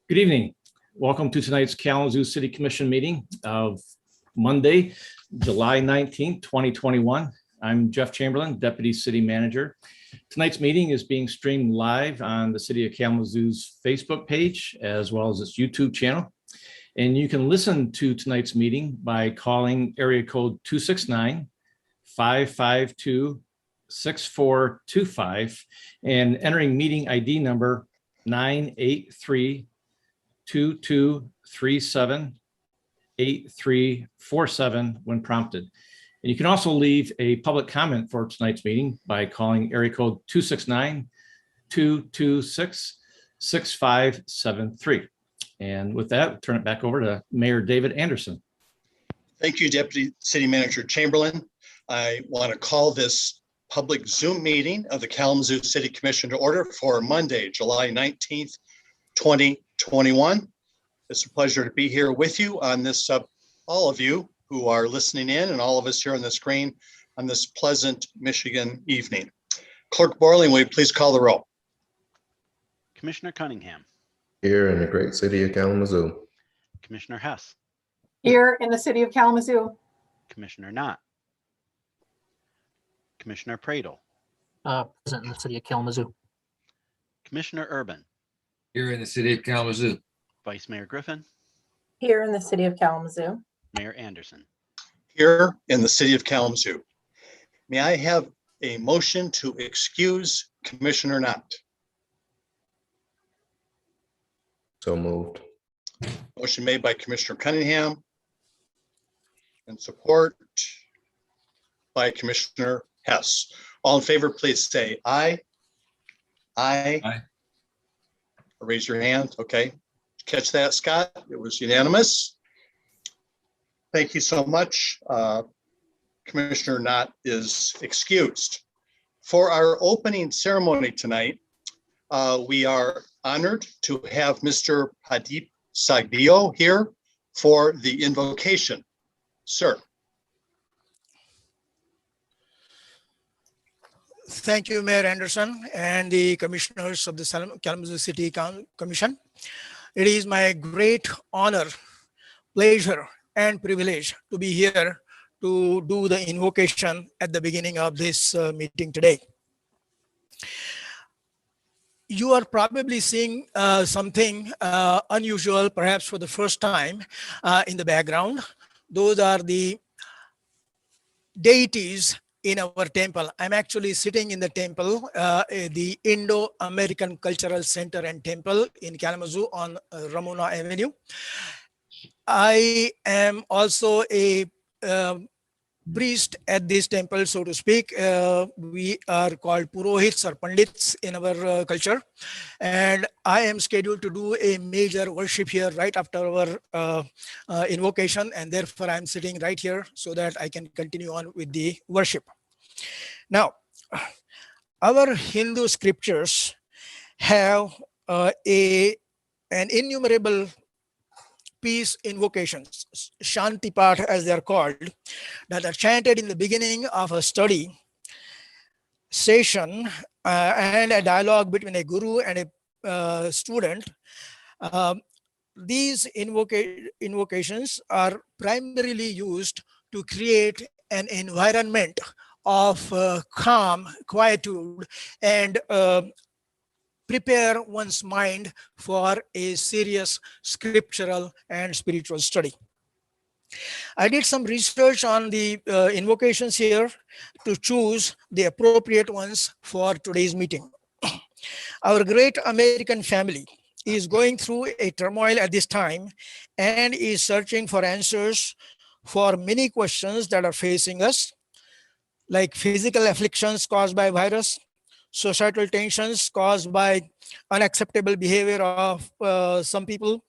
Good evening. Welcome to tonight's Kalamazoo City Commission meeting of Monday, July 19th, 2021. I'm Jeff Chamberlain, Deputy City Manager. Tonight's meeting is being streamed live on the City of Kalamazoo's Facebook page, as well as its YouTube channel. And you can listen to tonight's meeting by calling area code 269-552-6425 and entering meeting ID number 983-2237-8347 when prompted. And you can also leave a public comment for tonight's meeting by calling area code 269-226-6573. And with that, I'll turn it back over to Mayor David Anderson. Thank you, Deputy City Manager Chamberlain. I want to call this public Zoom meeting of the Kalamazoo City Commission to order for Monday, July 19th, 2021. It's a pleasure to be here with you on this, all of you who are listening in and all of us here on the screen on this pleasant Michigan evening. Clerk Borling, will you please call the roll? Commissioner Cunningham. Here in the great city of Kalamazoo. Commissioner Hess. Here in the city of Kalamazoo. Commissioner Knott. Commissioner Pradle. Present in the city of Kalamazoo. Commissioner Urban. Here in the city of Kalamazoo. Vice Mayor Griffin. Here in the city of Kalamazoo. Mayor Anderson. Here in the city of Kalamazoo. May I have a motion to excuse Commissioner Knott? So moved. Motion made by Commissioner Cunningham and support by Commissioner Hess. All in favor, please say aye. Aye. Aye. Raise your hand. Okay. Catch that, Scott? It was unanimous. Thank you so much. Commissioner Knott is excused. For our opening ceremony tonight, we are honored to have Mr. Pradeep Sagdio here for the invocation. Sir. Thank you, Mayor Anderson and the commissioners of the Kalamazoo City Commission. It is my great honor, pleasure, and privilege to be here to do the invocation at the beginning of this meeting today. You are probably seeing something unusual, perhaps for the first time in the background. Those are the deities in our temple. I'm actually sitting in the temple, the Indo-American Cultural Center and Temple in Kalamazoo on Ramona Avenue. I am also a priest at this temple, so to speak. We are called Purohits or Pandits in our culture. And I am scheduled to do a major worship here right after our invocation. And therefore, I'm sitting right here so that I can continue on with the worship. Now, our Hindu scriptures have an innumerable peace invocations, Shanti Path as they are called, that are chanted in the beginning of a study session and a dialogue between a guru and a student. These invocations are primarily used to create an environment of calm, quietude, and prepare one's mind for a serious scriptural and spiritual study. I did some research on the invocations here to choose the appropriate ones for today's meeting. Our great American family is going through a turmoil at this time and is searching for answers for many questions that are facing us, like physical afflictions caused by virus, societal tensions caused by unacceptable behavior of some people,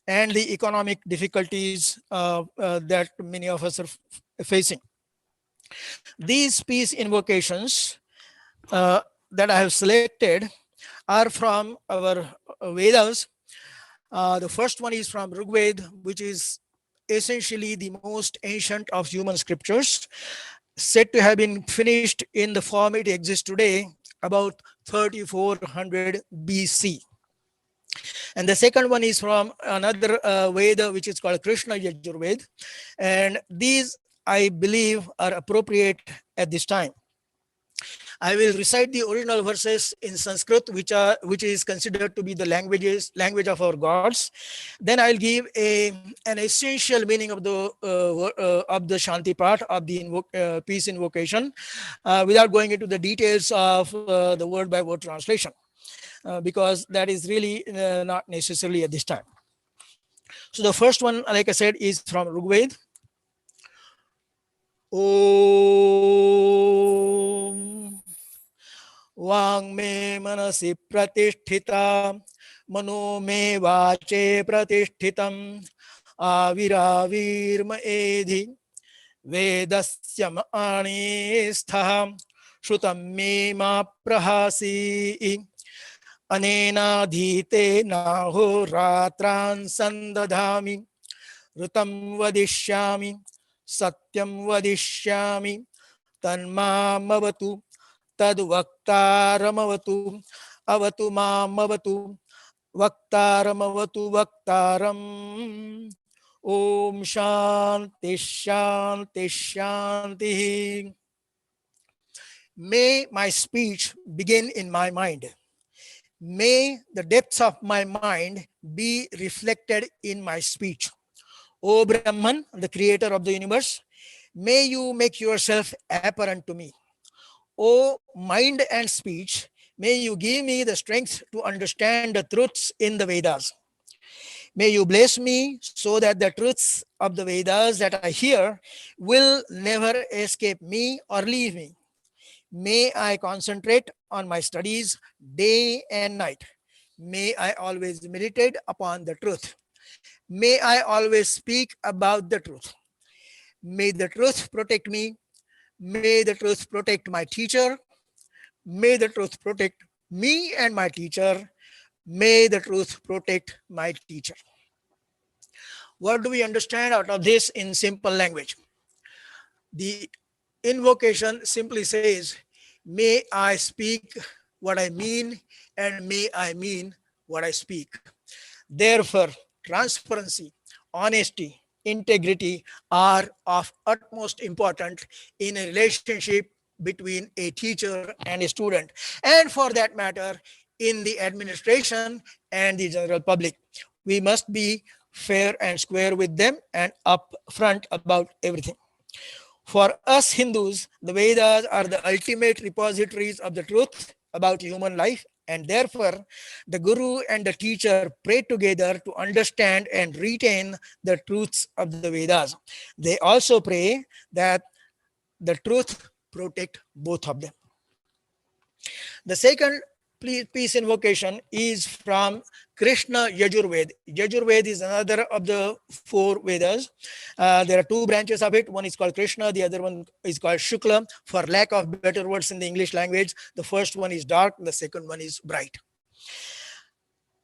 and the economic difficulties that many of us are facing. These peace invocations that I have selected are from our Vedas. The first one is from Rig Veda, which is essentially the most ancient of human scriptures, said to have been finished in the form it exists today about 3400 BC. And the second one is from another Veda, which is called Krishna Yajurveda. And these, I believe, are appropriate at this time. I will recite the original verses in Sanskrit, which is considered to be the language of our gods. Then I'll give an essential meaning of the Shanti part of the peace invocation, without going into the details of the word by word translation, because that is really not necessarily at this time. So the first one, like I said, is from Rigveda. Om वांग में मनसि प्रतिष्ठिता मनो में वाचे प्रतिष्ठितम आविरावीर्म एधि वेदस्य माणे स्थः श्रुतं मे मा प्रहासी अनेनाधीते नाहोरात्रान् संदधामि ऋतं वदिष्यामि सत्यं वदिष्यामि तन्मामवतु तद्वक्तारमवतु अवतु मामवतु वक्तारमवतु वक्तारम् ओम शांति शांति शांति. May my speech begin in my mind. May the depths of my mind be reflected in my speech. O Brahman, the creator of the universe, may you make yourself apparent to me. O mind and speech, may you give me the strength to understand the truths in the Vedas. May you bless me so that the truths of the Vedas that I hear will never escape me or leave me. May I concentrate on my studies day and night. May I always meditate upon the truth. May I always speak about the truth. May the truth protect me. May the truth protect my teacher. May the truth protect me and my teacher. May the truth protect my teacher. What do we understand out of this in simple language? The invocation simply says, may I speak what I mean and may I mean what I speak. Therefore, transparency, honesty, integrity are of utmost importance in a relationship between a teacher and a student, and for that matter, in the administration and the general public. We must be fair and square with them and upfront about everything. For us Hindus, the Vedas are the ultimate repositories of the truth about human life, and therefore the Guru and the teacher pray together to understand and retain the truths of the Vedas. They also pray that the truth protect both of them. The second peace invocation is from Krishna Yajurveda. Yajurveda is another of the 4 Vedas. There are 2 branches of it. One is called Krishna, the other one is called Shukla. For lack of better words in the English language, the first one is dark, the second one is bright.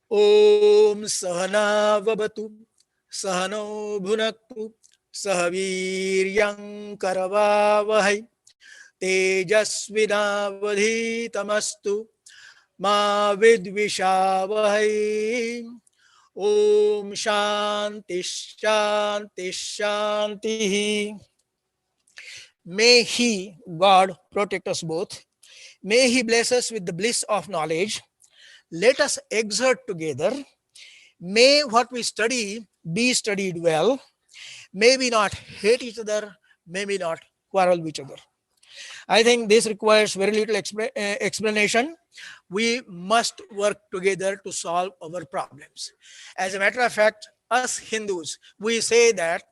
Om Sahana Vabatu Sahano Bhunaktu Sahaviryam Karavavahai Tejasvinavadhitamastu Ma vidvishavahai. Om Shanti Shanti Shanti. May He, God, protect us both. May He bless us with the bliss of knowledge. Let us exert together. May what we study be studied well. May we not hate each other. May we not quarrel with each other. I think this requires very little explanation. We must work together to solve our problems. As a matter of fact, us Hindus, we say that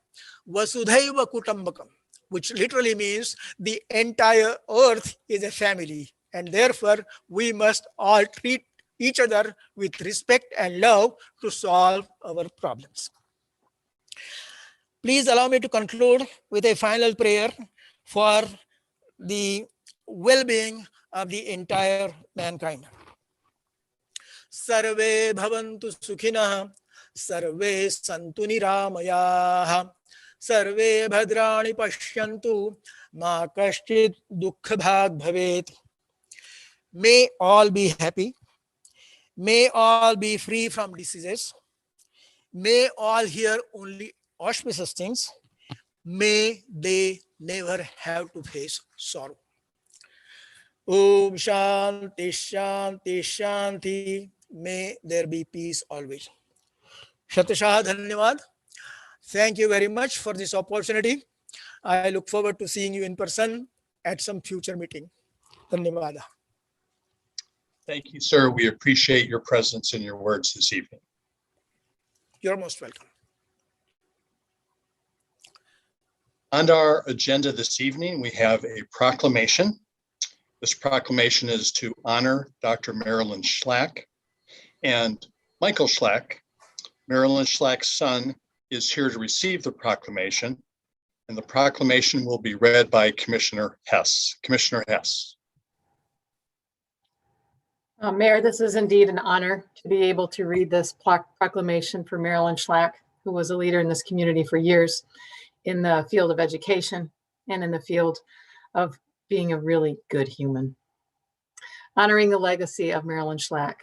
Vasudhaiva Kutambakam, which literally means the entire earth is a family, and therefore we must all treat each other with respect and love to solve our problems. Please allow me to conclude with a final prayer for the well-being of the entire mankind. Sarve bhavantu sukhinah, sarve santu niramayah, sarve bhadrani pashyantu, ma kashchit dukkha bhag bhavet. May all be happy. May all be free from diseases. May all hear only auspicious things. May they never have to face sorrow. Om Shanti Shanti Shanti. May there be peace always. Shatashah Dhanyavad. Thank you very much for this opportunity. I look forward to seeing you in person at some future meeting. Dhanyavad. Thank you, sir. We appreciate your presence and your words this evening. You're most welcome. On our agenda this evening, we have a proclamation. This proclamation is to honor Dr. Marilyn Schlack. And Michael Schlack, Marilyn Schlack's son, is here to receive the proclamation. And the proclamation will be read by Commissioner Hess. Commissioner Hess. Mayor, this is indeed an honor to be able to read this proclamation for Marilyn Schlack, who was a leader in this community for years in the field of education and in the field of being a really good human. Honoring the legacy of Marilyn Schlack.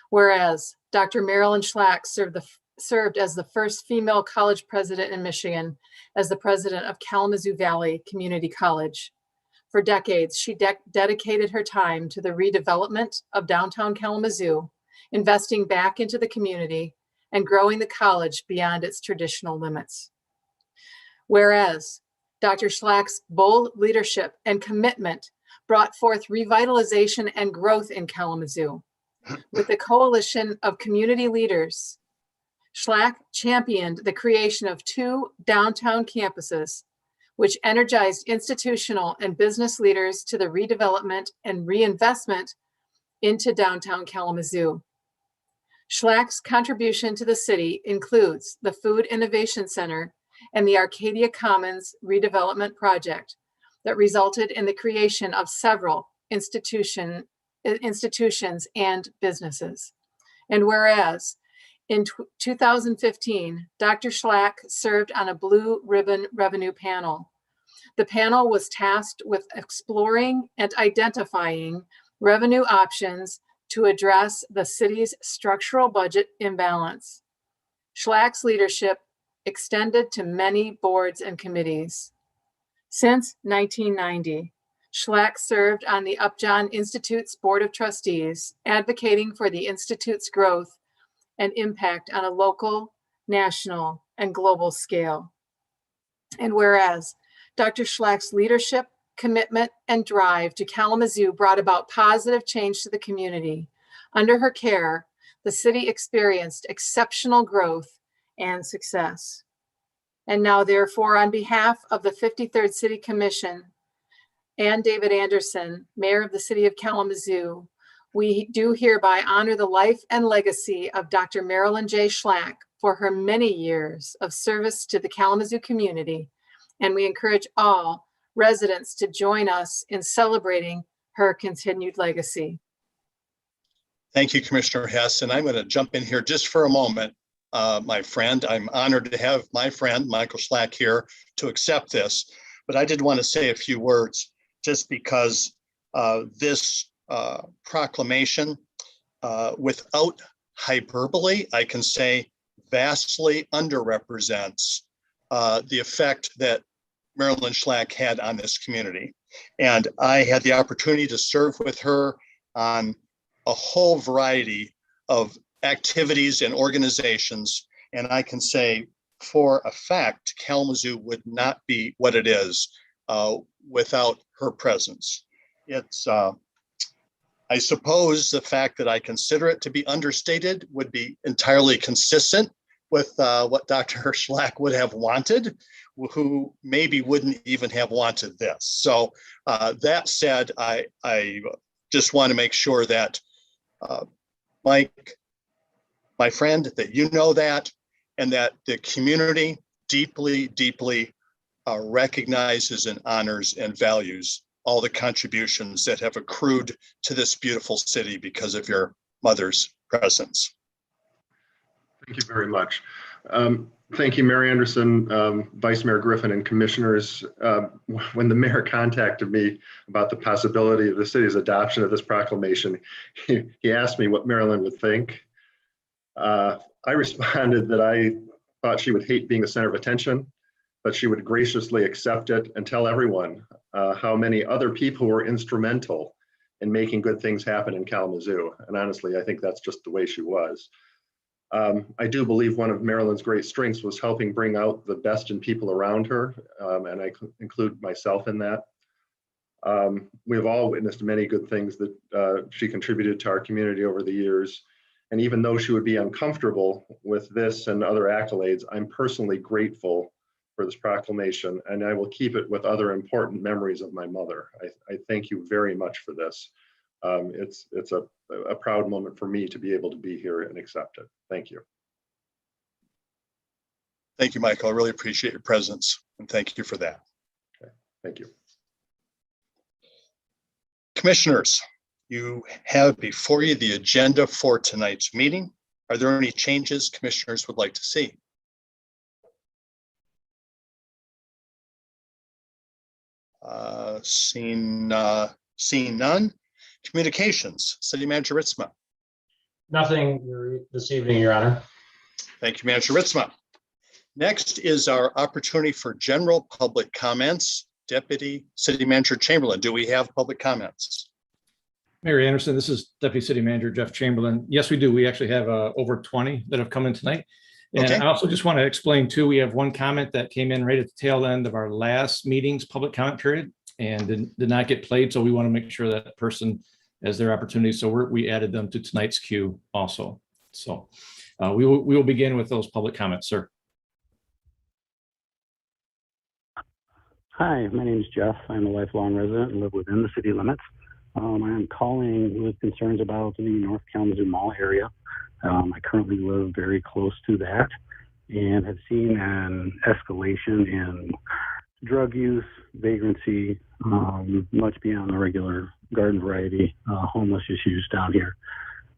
Whereas Dr. Marilyn Schlack served as the first female college president in Michigan, as the president of Kalamazoo Valley Community College. For decades, she dedicated her time to the redevelopment of downtown Kalamazoo, investing back into the community and growing the college beyond its traditional limits. Whereas Dr. Schlack's bold leadership and commitment brought forth revitalization and growth in Kalamazoo. With a coalition of community leaders, Schlack championed the creation of 2 downtown campuses, which energized institutional and business leaders to the redevelopment and reinvestment into downtown Kalamazoo. Schlack's contribution to the city includes the Food Innovation Center and the Arcadia Commons redevelopment project that resulted in the creation of several institutions and businesses. And whereas in 2015, Dr. Schlack served on a Blue Ribbon Revenue panel. The panel was tasked with exploring and identifying revenue options to address the city's structural budget imbalance. Schlack's leadership extended to many boards and committees. Since 1990, Schlack served on the Upjohn Institute's Board of Trustees, advocating for the Institute's growth and impact on a local, national, and global scale. And whereas Dr. Schlack's leadership, commitment, and drive to Kalamazoo brought about positive change to the community. Under her care, the city experienced exceptional growth and success. And now, therefore, on behalf of the 53rd City Commission and David Anderson, Mayor of the City of Kalamazoo, we do hereby honor the life and legacy of Dr. Marilyn J. Schlack for her many years of service to the Kalamazoo community, and we encourage all residents to join us in celebrating her continued legacy. Thank you, Commissioner Hess. And I'm going to jump in here just for a moment. My friend, I'm honored to have my friend, Michael Schlack, here to accept this. But I did want to say a few words just because this proclamation, without hyperbole, I can say vastly underrepresents the effect that Marilyn Schlack had on this community. And I had the opportunity to serve with her on a whole variety of activities and organizations. And I can say for a fact, Kalamazoo would not be what it is without her presence. It's, I suppose the fact that I consider it to be understated would be entirely consistent with what Dr. Schlack would have wanted, who maybe wouldn't even have wanted this. So that said, I just want to make sure that Mike, my friend, that you know that, and that the community deeply, deeply recognizes and honors and values all the contributions that have accrued to this beautiful city because of your mother's presence. Thank you very much. Thank you, Mayor Anderson, Vice Mayor Griffin, and commissioners. When the mayor contacted me about the possibility of the city's adoption of this proclamation, he asked me what Maryland would think. I responded that I thought she would hate being the center of attention, but she would graciously accept it and tell everyone how many other people were instrumental in making good things happen in Kalamazoo. And honestly, I think that's just the way she was. I do believe one of Maryland's great strengths was helping bring out the best in people around her, and I include myself in that. We have all witnessed many good things that she contributed to our community over the years. And even though she would be uncomfortable with this and other accolades, I'm personally grateful for this proclamation, and I will keep it with other important memories of my mother. I thank you very much for this. It's a proud moment for me to be able to be here and accept it. Thank you. Thank you, Michael. I really appreciate your presence, and thank you for that. Okay. Thank you. Commissioners, you have before you the agenda for tonight's meeting. Are there any changes commissioners would like to see? Seeing none. Communications, City Manager Ritzma. Nothing this evening, Your Honor. Thank you, Manager Ritzma. Next is our opportunity for general public comments. Deputy City Manager Chamberlain, do we have public comments? Mayor Anderson, this is Deputy City Manager Jeff Chamberlain. Yes, we do. We actually have over 20 that have come in tonight. And Okay. I also just want to explain too, we have one comment that came in right at the tail end of our last meeting's public comment period and did not get played. So we want to make sure that person has their opportunity. So we added them to tonight's queue also. So we will begin with those public comments, sir. Hi, my name is Jeff. I'm a lifelong resident and live within the city limits. I am calling with concerns about the North Kalamazoo Mall area. I currently live very close to that and have seen an escalation in drug use, vagrancy, much beyond the regular garden variety homeless issues down here.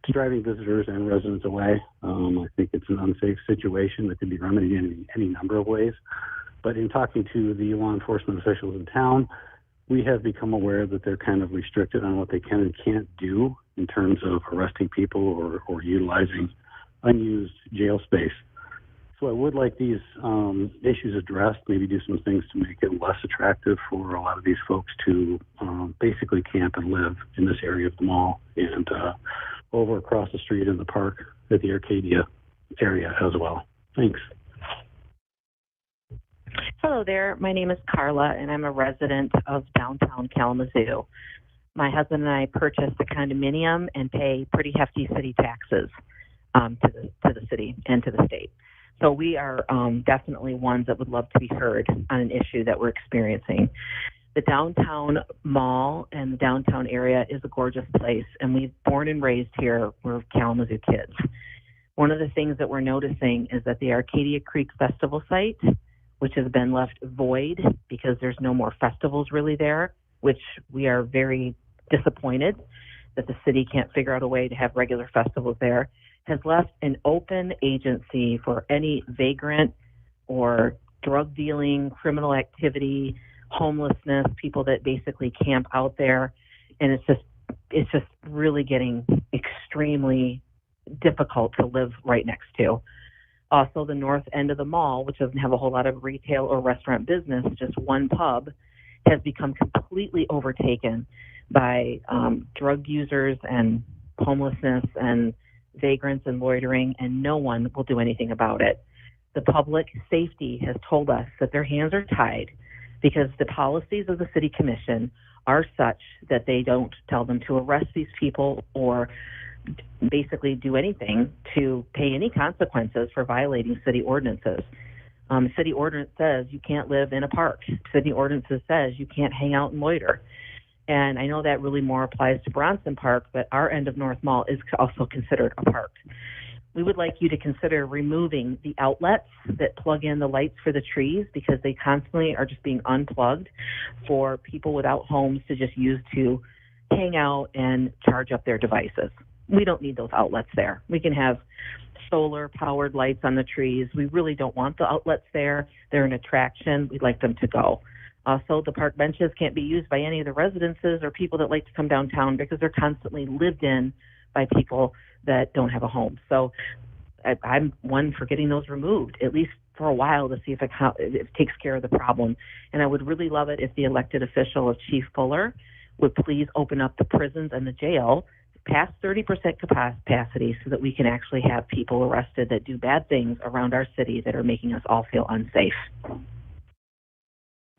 It's driving visitors and residents away. I think it's an unsafe situation that can be remedied in any number of ways. But in talking to the law enforcement officials in town, we have become aware that they're kind of restricted on what they can and can't do in terms of arresting people or utilizing unused jail space. So I would like these issues addressed, maybe do some things to make it less attractive for a lot of these folks to basically camp and live in this area of the mall and over across the street in the park at the Arcadia area as well. Thanks. Hello there. My name is Carla, and I'm a resident of downtown Kalamazoo. My husband and I purchased a condominium and pay pretty hefty city taxes to the city and to the state. So we are definitely ones that would love to be heard on an issue that we're experiencing. The downtown mall and the downtown area is a gorgeous place, and we've born and raised here. We're Kalamazoo kids. One of the things that we're noticing is that the Arcadia Creek Festival site, which has been left void because there's no more festivals really there, which we are very disappointed that the city can't figure out a way to have regular festivals there, has left an open agency for any vagrant or drug dealing, criminal activity, homelessness, people that basically camp out there. And it's just really getting extremely difficult to live right next to. Also, the north end of the mall, which doesn't have a whole lot of retail or restaurant business, just one pub, has become completely overtaken by drug users and homelessness and vagrants and loitering, and no one will do anything about it. The public safety has told us that their hands are tied because the policies of the city commission are such that they don't tell them to arrest these people or basically do anything to pay any consequences for violating city ordinances. City ordinance says you can't live in a park. City ordinances says you can't hang out and loiter. And I know that really more applies to Bronson Park, but our end of North Mall is also considered a park. We would like you to consider removing the outlets that plug in the lights for the trees because they constantly are just being unplugged for people without homes to just use to hang out and charge up their devices. we don't need those outlets there. We can have solar powered lights on the trees. We really don't want the outlets there. They're an attraction. We'd like them to go. Also, the park benches can't be used by any of the residences or people that like to come downtown because they're constantly lived in by people that don't have a home. So I'm one for getting those removed, at least for a while, to see if it takes care of the problem. And I would really love it if the elected official of Chief Fuller would please open up the prisons and the jail past 30% capacity so that we can actually have people arrested that do bad things around our city that are making us all feel unsafe.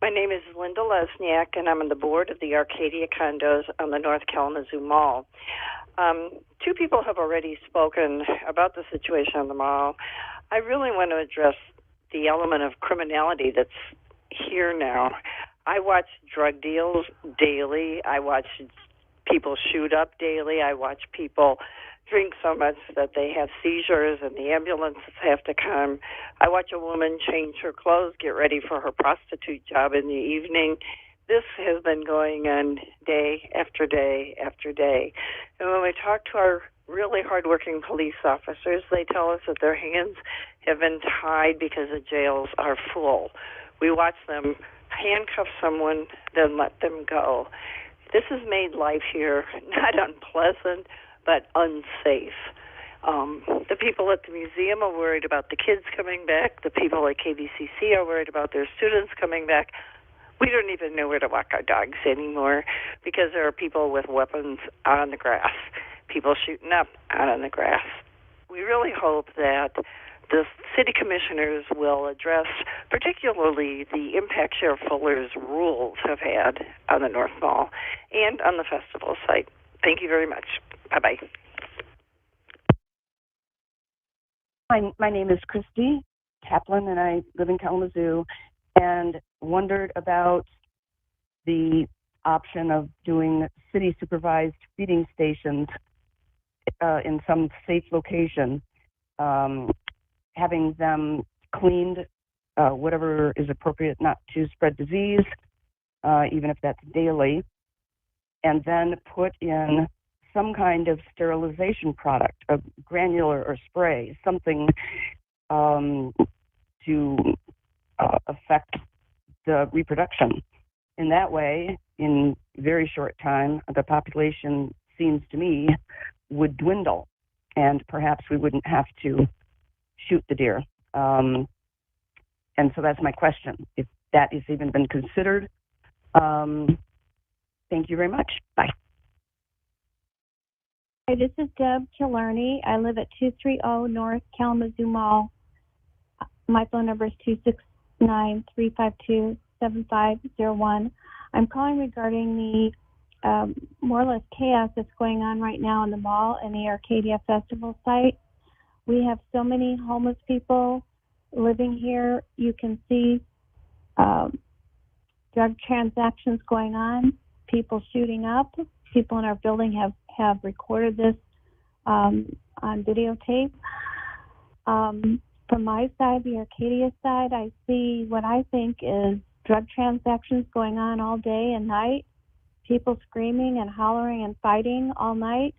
My name is Linda Lesniak, and I'm on the board of the Arcadia condos on the North Kalamazoo Mall. Two people have already spoken about the situation on the mall. I really want to address the element of criminality that's here now. I watch drug deals daily. I watch people shoot up daily. I watch people drink so much that they have seizures and the ambulances have to come. I watch a woman change her clothes, get ready for her prostitute job in the evening. This has been going on day after day after day. And when we talk to our really hardworking police officers, they tell us that their hands have been tied because the jails are full. We watch them handcuff someone, then let them go. This has made life here not unpleasant, but unsafe. The people at the museum are worried about the kids coming back. The people at KBCC are worried about their students coming back. We don't even know where to walk our dogs anymore because there are people with weapons out on the grass, people shooting up out on the grass. We really hope that the city commissioners will address particularly the impact Sheriff Fuller's rules have had on the North Mall and on the festival site. Thank you very much. Bye-bye. My name is Christy Kaplan, and I live in Kalamazoo, and wondered about the option of doing city-supervised feeding stations in some safe location, having them cleaned, whatever is appropriate not to spread disease, even if that's daily, and then put in some kind of sterilization product, a granular or spray, something to affect the reproduction. In that way, in very short time, the population, seems to me, would dwindle, and perhaps we wouldn't have to shoot the deer. And so that's my question, if that has even been considered. Thank you very much. Bye. Hi, this is Deb Killarney. I live at 230 North Kalamazoo Mall. My phone number is 269-352-7501. I'm calling regarding the more or less chaos that's going on right now in the mall and the Arcadia Festival site. We have so many homeless people living here. You can see drug transactions going on, people shooting up. People in our building have recorded this on videotape. From my side, the Arcadia side, I see what I think is drug transactions going on all day and night, people screaming and hollering and fighting all night.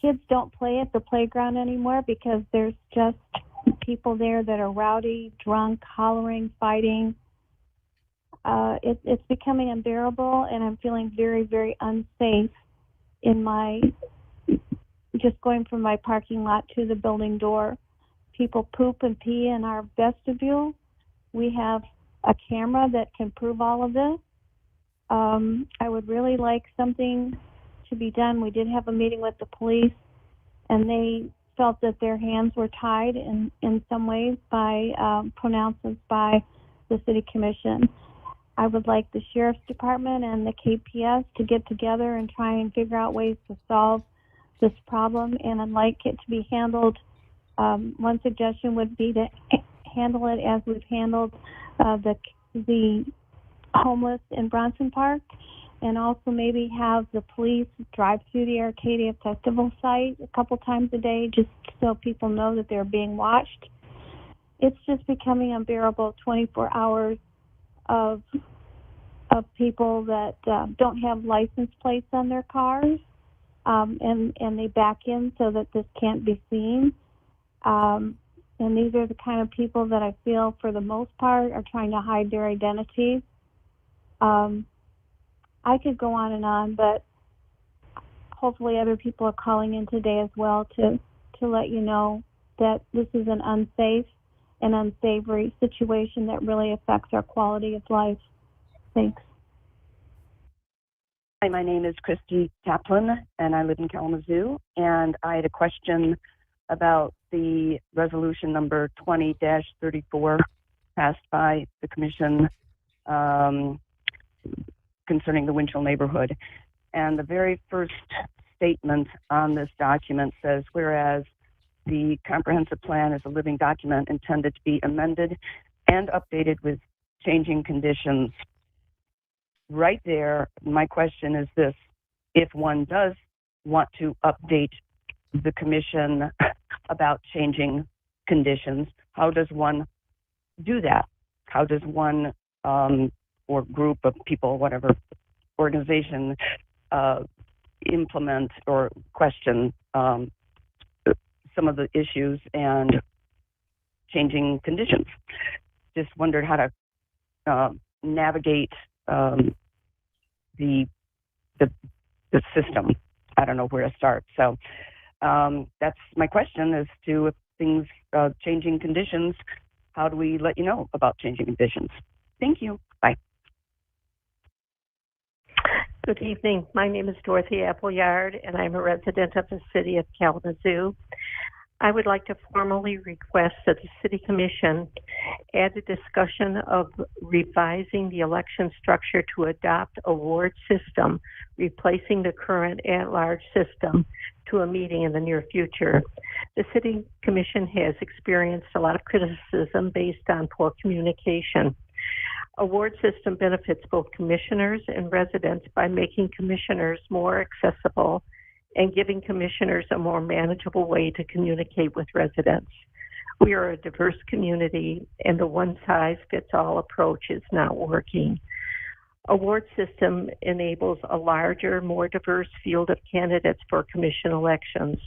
Kids don't play at the playground anymore because there's just people there that are rowdy, drunk, hollering, fighting. It's becoming unbearable, and I'm feeling very, very unsafe in my, just going from my parking lot to the building door. People poop and pee in our vestibule. We have a camera that can prove all of this. I would really like something to be done. We did have a meeting with the police, and they felt that their hands were tied in some ways by pronouncements by the city commission. I would like the sheriff's department and the KPS to get together and try and figure out ways to solve this problem, and I'd like it to be handled. One suggestion would be to handle it as we've handled the homeless in Bronson Park, and also maybe have the police drive through the Arcadia Festival site a couple times a day just so people know that they're being watched. It's just becoming unbearable, 24 hours of people that don't have license plates on their cars. and they back in so that this can't be seen. And these are the kind of people that I feel, for the most part, are trying to hide their identities. I could go on, but hopefully other people are calling in today as well to let you know that this is an unsafe and unsavory situation that really affects our quality of life. Thanks. Hi, my name is Christy Kaplan, and I live in Kalamazoo. And I had a question about the resolution number 20-34 passed by the commission concerning the Winchell neighborhood. And the very first statement on this document says, whereas the comprehensive plan is a living document intended to be amended and updated with changing conditions. Right there, my question is this: if one does want to update the commission about changing conditions, how does one do that? How does one or group of people, whatever organization, implement or question some of the issues and changing conditions? Just wondered how to navigate the system. I don't know where to start. So that's my question as to if things changing conditions, how do we let you know about changing conditions? Thank you. Bye. Good evening. My name is Dorothy Appleyard, and I'm a resident of the city of Kalamazoo. I would like to formally request that the City Commission add a discussion of revising the election structure to adopt a ward system, replacing the current at-large system, to a meeting in the near future. The City Commission has experienced a lot of criticism based on poor communication. A ward system benefits both commissioners and residents by making commissioners more accessible and giving commissioners a more manageable way to communicate with residents. We are a diverse community, and the one-size-fits-all approach is not working. A ward system enables a larger, more diverse field of candidates for commission elections.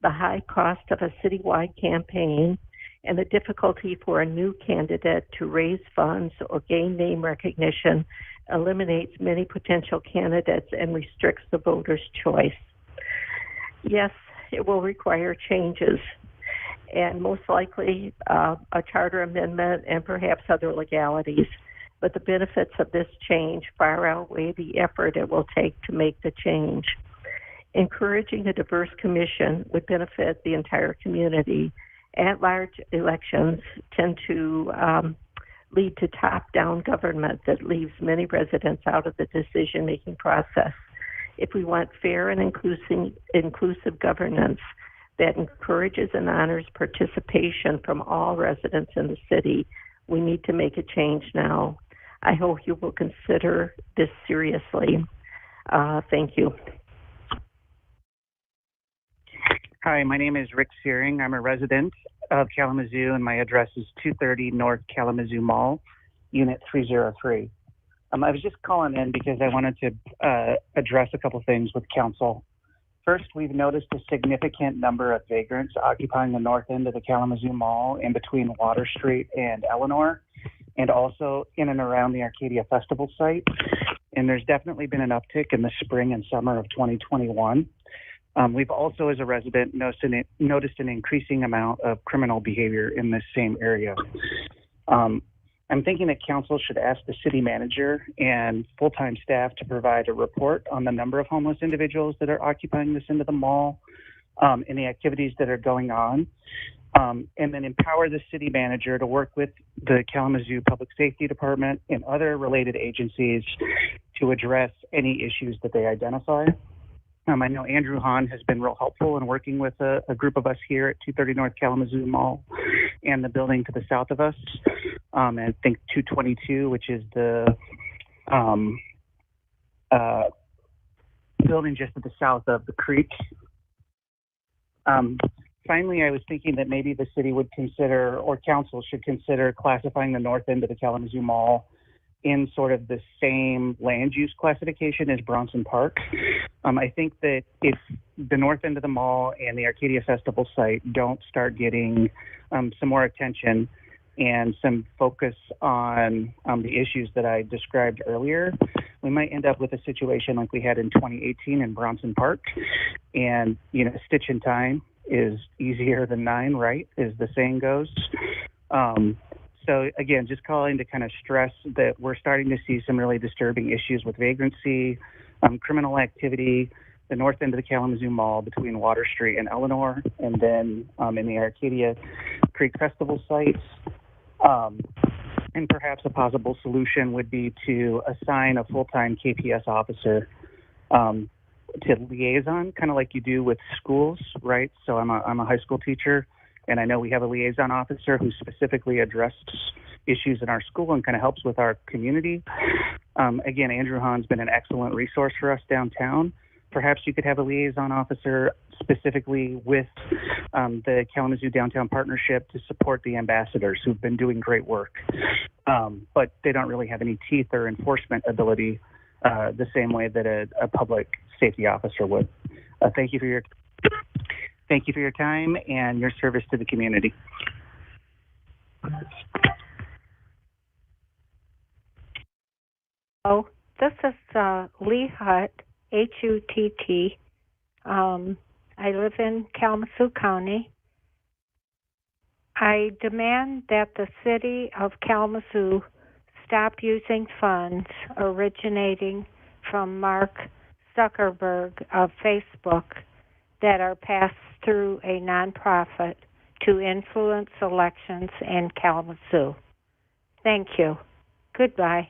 The high cost of a citywide campaign and the difficulty for a new candidate to raise funds or gain name recognition eliminates many potential candidates and restricts the voter's choice. Yes, it will require changes, and most likely a charter amendment and perhaps other legalities. But the benefits of this change far outweigh the effort it will take to make the change. Encouraging a diverse commission would benefit the entire community. At-large elections tend to lead to top-down government that leaves many residents out of the decision-making process. If we want fair and inclusive governance that encourages and honors participation from all residents in the city, we need to make a change now. I hope you will consider this seriously. Thank you. Hi, my name is Rick Searing. I'm a resident of Kalamazoo, and my address is 230 North Kalamazoo Mall, Unit 303. I was just calling in because I wanted to address a couple things with council. First, we've noticed a significant number of vagrants occupying the north end of the Kalamazoo Mall in between Water Street and Eleanor, and also in and around the Arcadia Festival site. And there's definitely been an uptick in the spring and summer of 2021. We've also, as a resident, noticed an increasing amount of criminal behavior in this same area. I'm thinking that council should ask the city manager and full-time staff to provide a report on the number of homeless individuals that are occupying this end of the mall and the activities that are going on. And then empower the city manager to work with the Kalamazoo Public Safety Department and other related agencies to address any issues that they identify. I know Andrew Hahn has been real helpful in working with a group of us here at 230 North Kalamazoo Mall and the building to the south of us. And I think 222, which is the building just to the south of the creek. Finally, I was thinking that maybe the city would consider, or council should consider, classifying the north end of the Kalamazoo Mall in sort of the same land use classification as Bronson Park. I think that if the north end of the mall and the Arcadia Festival site don't start getting some more attention and some focus on the issues that I described earlier, we might end up with a situation like we had in 2018 in Bronson Park. And, you know, a stitch in time is easier than 9, right, as the saying goes. So again, just calling to kind of stress that we're starting to see some really disturbing issues with vagrancy, criminal activity, the north end of the Kalamazoo Mall between Water Street and Eleanor, and then in the Arcadia Creek Festival sites. And perhaps a possible solution would be to assign a full-time KPS officer to liaison, kind of like you do with schools, right? So I'm a high school teacher, and I know we have a liaison officer who specifically addressed issues in our school and kind of helps with our community. Again, Andrew Hahn's been an excellent resource for us downtown. Perhaps you could have a liaison officer specifically with the Kalamazoo Downtown Partnership to support the ambassadors who've been doing great work. But they don't really have any teeth or enforcement ability the same way that a public safety officer would. Thank you for your time and your service to the community. Oh, this is Lee Hutt, Hutt. I live in Kalamazoo County. I demand that the city of Kalamazoo stop using funds originating from Mark Zuckerberg of Facebook that are passed through a nonprofit to influence elections in Kalamazoo. Thank you. Goodbye.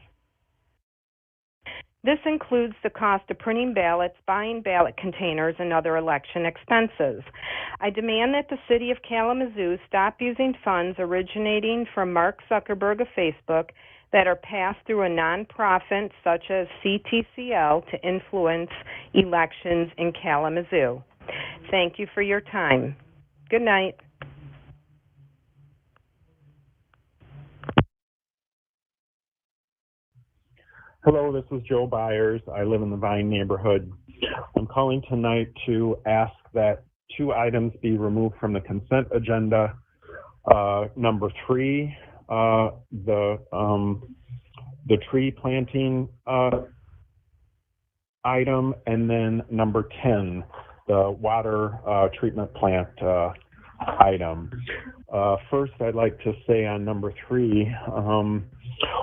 This includes the cost of printing ballots, buying ballot containers, and other election expenses. I demand that the City of Kalamazoo stop using funds originating from Mark Zuckerberg of Facebook that are passed through a nonprofit such as CTCL to influence elections in Kalamazoo. Thank you for your time. Good night. Hello, this is Joe Byers. I live in the Vine neighborhood. I'm calling tonight to ask that 2 items be removed from the consent agenda. Number 3, the tree planting item, and then number 10, the water treatment plant item. First, I'd like to say on number 3,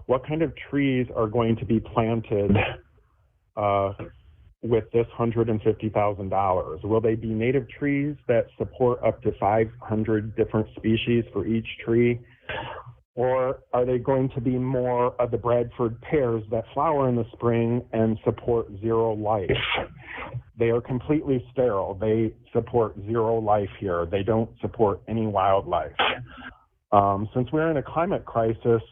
what kind of trees are going to be planted with this $150,000? Will they be native trees that support up to 500 different species for each tree? Or are they going to be more of the Bradford pears that flower in the spring and support zero life? They are completely sterile. They support zero life here. They don't support any wildlife. Since we're in a climate crisis,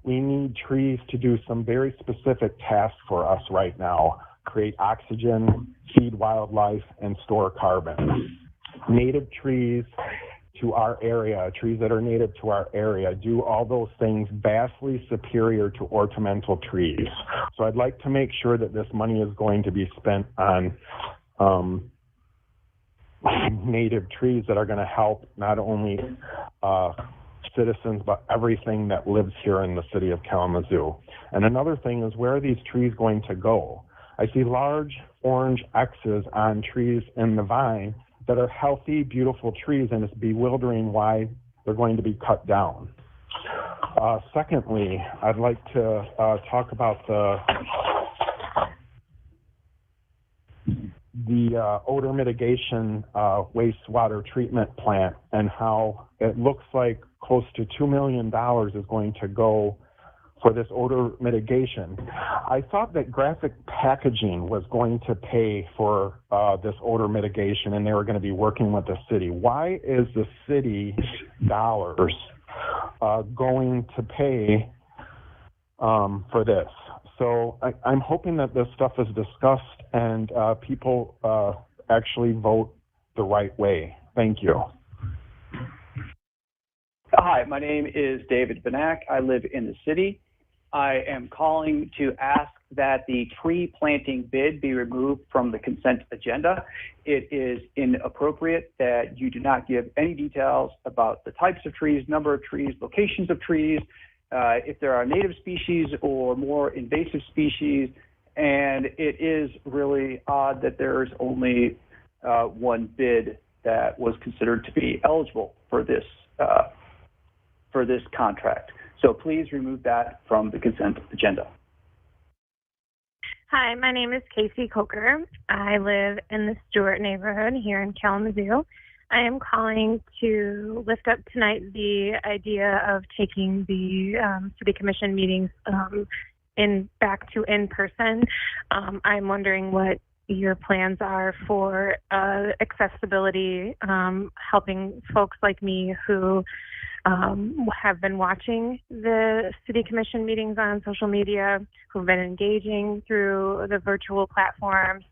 we need trees to do some very specific tasks for us right now: create oxygen, feed wildlife, and store carbon. Native trees to our area, trees that are native to our area, do all those things vastly superior to ornamental trees. So I'd like to make sure that this money is going to be spent on native trees that are going to help not only citizens, but everything that lives here in the city of Kalamazoo. And another thing is, where are these trees going to go? I see large orange X's on trees in the Vine that are healthy, beautiful trees, and it's bewildering why they're going to be cut down. Secondly, I'd like to talk about the odor mitigation wastewater treatment plant and how it looks like close to $2 million is going to go for this odor mitigation. I thought that Graphic Packaging was going to pay for this odor mitigation, and they were going to be working with the city. Why is the city's dollars going to pay for this? So I'm hoping that this stuff is discussed and people actually vote the right way. Thank you. Hi, my name is David Benak. I live in the city. I am calling to ask that the tree planting bid be removed from the consent agenda. It is inappropriate that you do not give any details about the types of trees, number of trees, locations of trees, if there are native species or more invasive species. And it is really odd that there's only one bid that was considered to be eligible for this contract. So please remove that from the consent agenda. Hi, my name is Casey Coker. I live in the Stewart neighborhood here in Kalamazoo. I am calling to lift up tonight the idea of taking the city commission meetings back to in person. I'm wondering what your plans are for accessibility, helping folks like me who have been watching the city commission meetings on social media, who've been engaging through the virtual platforms.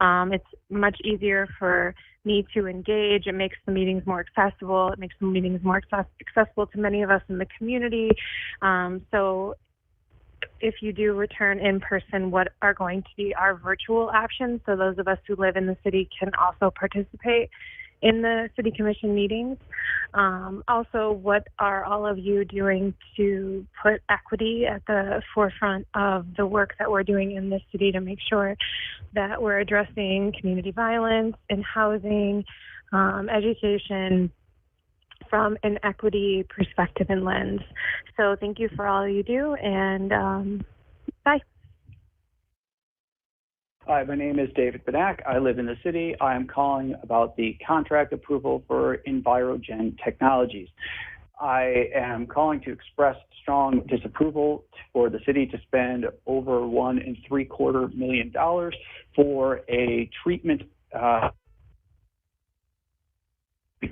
It's much easier for me to engage. It makes the meetings more accessible. It makes the meetings more accessible to many of us in the community. So if you do return in person, what are going to be our virtual options so those of us who live in the city can also participate in the city commission meetings? Also, what are all of you doing to put equity at the forefront of the work that we're doing in this city to make sure that we're addressing community violence and housing, education from an equity perspective and lens? So thank you for all you do, and bye. Hi, my name is David Benak. I live in the city. I am calling about the contract approval for EnviroGen Technologies. I am calling to express strong disapproval for the city to spend over $1.75 million for a treatment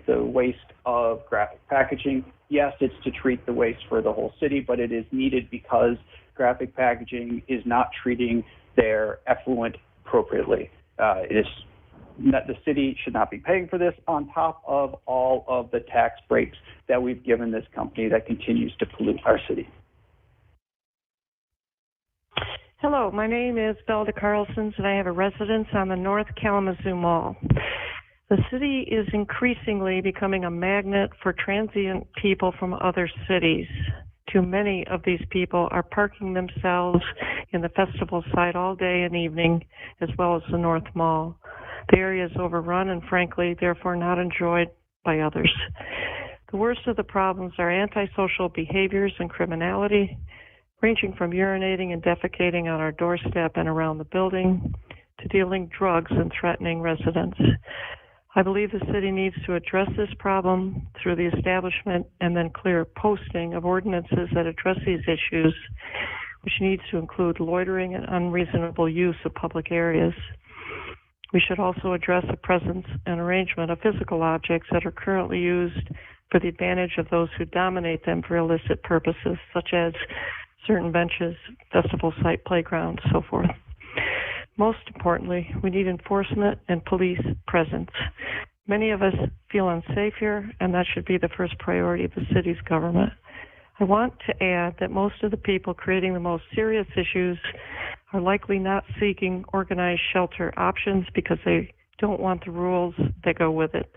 the waste of graphic packaging. Yes, it's to treat the waste for the whole city, but it is needed because graphic packaging is not treating their effluent appropriately. The city should not be paying for this on top of all of the tax breaks that we've given this company that continues to pollute our city. Hello, my name is Belda Carlsons, and I have a residence on the North Kalamazoo Mall. The city is increasingly becoming a magnet for transient people from other cities. Too many of these people are parking themselves in the festival site all day and evening, as well as the North Mall. The area is overrun and, frankly, therefore not enjoyed by others. The worst of the problems are antisocial behaviors and criminality, ranging from urinating and defecating on our doorstep and around the building to dealing drugs and threatening residents. I believe the city needs to address this problem through the establishment and then clear posting of ordinances that address these issues, which needs to include loitering and unreasonable use of public areas. We should also address the presence and arrangement of physical objects that are currently used for the advantage of those who dominate them for illicit purposes, such as certain benches, festival site playgrounds, so forth. Most importantly, we need enforcement and police presence. Many of us feel unsafe here, and that should be the first priority of the city's government. I want to add that most of the people creating the most serious issues are likely not seeking organized shelter options because they don't want the rules that go with it.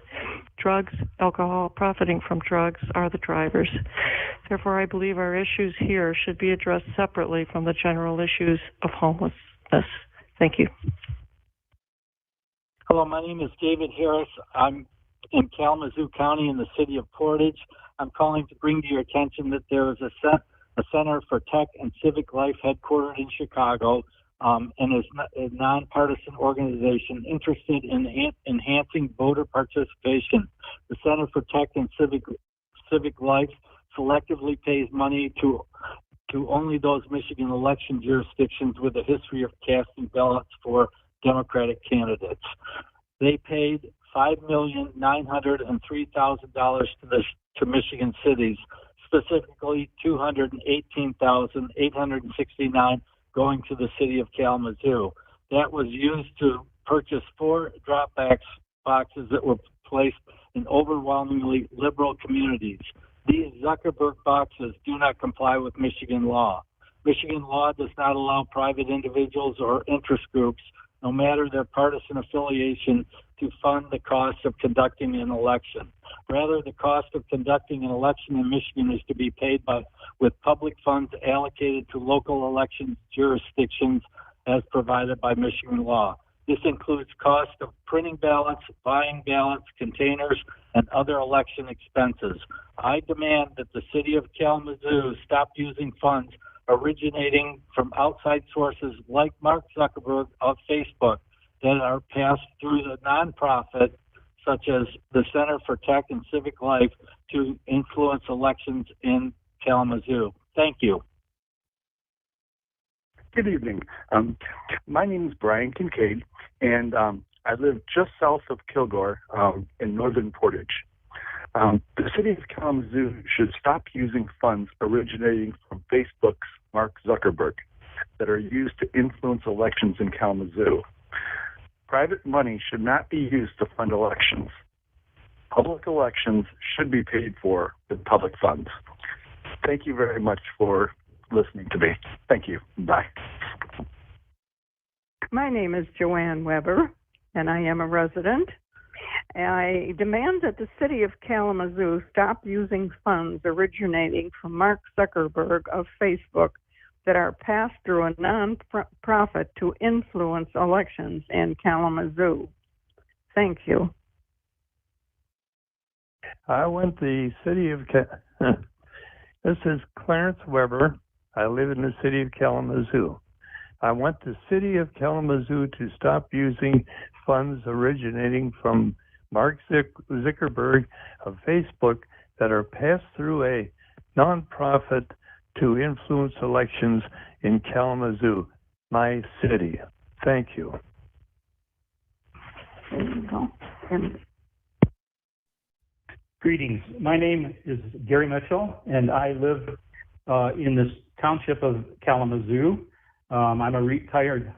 Drugs, alcohol, profiting from drugs are the drivers. Therefore, I believe our issues here should be addressed separately from the general issues of homelessness. Thank you. Hello, my name is David Harris. I'm in Kalamazoo County in the city of Portage. I'm calling to bring to your attention that there is a Center for Tech and Civic Life headquartered in Chicago and is a nonpartisan organization interested in enhancing voter participation. The Center for Tech and Civic Life selectively pays money to only those Michigan election jurisdictions with a history of casting ballots for Democratic candidates. They paid $5,903,000 to Michigan cities, specifically $218,869 going to the city of Kalamazoo. That was used to purchase 4 drop-box boxes that were placed in overwhelmingly liberal communities. These Zuckerberg boxes do not comply with Michigan law. Michigan law does not allow private individuals or interest groups, no matter their partisan affiliation, to fund the cost of conducting an election. Rather, the cost of conducting an election in Michigan is to be paid with public funds allocated to local election jurisdictions as provided by Michigan law. This includes cost of printing ballots, buying ballots, containers, and other election expenses. I demand that the city of Kalamazoo stop using funds originating from outside sources like Mark Zuckerberg of Facebook that are passed through the nonprofit such as the Center for Tech and Civic Life to influence elections in Kalamazoo. Thank you. Good evening. My name is Brian Kincaid, and I live just south of Kilgore in northern Portage. The city of Kalamazoo should stop using funds originating from Facebook's Mark Zuckerberg that are used to influence elections in Kalamazoo. Private money should not be used to fund elections. Public elections should be paid for with public funds. Thank you very much for listening to me. Thank you. Bye. My name is Joanne Weber, and I am a resident. I demand that the city of Kalamazoo stop using funds originating from Mark Zuckerberg of Facebook that are passed through a non-profit to influence elections in Kalamazoo. Thank you. I want the city of this is Clarence Weber. I live in the city of Kalamazoo. I want the city of Kalamazoo to stop using funds originating from Mark Zuckerberg of Facebook that are passed through a nonprofit to influence elections in Kalamazoo, my city. Thank you. There you go. And greetings. My name is Gary Mitchell, and I live in this township of Kalamazoo. I'm a retired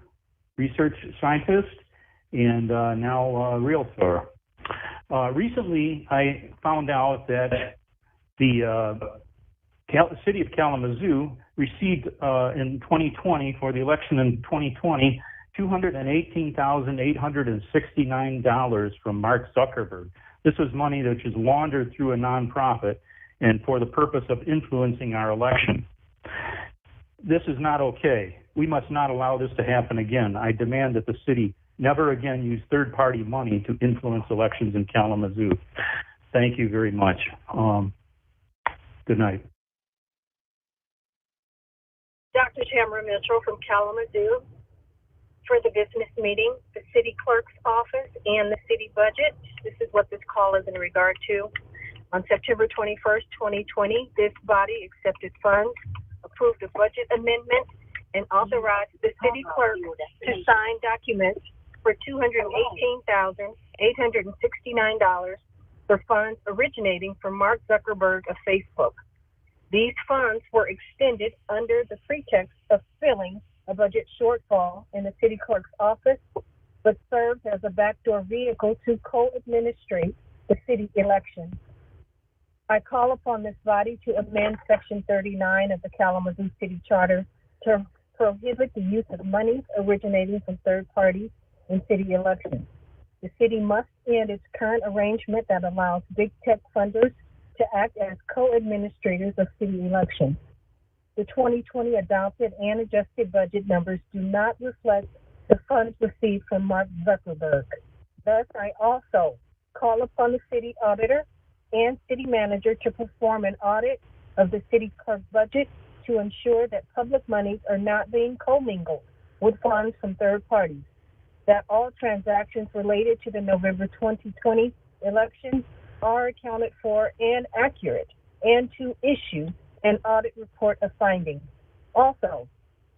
research scientist and now a realtor. Recently, I found out that the city of Kalamazoo received in 2020, for the election in 2020, $218,869 from Mark Zuckerberg. This was money that was laundered through a nonprofit and for the purpose of influencing our election. This is not okay. We must not allow this to happen again. I demand that the city never again use third-party money to influence elections in Kalamazoo. Thank you very much. Good night. Dr. Tamara Mitchell from Kalamazoo. For the business meeting, the city clerk's office and the city budget. This is what this call is in regard to. On September 21st, 2020, this body accepted funds, approved a budget amendment, and authorized the city clerk to sign documents for $218,869 for funds originating from Mark Zuckerberg of Facebook. These funds were extended under the pretext of filling a budget shortfall in the city clerk's office, but serves as a backdoor vehicle to co-administrate the city election. I call upon this body to amend Section 39 of the Kalamazoo City Charter to prohibit the use of monies originating from third parties in city elections. The city must end its current arrangement that allows big tech funders to act as co-administrators of city elections. The 2020 adopted and adjusted budget numbers do not reflect the funds received from Mark Zuckerberg. Thus, I also call upon the city auditor and city manager to perform an audit of the city clerk budget to ensure that public monies are not being commingled with funds from third parties, that all transactions related to the November 2020 election are accounted for and accurate, and to issue an audit report of findings. Also,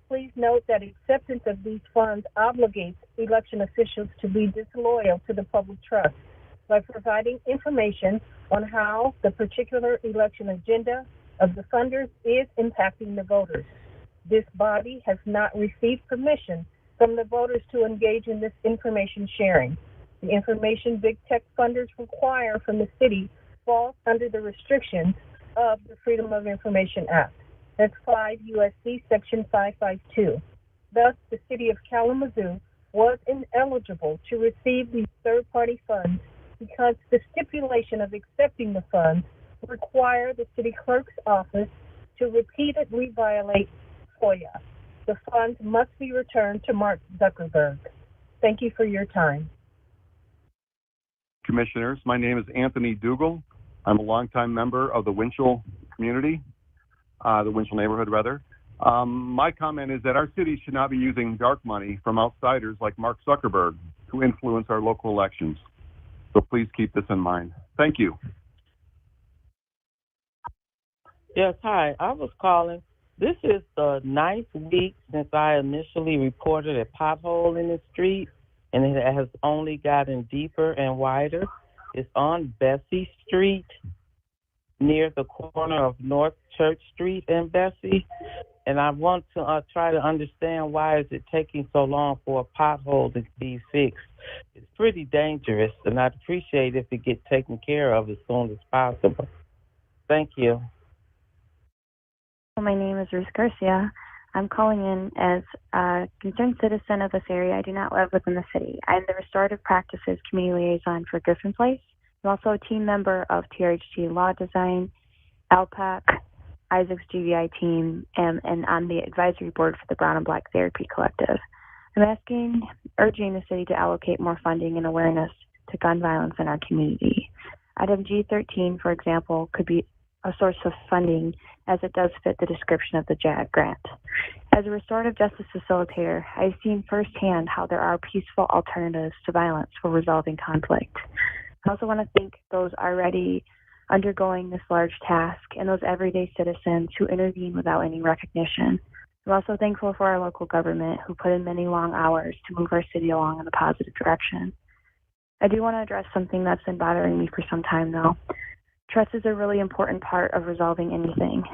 please note that acceptance of these funds obligates election officials to be disloyal to the public trust by providing information on how the particular election agenda of the funders is impacting the voters. This body has not received permission from the voters to engage in this information sharing. The information big tech funders require from the city falls under the restrictions of the Freedom of Information Act. That's 5 U.S.C. Section 552. Thus, the city of Kalamazoo was ineligible to receive these third-party funds because the stipulation of accepting the funds require the city clerk's office to repeatedly violate FOIA. The funds must be returned to Mark Zuckerberg. Thank you for your time. Commissioners, my name is Anthony Dougal. I'm a longtime member of the Winchell community, the Winchell neighborhood rather. My comment is that our city should not be using dark money from outsiders like Mark Zuckerberg to influence our local elections. So please keep this in mind. Thank you. Yes, hi. I was calling. This is the ninth week since I initially reported a pothole in the street, and it has only gotten deeper and wider. It's on Bessie Street, near the corner of North Church Street and Bessie. And I want to try to understand why is it taking so long for a pothole to be fixed. It's pretty dangerous, and I'd appreciate if it gets taken care of as soon as possible. Thank you. My name is Ruth Garcia. I'm calling in as a concerned citizen of this area. I do not live within the city. I'm the Restorative Practices Community Liaison for Griffin Place. I'm also a team member of TRHG Law Design, LPAC, Isaac's GVI team, and on the advisory board for the Brown and Black Therapy Collective. I'm urging the city to allocate more funding and awareness to gun violence in our community. Item G13, for example, could be a source of funding as it does fit the description of the JAG grant. As a restorative justice facilitator, I've seen firsthand how there are peaceful alternatives to violence for resolving conflict. I also want to thank those already undergoing this large task and those everyday citizens who intervene without any recognition. I'm also thankful for our local government who put in many long hours to move our city along in a positive direction. I do want to address something that's been bothering me for some time though. Trust is a really important part of resolving anything.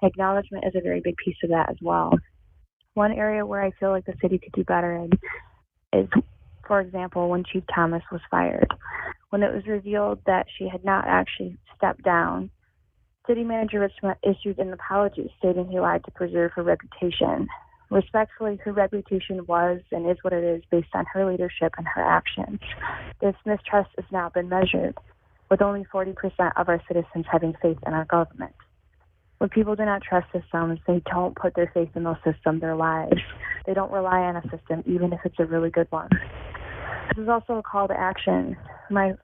Acknowledgement is a very big piece of that as well. One area where I feel like the city could do better in is, for example, when Chief Thomas was fired. When it was revealed that she had not actually stepped down, City Manager Richmond issued an apology stating he lied to preserve her reputation. Respectfully, her reputation was and is what it is based on her leadership and her actions. This mistrust has now been measured, with only 40% of our citizens having faith in our government. When people do not trust systems, they don't put their faith in those systems, their lives. They don't rely on a system, even if it's a really good one. This is also a call to action. My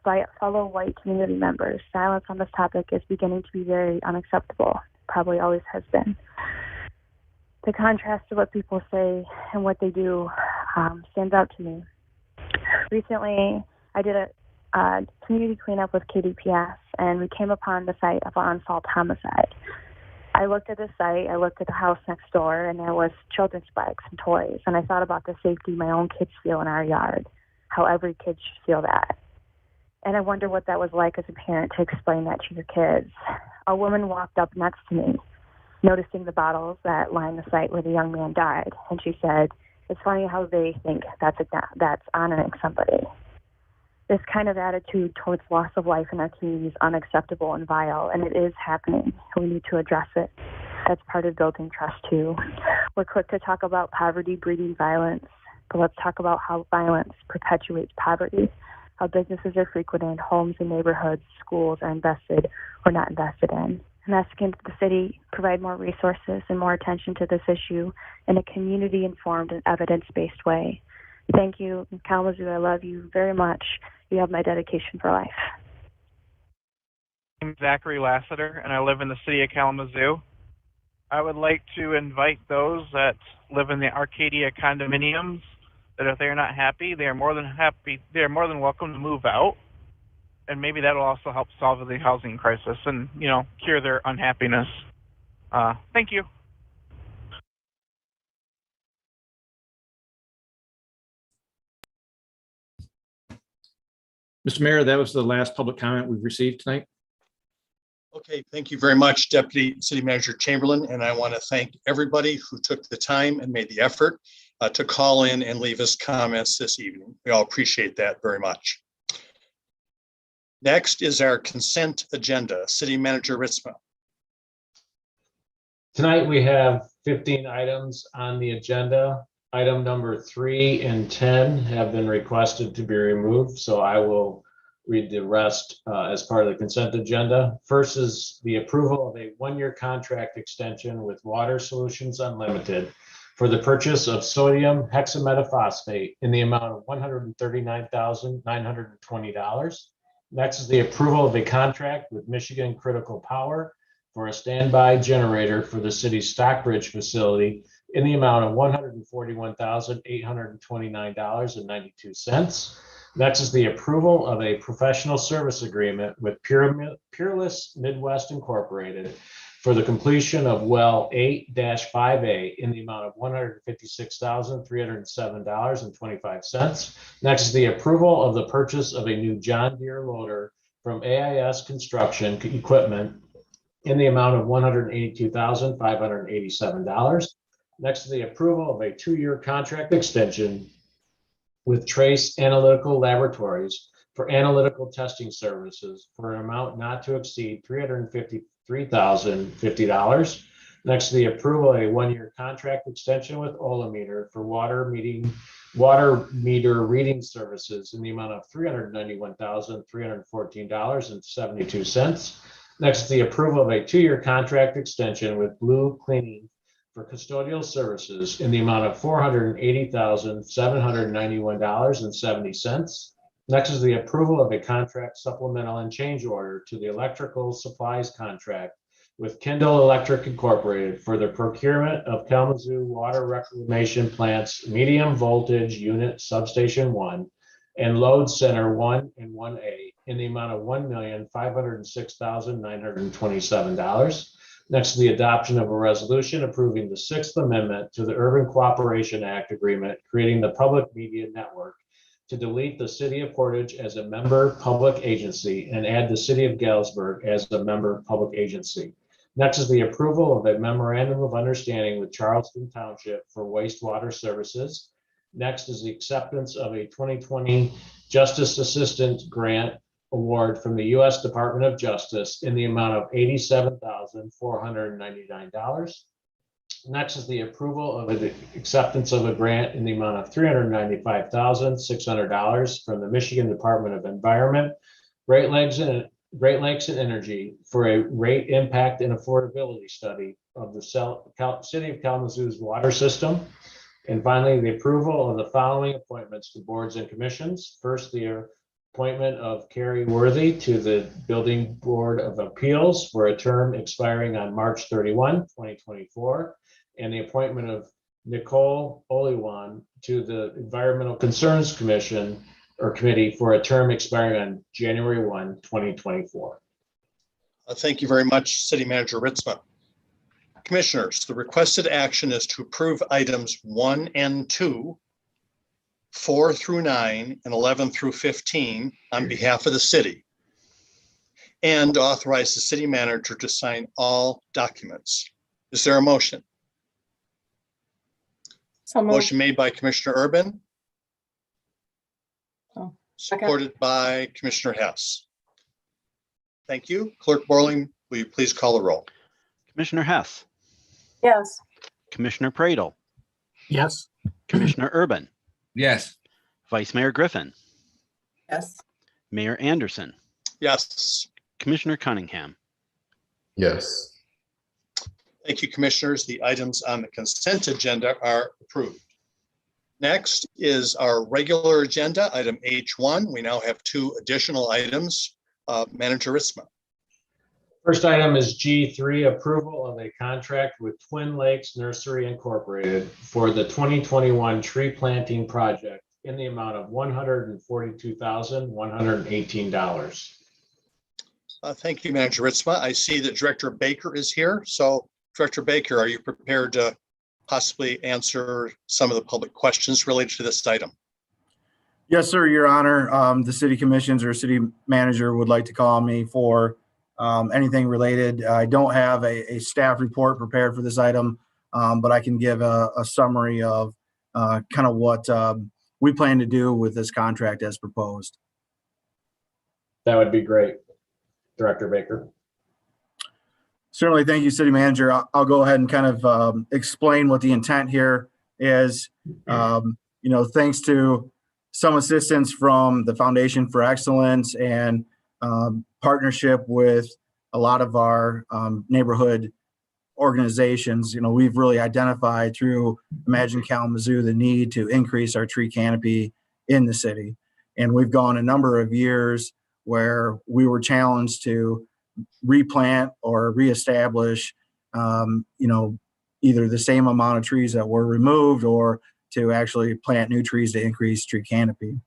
fellow white community members, silence on this topic is beginning to be very unacceptable, probably always has been. The contrast to what people say and what they do stands out to me. Recently, I did a community cleanup with KDPS, and we came upon the site of an unsolved homicide. I looked at the site, I looked at the house next door, and there was children's bikes and toys, and I thought about the safety my own kids feel in our yard, how every kid should feel that. And I wonder what that was like as a parent to explain that to your kids. A woman walked up next to me, noticing the bottles that line the site where the young man died, and she said, "It's funny how they think that's honoring somebody." This kind of attitude towards loss of life in our community is unacceptable and vile, and it is happening. We need to address it. That's part of building trust, too. We're quick to talk about poverty breeding violence, but let's talk about how violence perpetuates poverty, how businesses are frequented, homes and neighborhoods, schools are invested or not invested in. I'm asking the city provide more resources and more attention to this issue in a community-informed and evidence-based way. Thank you, Kalamazoo. I love you very much. You have my dedication for life. I'm Zachary Lassiter, and I live in the city of Kalamazoo. I would like to invite those that live in the Arcadia condominiums that if they're not happy, they are more than welcome to move out. And maybe that'll also help solve the housing crisis and, cure their unhappiness. Thank you. Mr. Mayor, that was the last public comment we've received tonight. Okay, thank you very much, Deputy City Manager Chamberlain. And I want to thank everybody who took the time and made the effort to call in and leave us comments this evening. We all appreciate that very much. Next is our consent agenda. City Manager Ritzma. Tonight, we have 15 items on the agenda. Item number 3 and 10 have been requested to be removed, so I will read the rest as part of the consent agenda. First is the approval of a one-year contract extension with Water Solutions Unlimited for the purchase of sodium hexametaphosphate in the amount of $139,920. Next is the approval of a contract with Michigan Critical Power for a standby generator for the city's Stockbridge facility in the amount of $141,829.92. Next is the approval of a professional service agreement with Peerless Midwest Incorporated for the completion of well 8-5A in the amount of $156,307.25. Next is the approval of the purchase of a new John Deere loader from AIS Construction Equipment in the amount of $182,587. Next is the approval of a 2-year contract extension with Trace Analytical Laboratories for analytical testing services for an amount not to exceed $353,050. Next, the approval of a 1-year contract extension with Olameter for water meter reading services in the amount of $391,314.72. Next, the approval of a 2-year contract extension with Blue Cleaning for custodial services in the amount of $480,791.70. Next is the approval of a contract supplemental and change order to the electrical supplies contract with Kendall Electric Incorporated for the procurement of Kalamazoo Water Reclamation Plant's medium voltage unit substation 1 and load center 1 and 1A in the amount of $1,506,927. Next is the adoption of a resolution approving the 6th Amendment to the Urban Cooperation Act agreement, creating the Public Media Network to delete the City of Portage as a member public agency and add the City of Galesburg as a member public agency. Next is the approval of a memorandum of understanding with Charleston Township for wastewater services. Next is the acceptance of a 2020 Justice Assistant Grant Award from the U.S. Department of Justice in the amount of $87,499. Next is the approval of the acceptance of a grant in the amount of $395,600 from the Michigan Department of Environment, Great Lakes and Energy for a rate impact and affordability study of the City of Kalamazoo's water system. And finally, the approval of the following appointments to boards and commissions. First, the appointment of Carrie Worthy to the Building Board of Appeals for a term expiring on March 31, 2024, and the appointment of Nicole Oliwan to the Environmental Concerns Commission or Committee for a term expiring on January 1, 2024. Thank you very much, City Manager Ritzma. Commissioners, the requested action is to approve items 1 and 2, 4 through 9, and 11 through 15 on behalf of the city, and authorize the city manager to sign all documents. Is there a motion? Motion made by Commissioner Urban. Supported by Commissioner Hess. Thank you. Clerk Borling, will you please call the roll? Commissioner Hess. Yes. Commissioner Pradel. Yes. Commissioner Urban. Yes. Vice Mayor Griffin. Yes. Mayor Anderson. Yes. Commissioner Cunningham. Yes. Thank you, Commissioners. The items on the consent agenda are approved. Next is our regular agenda, item H1. We now have 2 additional items. Manager Ritzma. First item is G3, approval of a contract with Twin Lakes Nursery Incorporated for the 2021 tree planting project in the amount of $142,118. Thank you, Manager Ritzma. I see that Director Baker is here. So, Director Baker, are you prepared to possibly answer some of the public questions related to this item? Yes, sir, Your Honor. The city commissions or city manager would like to call me for anything related. I don't have a staff report prepared for this item, but I can give a summary of kind of what we plan to do with this contract as proposed. That would be great, Director Baker. Certainly. Thank you, City Manager. I'll go ahead and kind of explain what the intent here is. Thanks to some assistance from the Foundation for Excellence and partnership with a lot of our neighborhood organizations, we've really identified through Imagine Kalamazoo the need to increase our tree canopy in the city. And we've gone a number of years where we were challenged to replant or reestablish, either the same amount of trees that were removed or to actually plant new trees to increase tree canopy.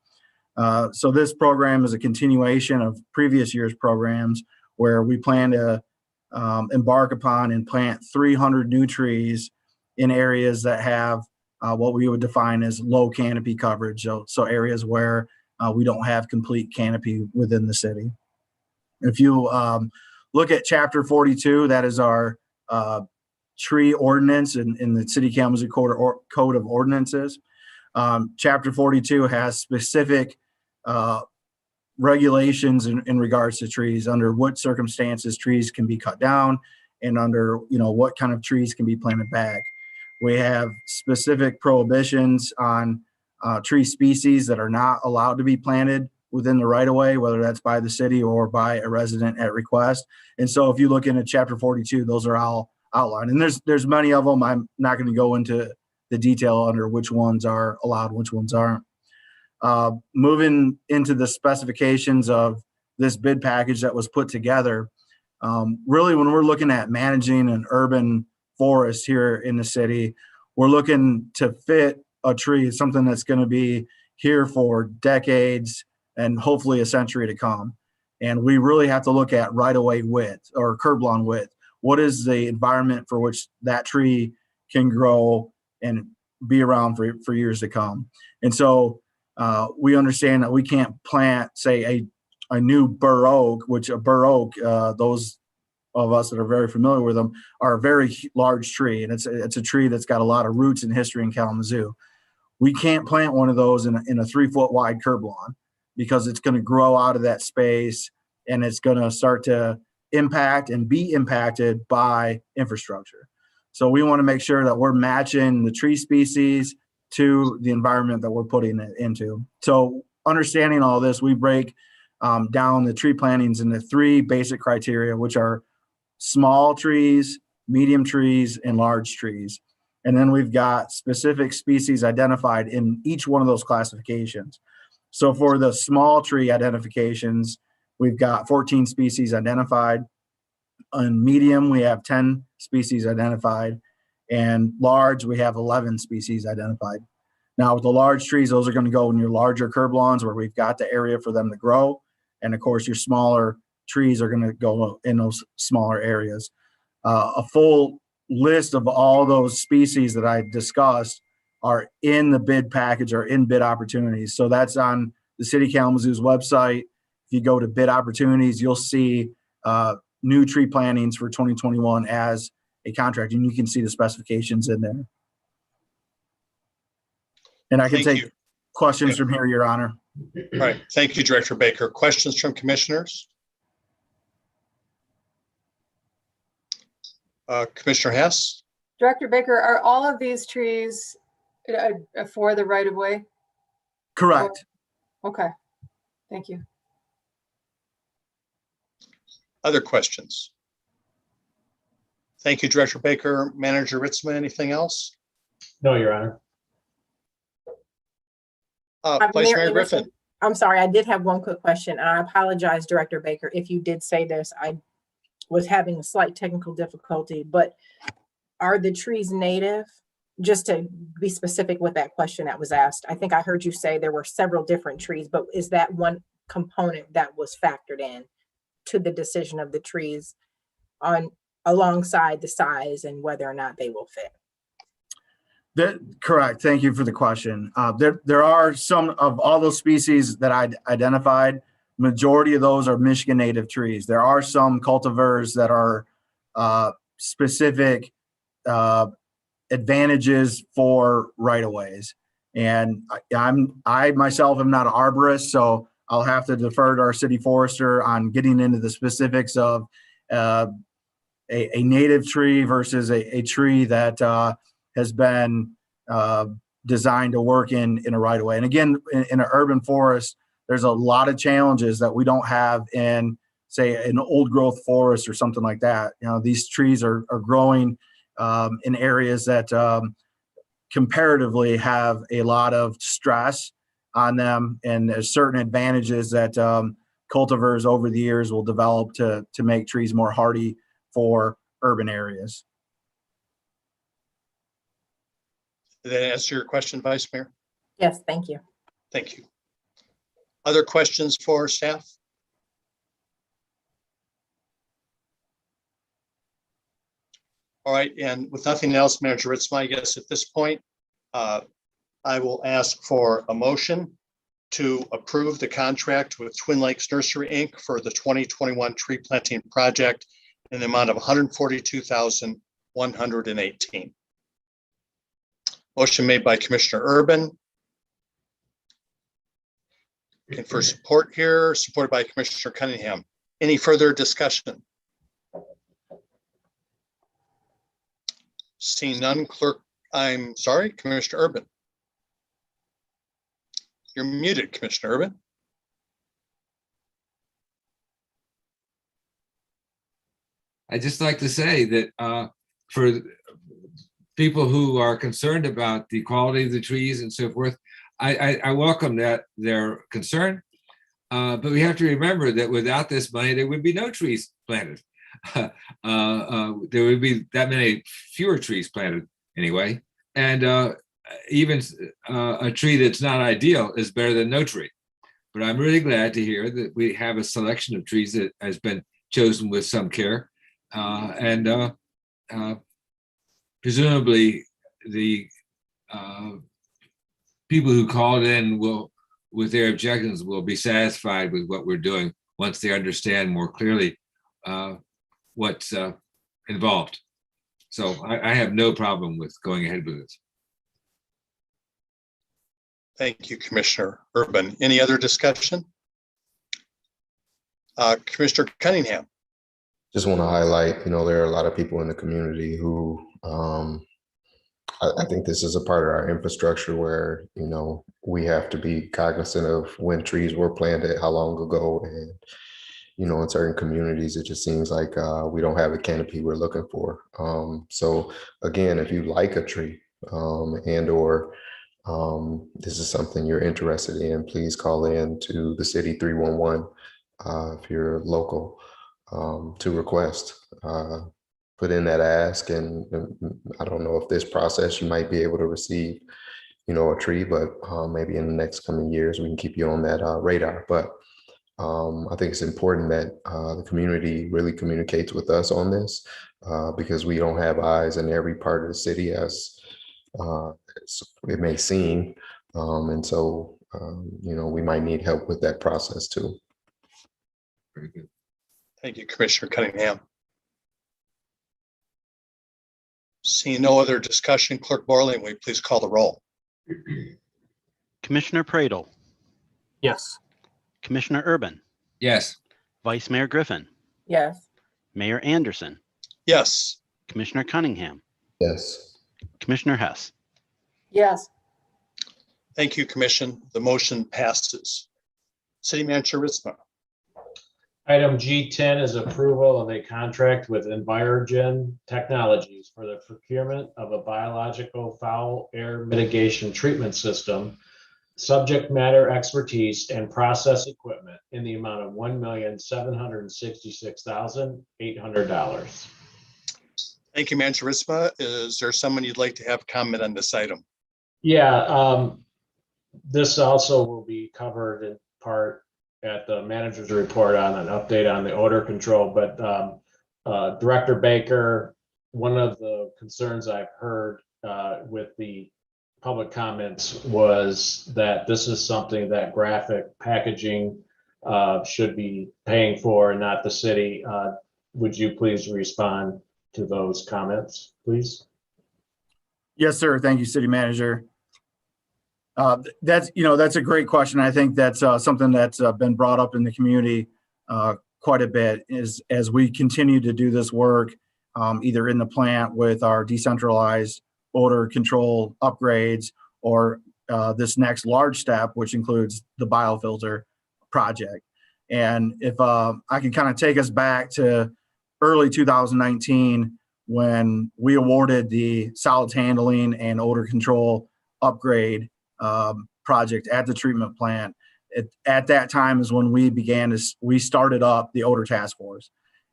So this program is a continuation of previous year's programs where we plan to embark upon and plant 300 new trees in areas that have what we would define as low canopy coverage. So areas where we don't have complete canopy within the city. If you look at Chapter 42, that is our tree ordinance in the City of Kalamazoo Code of Ordinances. Chapter 42 has specific regulations in regards to trees, under what circumstances trees can be cut down and under what kind of trees can be planted back. We have specific prohibitions on tree species that are not allowed to be planted within the right of way, whether that's by the city or by a resident at request. And so if you look into Chapter 42, those are all outlined. And there's many of them. I'm not going to go into the detail under which ones are allowed, which ones aren't. Moving into the specifications of this bid package that was put together, really when we're looking at managing an urban forest here in the city, we're looking to fit a tree, something that's going to be here for decades and hopefully a century to come. And we really have to look at right-of-way width or curb lawn width. What is the environment for which that tree can grow and be around for years to come? And so we understand that we can't plant, say, a new bur oak, which a bur oak, those of us that are very familiar with them, are a very large tree. And it's a tree that's got a lot of roots and history in Kalamazoo. We can't plant one of those in a 3-foot wide curb lawn because it's going to grow out of that space and it's going to start to impact and be impacted by infrastructure. So we want to make sure that we're matching the tree species to the environment that we're putting it into. So understanding all this, we break down the tree plantings into 3 basic criteria, which are small trees, medium trees, and large trees. And then we've got specific species identified in each one of those classifications. So for the small tree identifications, we've got 14 species identified. On medium, we have 10 species identified. And large, we have 11 species identified. Now with the large trees, those are going to go in your larger curb lawns where we've got the area for them to grow. And of course, your smaller trees are going to go in those smaller areas. A full list of all those species that I discussed are in the bid package or in bid opportunities. So that's on the City of Kalamazoo's website. If you go to bid opportunities, you'll see new tree plantings for 2021 as a contract, and you can see the specifications in there. And I can take questions from here, Your Honor. All right. Thank you, Director Baker. Questions from commissioners? Commissioner Hess? Director Baker, are all of these trees for the right of way? Correct. Okay. Thank you. Other questions? Thank you, Director Baker. Manager Ritzman, anything else? No, Your Honor. Vice Mayor Griffin. I'm sorry, I did have one quick question, and I apologize, Director Baker, if you did say this. I was having a slight technical difficulty, but are the trees native? Just to be specific with that question that was asked, I think I heard you say there were several different trees, but is that one component that was factored in to the decision of the trees on alongside the size and whether or not they will fit? Correct. Thank you for the question. There are some of all those species that I identified. Majority of those are Michigan native trees. There are some cultivars that are specific advantages for right-of-ways. And I myself am not an arborist, so I'll have to defer to our city forester on getting into the specifics of a native tree versus a tree that has been designed to work in a right of way. And again, in an urban forest, there's a lot of challenges that we don't have in, say, an old growth forest or something like that. These trees are growing in areas that comparatively have a lot of stress on them, and there's certain advantages that cultivars over the years will develop to make trees more hardy for urban areas. Did that answer your question, Vice Mayor? Yes, thank you. Thank you. Other questions for staff? All right, and with nothing else, Manager Ritzma, I guess at this point, I will ask for a motion to approve the contract with Twin Lakes Nursery, Inc. for the 2021 tree planting project in the amount of $142,118. Motion made by Commissioner Urban. And for support here, supported by Commissioner Cunningham. Any further discussion? Seeing none, clerk, I'm sorry, Commissioner Urban. You're muted, Commissioner Urban. I'd just like to say that for people who are concerned about the quality of the trees and so forth, I welcome their concern, but we have to remember that without this money, there would be no trees planted. There would be that many fewer trees planted anyway, and even a tree that's not ideal is better than no tree. But I'm really glad to hear that we have a selection of trees that has been chosen with some care, and presumably the people who called in will, with their objections, will be satisfied with what we're doing once they understand more clearly what's involved. So I have no problem with going ahead with this. Thank you, Commissioner Urban. Any other discussion? Commissioner Cunningham. Just want to highlight, there are a lot of people in the community who I think this is a part of our infrastructure where, we have to be cognizant of when trees were planted, how long ago, and, in certain communities, it just seems like we don't have a canopy we're looking for. So again, if you like a tree and or this is something you're interested in, please call in to the city 311 if you're local to request. Put in that ask, and I don't know if this process you might be able to receive, a tree, but maybe in the next coming years we can keep you on that radar. But I think it's important that the community really communicates with us on this because we don't have eyes in every part of the city as it may seem, and so we might need help with that process too. Very good. Thank you, Commissioner Cunningham. Seeing no other discussion, Clerk Borling, will you please call the roll? Commissioner Pradel, Yes. Commissioner Urban, Yes. Vice Mayor Griffin, Yes. Mayor Anderson, Yes. Commissioner Cunningham, Yes. Commissioner Hess. Yes. Thank you, Commission. The motion passes. City Manager Ritzma. Item G10 is approval of a contract with Envirogen Technologies for the procurement of a biological foul air mitigation treatment system, subject matter expertise, and process equipment in the amount of $1,766,800. Thank you, Manager Ritzma. Is there someone you'd like to have comment on this item? Yeah, this also will be covered in part at the manager's report on an update on the odor control. But Director Baker, one of the concerns I've heard with the public comments was that this is something that graphic packaging should be paying for and not the city. Would you please respond to those comments, please? Yes, sir. Thank you, City Manager. That's a great question. I think that's something that's been brought up in the community quite a bit as we continue to do this work. either in the plant with our decentralized odor control upgrades or this next large step, which includes the biofilter project. And if I can kind of take us back to early 2019, when we awarded the solids handling and odor control upgrade project at the treatment plant. At that time is when we started up the odor task force.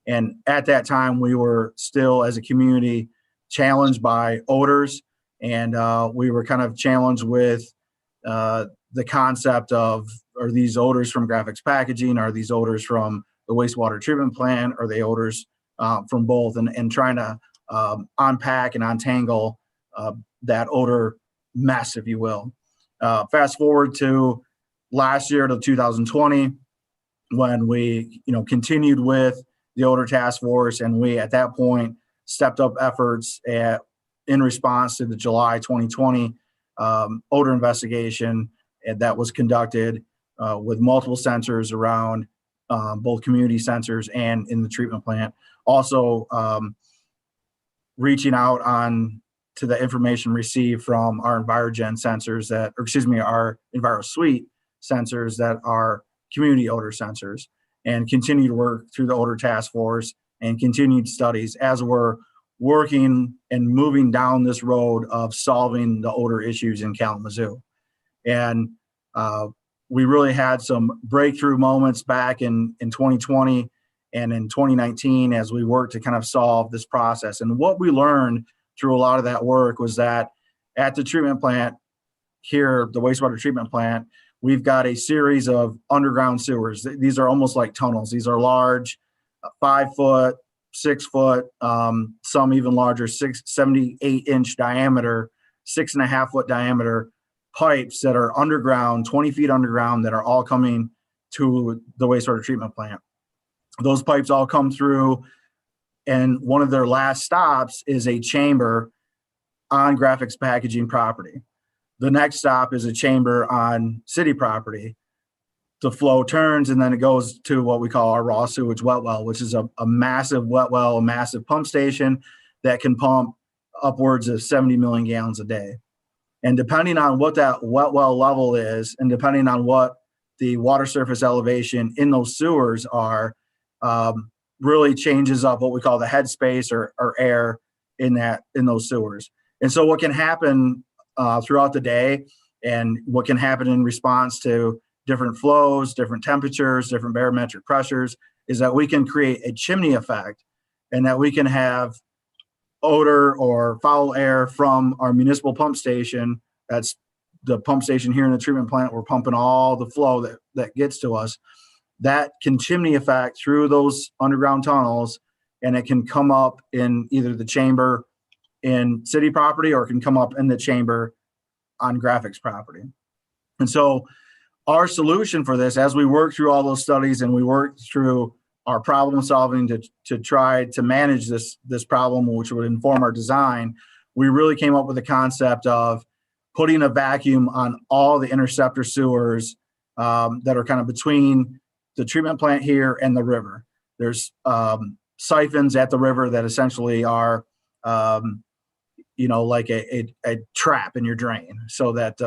And at that time, we were still, as a community, challenged by odors. And we were kind of challenged with the concept of, are these odors from graphics packaging? Are these odors from the wastewater treatment plant? Are they odors from both? And trying to unpack and untangle that odor mess, if you will. Fast forward to last year to 2020, when we continued with the odor task force, and we at that point stepped up efforts in response to the July 2020 odor investigation that was conducted with multiple sensors around both community sensors and in the treatment plant. Also reaching out on to the information received from our EnviroGen sensors our EnviroSuite sensors that are community odor sensors, and continue to work through the odor task force and continued studies as we're working and moving down this road of solving the odor issues in Kalamazoo. And we really had some breakthrough moments back in 2020 and in 2019 as we worked to kind of solve this process. And what we learned through a lot of that work was that at the treatment plant here, the wastewater treatment plant, we've got a series of underground sewers. These are almost like tunnels. These are large, 5 foot, 6 foot, some even larger, 78-inch diameter, 6.5 foot diameter pipes that are underground, 20 feet underground, that are all coming to the wastewater treatment plant. Those pipes all come through, and one of their last stops is a chamber on graphics packaging property. The next stop is a chamber on city property. The flow turns, and then it goes to what we call our raw sewage wet well, which is a massive wet well, a massive pump station that can pump upwards of 70 million gallons a day. And depending on what that wet well level is, and depending on what the water surface elevation in those sewers are, really changes up what we call the headspace or air in those sewers. And so what can happen throughout the day, and what can happen in response to different flows, different temperatures, different barometric pressures, is that we can create a chimney effect, and that we can have odor or foul air from our municipal pump station. That's the pump station here in the treatment plant. We're pumping all the flow that gets to us. That can chimney effect through those underground tunnels, and it can come up in either the chamber in city property, or it can come up in the chamber on graphics property. And so our solution for this, as we work through all those studies and we work through our problem solving to try to manage this problem, which would inform our design, we really came up with the concept of putting a vacuum on all the interceptor sewers that are kind of between the treatment plant here and the river. There's siphons at the river that essentially are like a trap in your drain, so that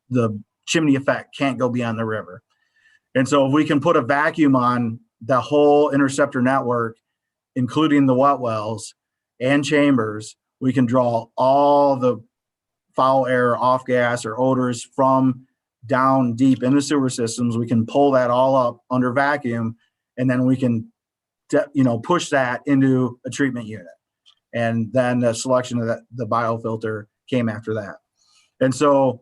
the chimney effect can't go beyond the river. And so if we can put a vacuum on the whole interceptor network, including the wet wells and chambers, we can draw all the foul air, off gas, or odors from down deep in the sewer systems. We can pull that all up under vacuum, and then we can push that into a treatment unit. And then the selection of the biofilter came after that. And so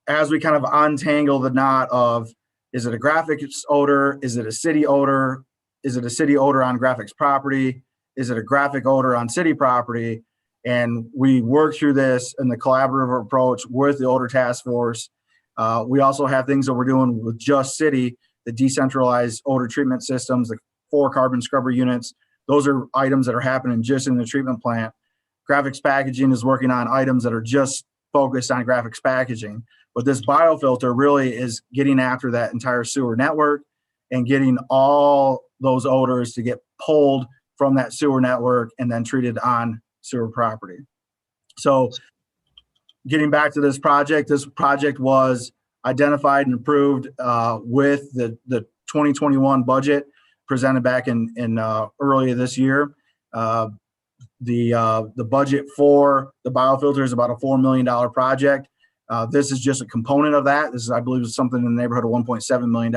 as we kind of untangle the knot of, is it a graphics odor? Is it a city odor? Is it a city odor on graphics property? Is it a graphic odor on city property? And we work through this in the collaborative approach with the odor task force. We also have things that we're doing with just city, the decentralized odor treatment systems, the 4 carbon scrubber units. Those are items that are happening just in the treatment plant. Graphics packaging is working on items that are just focused on graphics packaging. But this biofilter really is getting after that entire sewer network and getting all those odors to get pulled from that sewer network and then treated on sewer property. So getting back to this project was identified and approved with the 2021 budget presented back in earlier this year. The budget for the biofilter is about a $4 million project. This is just a component of that. This is, I believe, something in the neighborhood of $1.7 million.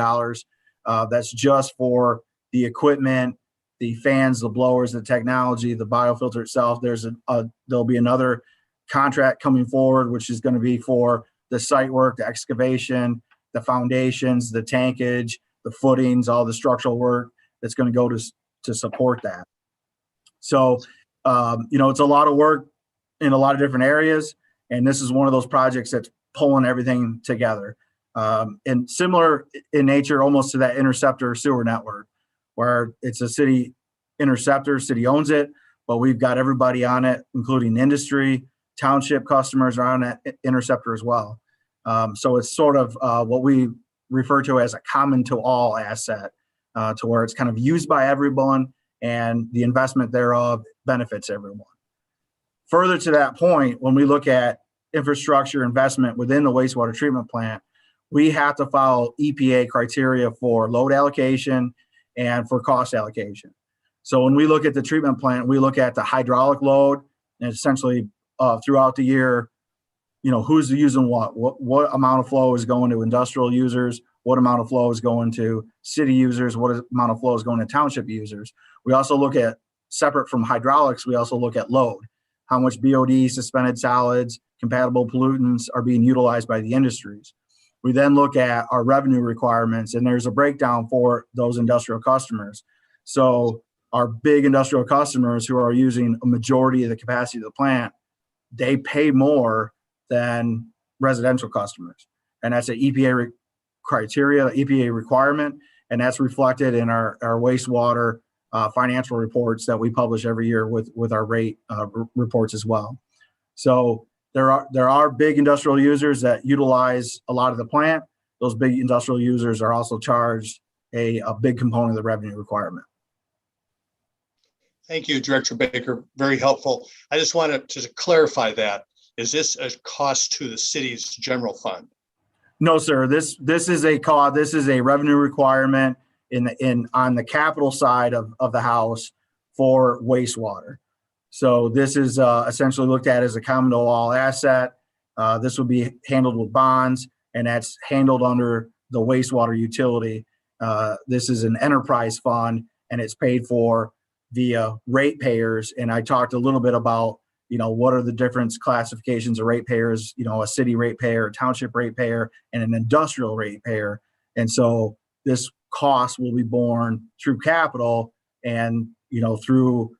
That's just for the equipment, the fans, the blowers, the technology, the biofilter itself. There'll be another contract coming forward, which is going to be for the site work, the excavation, the foundations, the tankage, the footings, all the structural work that's going to go to support that. So, it's a lot of work in a lot of different areas. And this is one of those projects that's pulling everything together. And similar in nature almost to that interceptor sewer network, where it's a city interceptor, city owns it, but we've got everybody on it, including industry, township customers are on that interceptor as well. So it's sort of what we refer to as a common to all asset, to where it's kind of used by everyone and the investment thereof benefits everyone. Further to that point, when we look at infrastructure investment within the wastewater treatment plant, we have to follow EPA criteria for load allocation and for cost allocation. So when we look at the treatment plant, we look at the hydraulic load and essentially throughout the year, who's using what amount of flow is going to industrial users, what amount of flow is going to city users, what amount of flow is going to township users. We also look at, separate from hydraulics, we also look at load. How much BOD, suspended solids, compatible pollutants are being utilized by the industries. We then look at our revenue requirements, and there's a breakdown for those industrial customers. So our big industrial customers who are using a majority of the capacity of the plant, they pay more than residential customers. And that's an EPA criteria, EPA requirement, and that's reflected in our wastewater financial reports that we publish every year with our rate reports as well. So there are big industrial users that utilize a lot of the plant. Those big industrial users are also charged a big component of the revenue requirement. Thank you, Director Baker. Very helpful. I just wanted to clarify that. Is this a cost to the city's general fund? No, sir. This is a cost. This is a revenue requirement on the capital side of the house for wastewater. So this is essentially looked at as a common to all asset. This will be handled with bonds, and that's handled under the wastewater utility. This is an enterprise fund, and it's paid for via ratepayers. And I talked a little bit about, what are the different classifications of ratepayers, a city ratepayer, a township ratepayer, and an industrial ratepayer. And so this cost will be borne through capital and, through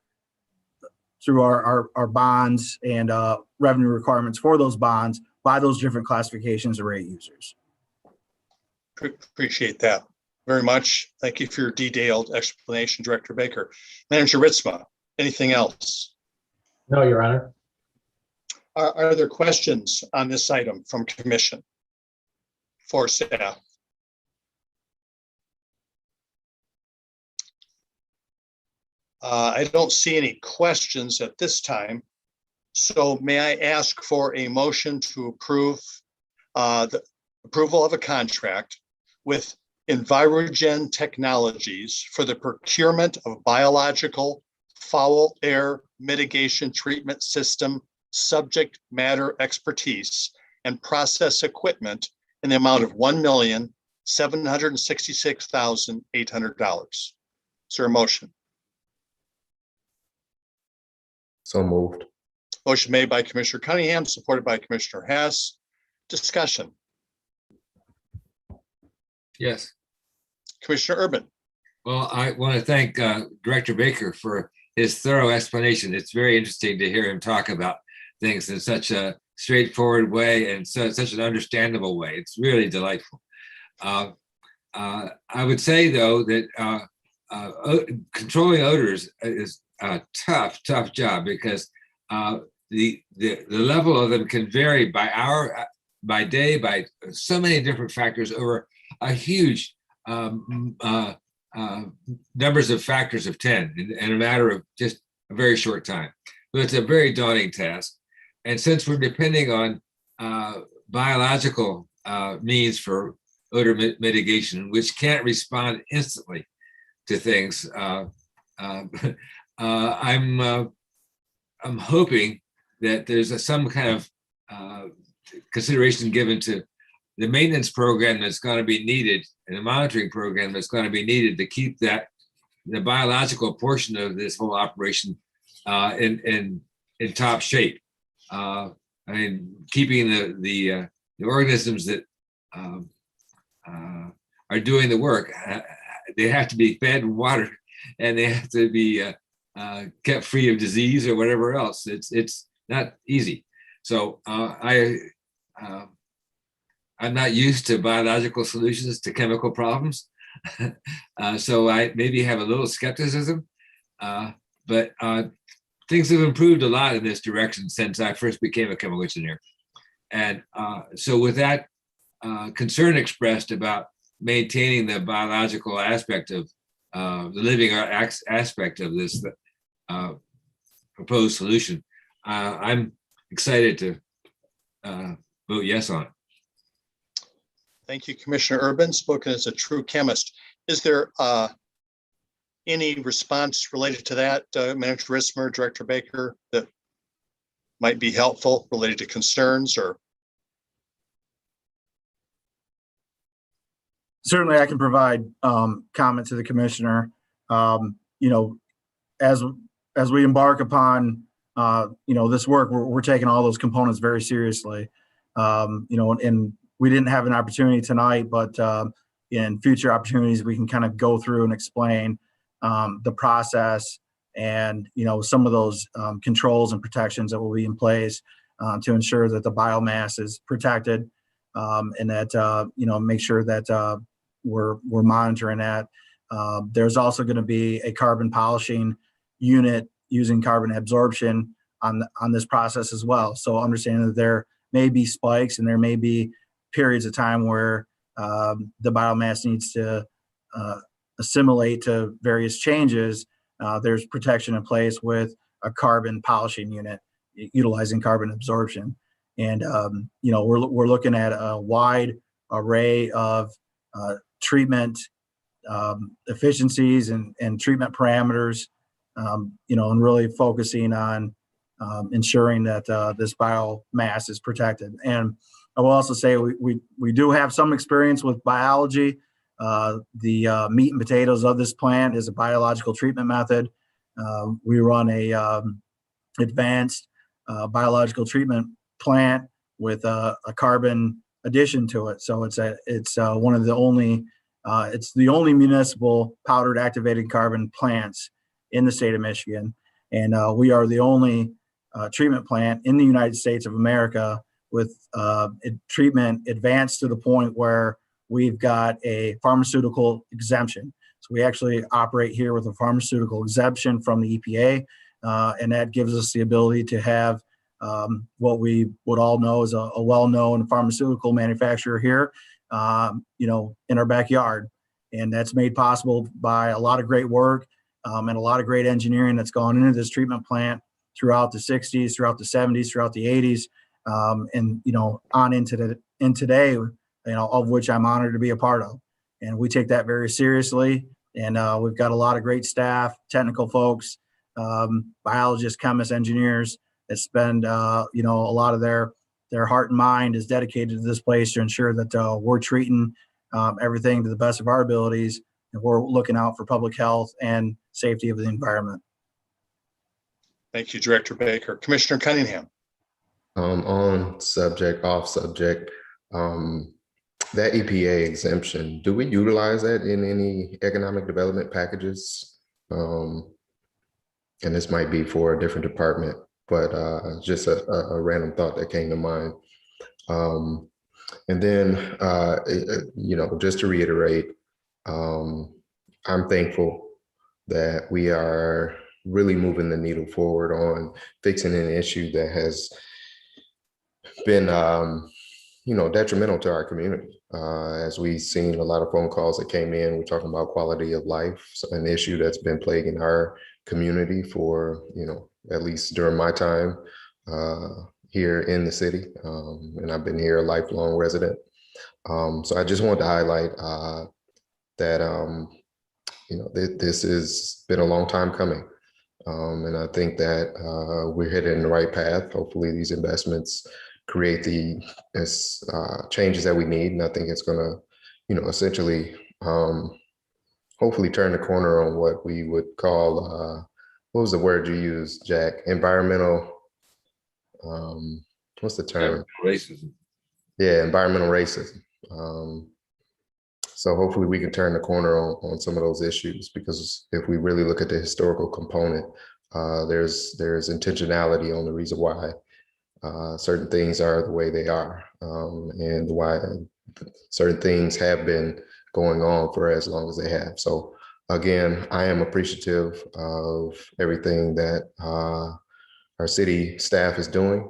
our bonds and revenue requirements for those bonds by those different classifications of rate users. Appreciate that very much. Thank you for your detailed explanation, Director Baker. Manager Ritzma, anything else? No, Your Honor. Are there questions on this item from commission for staff? I don't see any questions at this time. So may I ask for a motion to approve the approval of a contract with Envirogen Technologies for the procurement of biological foul air mitigation treatment system subject matter expertise and process equipment in the amount of $1,766,800. Is there a motion? So moved. Motion made by Commissioner Cunningham, supported by Commissioner Hess. Discussion. Yes. Commissioner Urban. Well, I want to thank Director Baker for his thorough explanation. It's very interesting to hear him talk about things in such a straightforward way and such an understandable way. It's really delightful. I would say, though, that controlling odors is a tough job because the level of them can vary by hour, by day, by so many different factors over a huge numbers of factors of 10 in a matter of just a very short time. So it's a very daunting task. And since we're depending on biological means for odor mitigation, which can't respond instantly to things, I'm hoping that there's some kind of consideration given to the maintenance program that's going to be needed and the monitoring program that's going to be needed to keep the biological portion of this whole operation in top shape. I mean, keeping the organisms that are doing the work, they have to be fed and watered, and they have to be kept free of disease or whatever else. It's not easy. So I'm not used to biological solutions to chemical problems. So I maybe have a little skepticism, but things have improved a lot in this direction since I first became a chemical engineer. And so with that concern expressed about maintaining the biological aspect of the living aspect of this proposed solution, I'm excited to vote yes on it. Thank you, Commissioner Urban, spoken as a true chemist. Is there any response related to that, Manager Rismer, Director Baker, that might be helpful related to concerns or? Certainly, I can provide comment to the commissioner. As we embark upon this work, we're taking all those components very seriously. And we didn't have an opportunity tonight, but in future opportunities, we can kind of go through and explain the process and some of those controls and protections that will be in place to ensure that the biomass is protected and that make sure that we're monitoring that. There's also going to be a carbon polishing unit using carbon absorption on this process as well. So understanding that there may be spikes and there may be periods of time where the biomass needs to assimilate to various changes, there's protection in place with a carbon polishing unit utilizing carbon absorption. And we're looking at a wide array of treatment efficiencies and treatment parameters, and really focusing on ensuring that this biomass is protected. And I will also say we do have some experience with biology. The meat and potatoes of this plant is a biological treatment method. We run a advanced biological treatment plant with a carbon addition to it. So it's one of the only it's the only municipal powdered activated carbon plants in the state of Michigan, and we are the only treatment plant in the United States of America with treatment advanced to the point where we've got a pharmaceutical exemption. So we actually operate here with a pharmaceutical exemption from the EPA, and that gives us the ability to have what we would all know is a well-known pharmaceutical manufacturer here, in our backyard. And that's made possible by a lot of great work and a lot of great engineering that's gone into this treatment plant throughout the 60s, throughout the 70s, throughout the 80s, and on into today, of which I'm honored to be a part of. And we take that very seriously. And we've got a lot of great staff, technical folks, biologists, chemists, engineers that spend a lot of their heart and mind is dedicated to this place to ensure that we're treating everything to the best of our abilities, and we're looking out for public health and safety of the environment. Thank you, Director Baker. Commissioner Cunningham. On subject, off subject, that EPA exemption, do we utilize that in any economic development packages? And this might be for a different department, but just a random thought that came to mind. And then, just to reiterate, I'm thankful that we are really moving the needle forward on fixing an issue that has been detrimental to our community. As we've seen a lot of phone calls that came in, we're talking about quality of life, an issue that's been plaguing our community for, at least during my time here in the city. And I've been here a lifelong resident. So I just wanted to highlight that, this has been a long time coming. And I think that we're headed in the right path. Hopefully these investments create the changes that we need. And I think it's going to, essentially, hopefully turn the corner on what we would call, what was the word you used, Jack? Environmental, what's the term? Racism. Yeah, environmental racism. So hopefully we can turn the corner on some of those issues, because if we really look at the historical component, there's intentionality on the reason why certain things are the way they are, and why certain things have been going on for as long as they have. So again, I am appreciative of everything that our city staff is doing,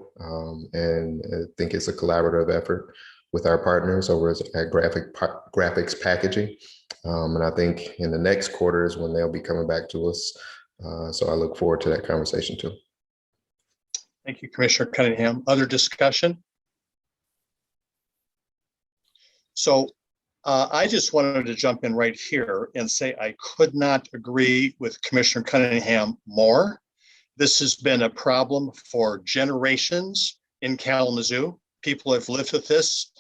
and I think it's a collaborative effort with our partners over at Graphics Packaging. And I think in the next quarter is when they'll be coming back to us. So I look forward to that conversation too. Thank you, Commissioner Cunningham. Other discussion? So I just wanted to jump in right here and say I could not agree with Commissioner Cunningham more. This has been a problem for generations in Kalamazoo. People have lived with this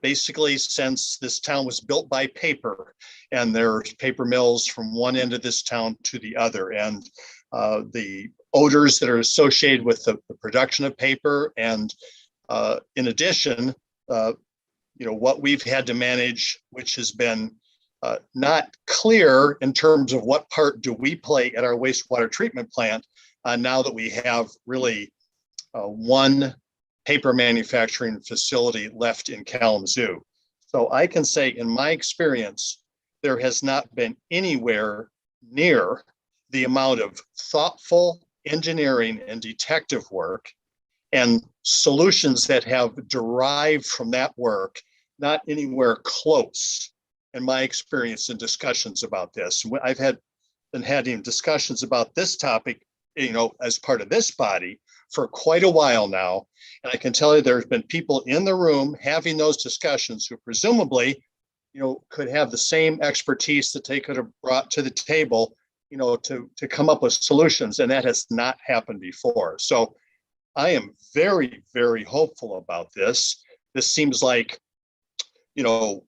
basically since this town was built by paper, and there's paper mills from one end of this town to the other, and the odors that are associated with the production of paper. And in addition, what we've had to manage, which has been not clear in terms of what part do we play at our wastewater treatment plant, now that we have really one paper manufacturing facility left in Kalamazoo. So I can say in my experience, there has not been anywhere near the amount of thoughtful engineering and detective work and solutions that have derived from that work, not anywhere close in my experience in discussions about this. I've been having discussions about this topic, as part of this body for quite a while now. And I can tell you there's been people in the room having those discussions who presumably, could have the same expertise that they could have brought to the table, to come up with solutions. And that has not happened before. So I am very, very hopeful about this. This seems like, I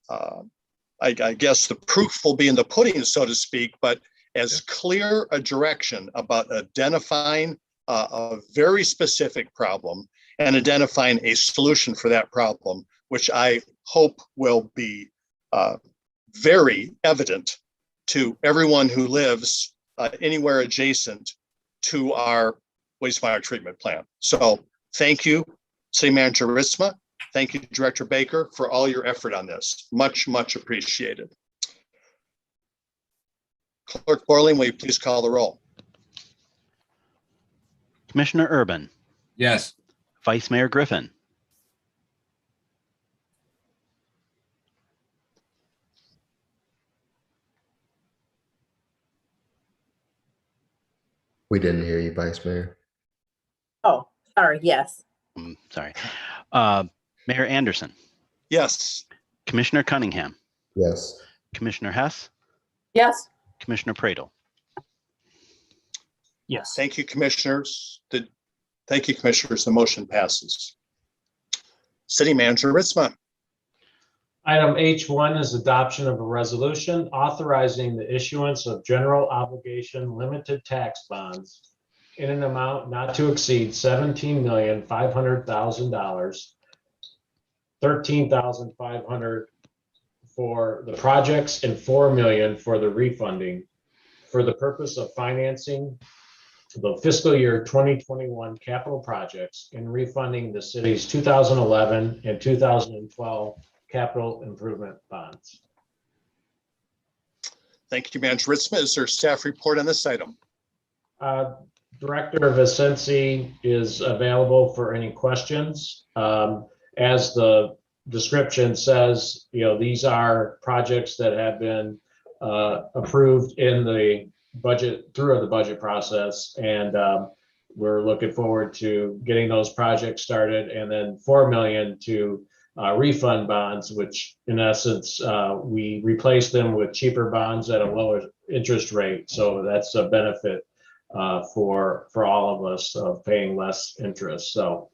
guess the proof will be in the pudding, so to speak, but as clear a direction about identifying a very specific problem and identifying a solution for that problem, which I hope will be very evident to everyone who lives anywhere adjacent to our wastewater treatment plant. So thank you, City Manager Ritzma. Thank you, Director Baker, for all your effort on this. Much, much appreciated. Clerk Borling, will you please call the roll? Commissioner Urban. Yes. Vice Mayor Griffin. We didn't hear you, Vice Mayor. Oh, sorry. Yes. Sorry. Mayor Anderson. Yes. Commissioner Cunningham. Yes. Commissioner Hess. Yes. Commissioner Pradel. Yes. Thank you, Commissioners. Thank you, Commissioners. The motion passes. City Manager Ritzma. Item H1 is adoption of a resolution authorizing the issuance of general obligation limited tax bonds in an amount not to exceed $17,500,000, $13,500 for the projects, and $4 million for the refunding, for the purpose of financing the fiscal year 2021 capital projects and refunding the city's 2011 and 2012 capital improvement bonds. Thank you, Manager Ritzma. Is there a staff report on this item? Director Vicenci is available for any questions. As the description says, these are projects that have been approved in the budget, through the budget process. And we're looking forward to getting those projects started, and then 4 million to refund bonds, which in essence, we replace them with cheaper bonds at a lower interest rate. So that's a benefit for all of us of paying less interest. So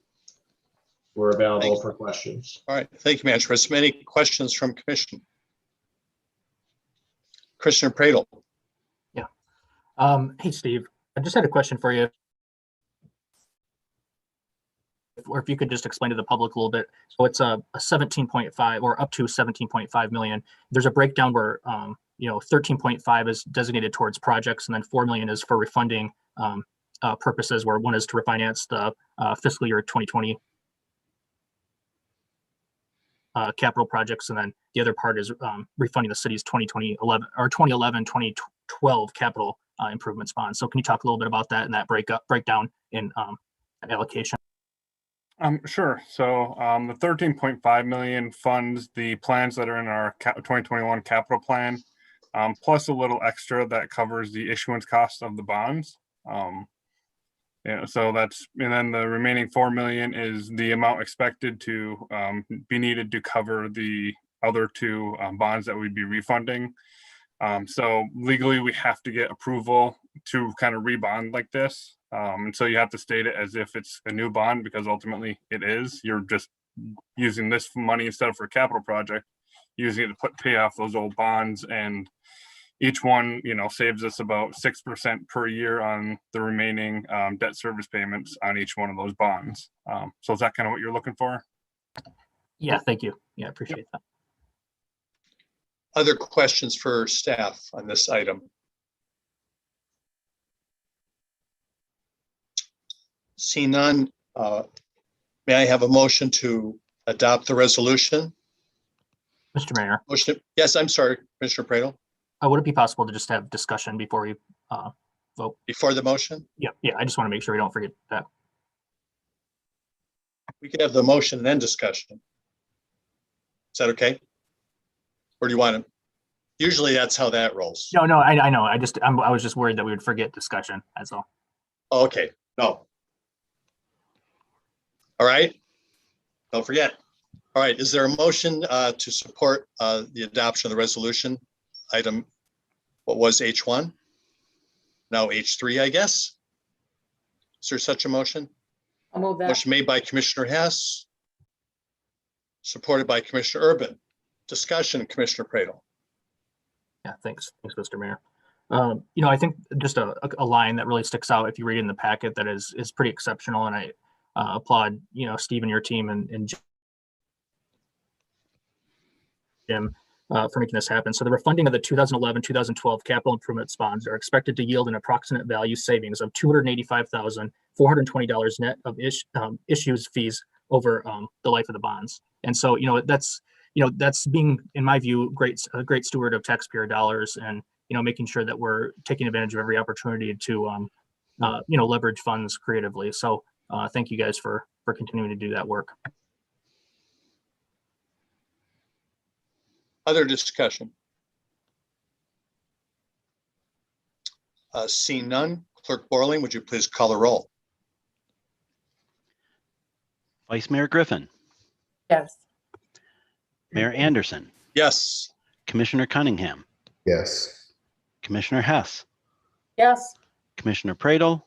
we're available for questions. All right, thank you, Manager. Any questions from Commission? Commissioner Pradel. Hey, Steve, I just had a question for you. Or if you could just explain to the public a little bit. So it's a 17.5 or up to 17.5 million. There's a breakdown where 13.5 is designated towards projects, and then 4 million is for refunding purposes, where one is to refinance the fiscal year 2020 capital projects, and then the other part is refunding the city's 2011 capital improvements bonds. So can you talk a little bit about that and that breakdown in allocation? Sure. So the 13.5 million funds the plans that are in our 2021 capital plan, plus a little extra that covers the issuance costs of the bonds. So that's, and then the remaining 4 million is the amount expected to be needed to cover the other two bonds that we'd be refunding. So legally, we have to get approval to kind of rebond like this. And so you have to state it as if it's a new bond, because ultimately it is. You're just using this money instead of for a capital project, using it to pay off those old bonds. And each one, saves us about 6% per year on the remaining debt service payments on each one of those bonds. So is that kind of what you're looking for? Yeah, thank you. Yeah, I appreciate that. Other questions for staff on this item? See none. May I have a motion to adopt the resolution? Mr. Mayor. Motion. Yes, I'm sorry, Commissioner Pradel. Would it be possible to just have discussion before we vote? Before the motion? Yeah, I just want to make sure we don't forget that. We could have the motion and then discussion. Is that okay? Or do you want to? Usually that's how that rolls. No, I know. I was just worried that we would forget discussion. That's all. Okay, no. All right. Don't forget. All right. Is there a motion to support the adoption of the resolution item? What was H1? Now H3, I guess. Is there such a motion? I'll move that. Motion made by Commissioner Hess, supported by Commissioner Urban. Discussion, Commissioner Pradel. Yeah, thanks, Mr. Mayor. I think just a line that really sticks out if you read it in the packet that is pretty exceptional, and I applaud Steve and your team and Jim for making this happen. So the refunding of the 2011-2012 capital improvements bonds are expected to yield an approximate value savings of $285,420 net of issues fees over the life of the bonds. And so that's being, in my view, a great steward of taxpayer dollars, and making sure that we're taking advantage of every opportunity to leverage funds creatively. So thank you guys for continuing to do that work. Other discussion? Seeing none, Clerk Borling, would you please call the roll? Vice Mayor Griffin. Yes. Mayor Anderson. Yes. Commissioner Cunningham. Yes. Commissioner Hess. Yes. Commissioner Pradel.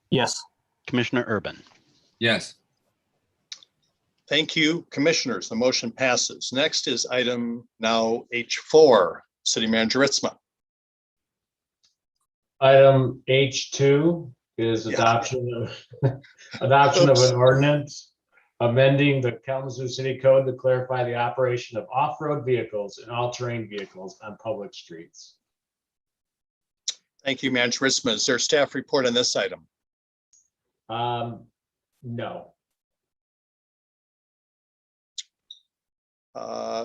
Yes. Commissioner Urban. Yes. Thank you, commissioners. The motion passes. Next is item now H4, City Manager Ritzma. Item H2 is adoption of an ordinance amending the Kalamazoo City Code to clarify the operation of off-road vehicles and all-terrain vehicles on public streets. Thank you, Manager Ritzma. Is there a staff report on this item? No.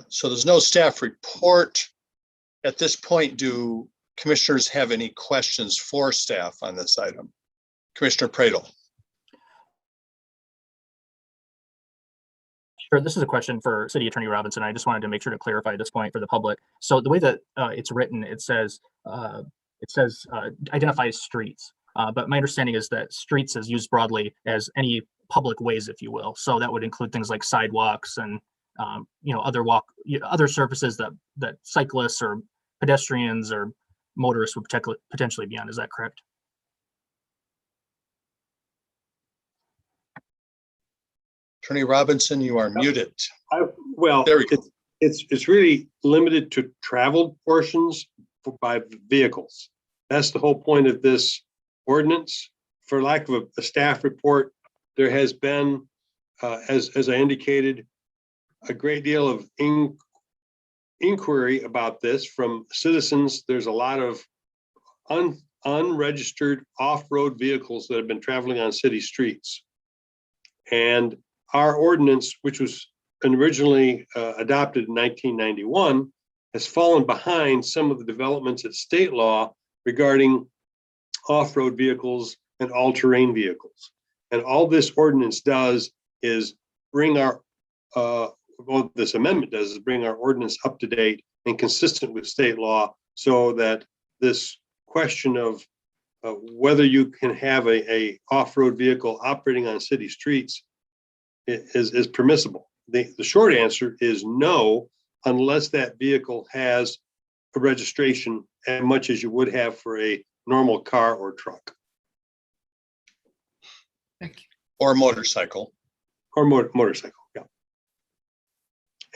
So there's no staff report. At this point, do commissioners have any questions for staff on this item? Commissioner Pradel. Sure, this is a question for City Attorney Robinson. I just wanted to make sure to clarify this point for the public. So the way that it's written, it says identifies streets. But my understanding is that streets is used broadly as any public ways, if you will. So that would include things like sidewalks and other surfaces that cyclists or pedestrians or motorists would potentially be on. Is that correct? Attorney Robinson, you are muted. Well, there we go. It's really limited to traveled portions by vehicles. That's the whole point of this ordinance. For lack of a staff report, there has been, as I indicated, a great deal of inquiry about this from citizens. There's a lot of unregistered off-road vehicles that have been traveling on city streets. And our ordinance, which was originally adopted in 1991, has fallen behind some of the developments at state law regarding off-road vehicles and all-terrain vehicles. And all this ordinance does is bring our, what this amendment does is bring our ordinance up to date and consistent with state law, so that this question of whether you can have a off-road vehicle operating on city streets is permissible. The short answer is no, unless that vehicle has a registration as much as you would have for a normal car or truck. Thank you. Or motorcycle. Or motorcycle, yeah.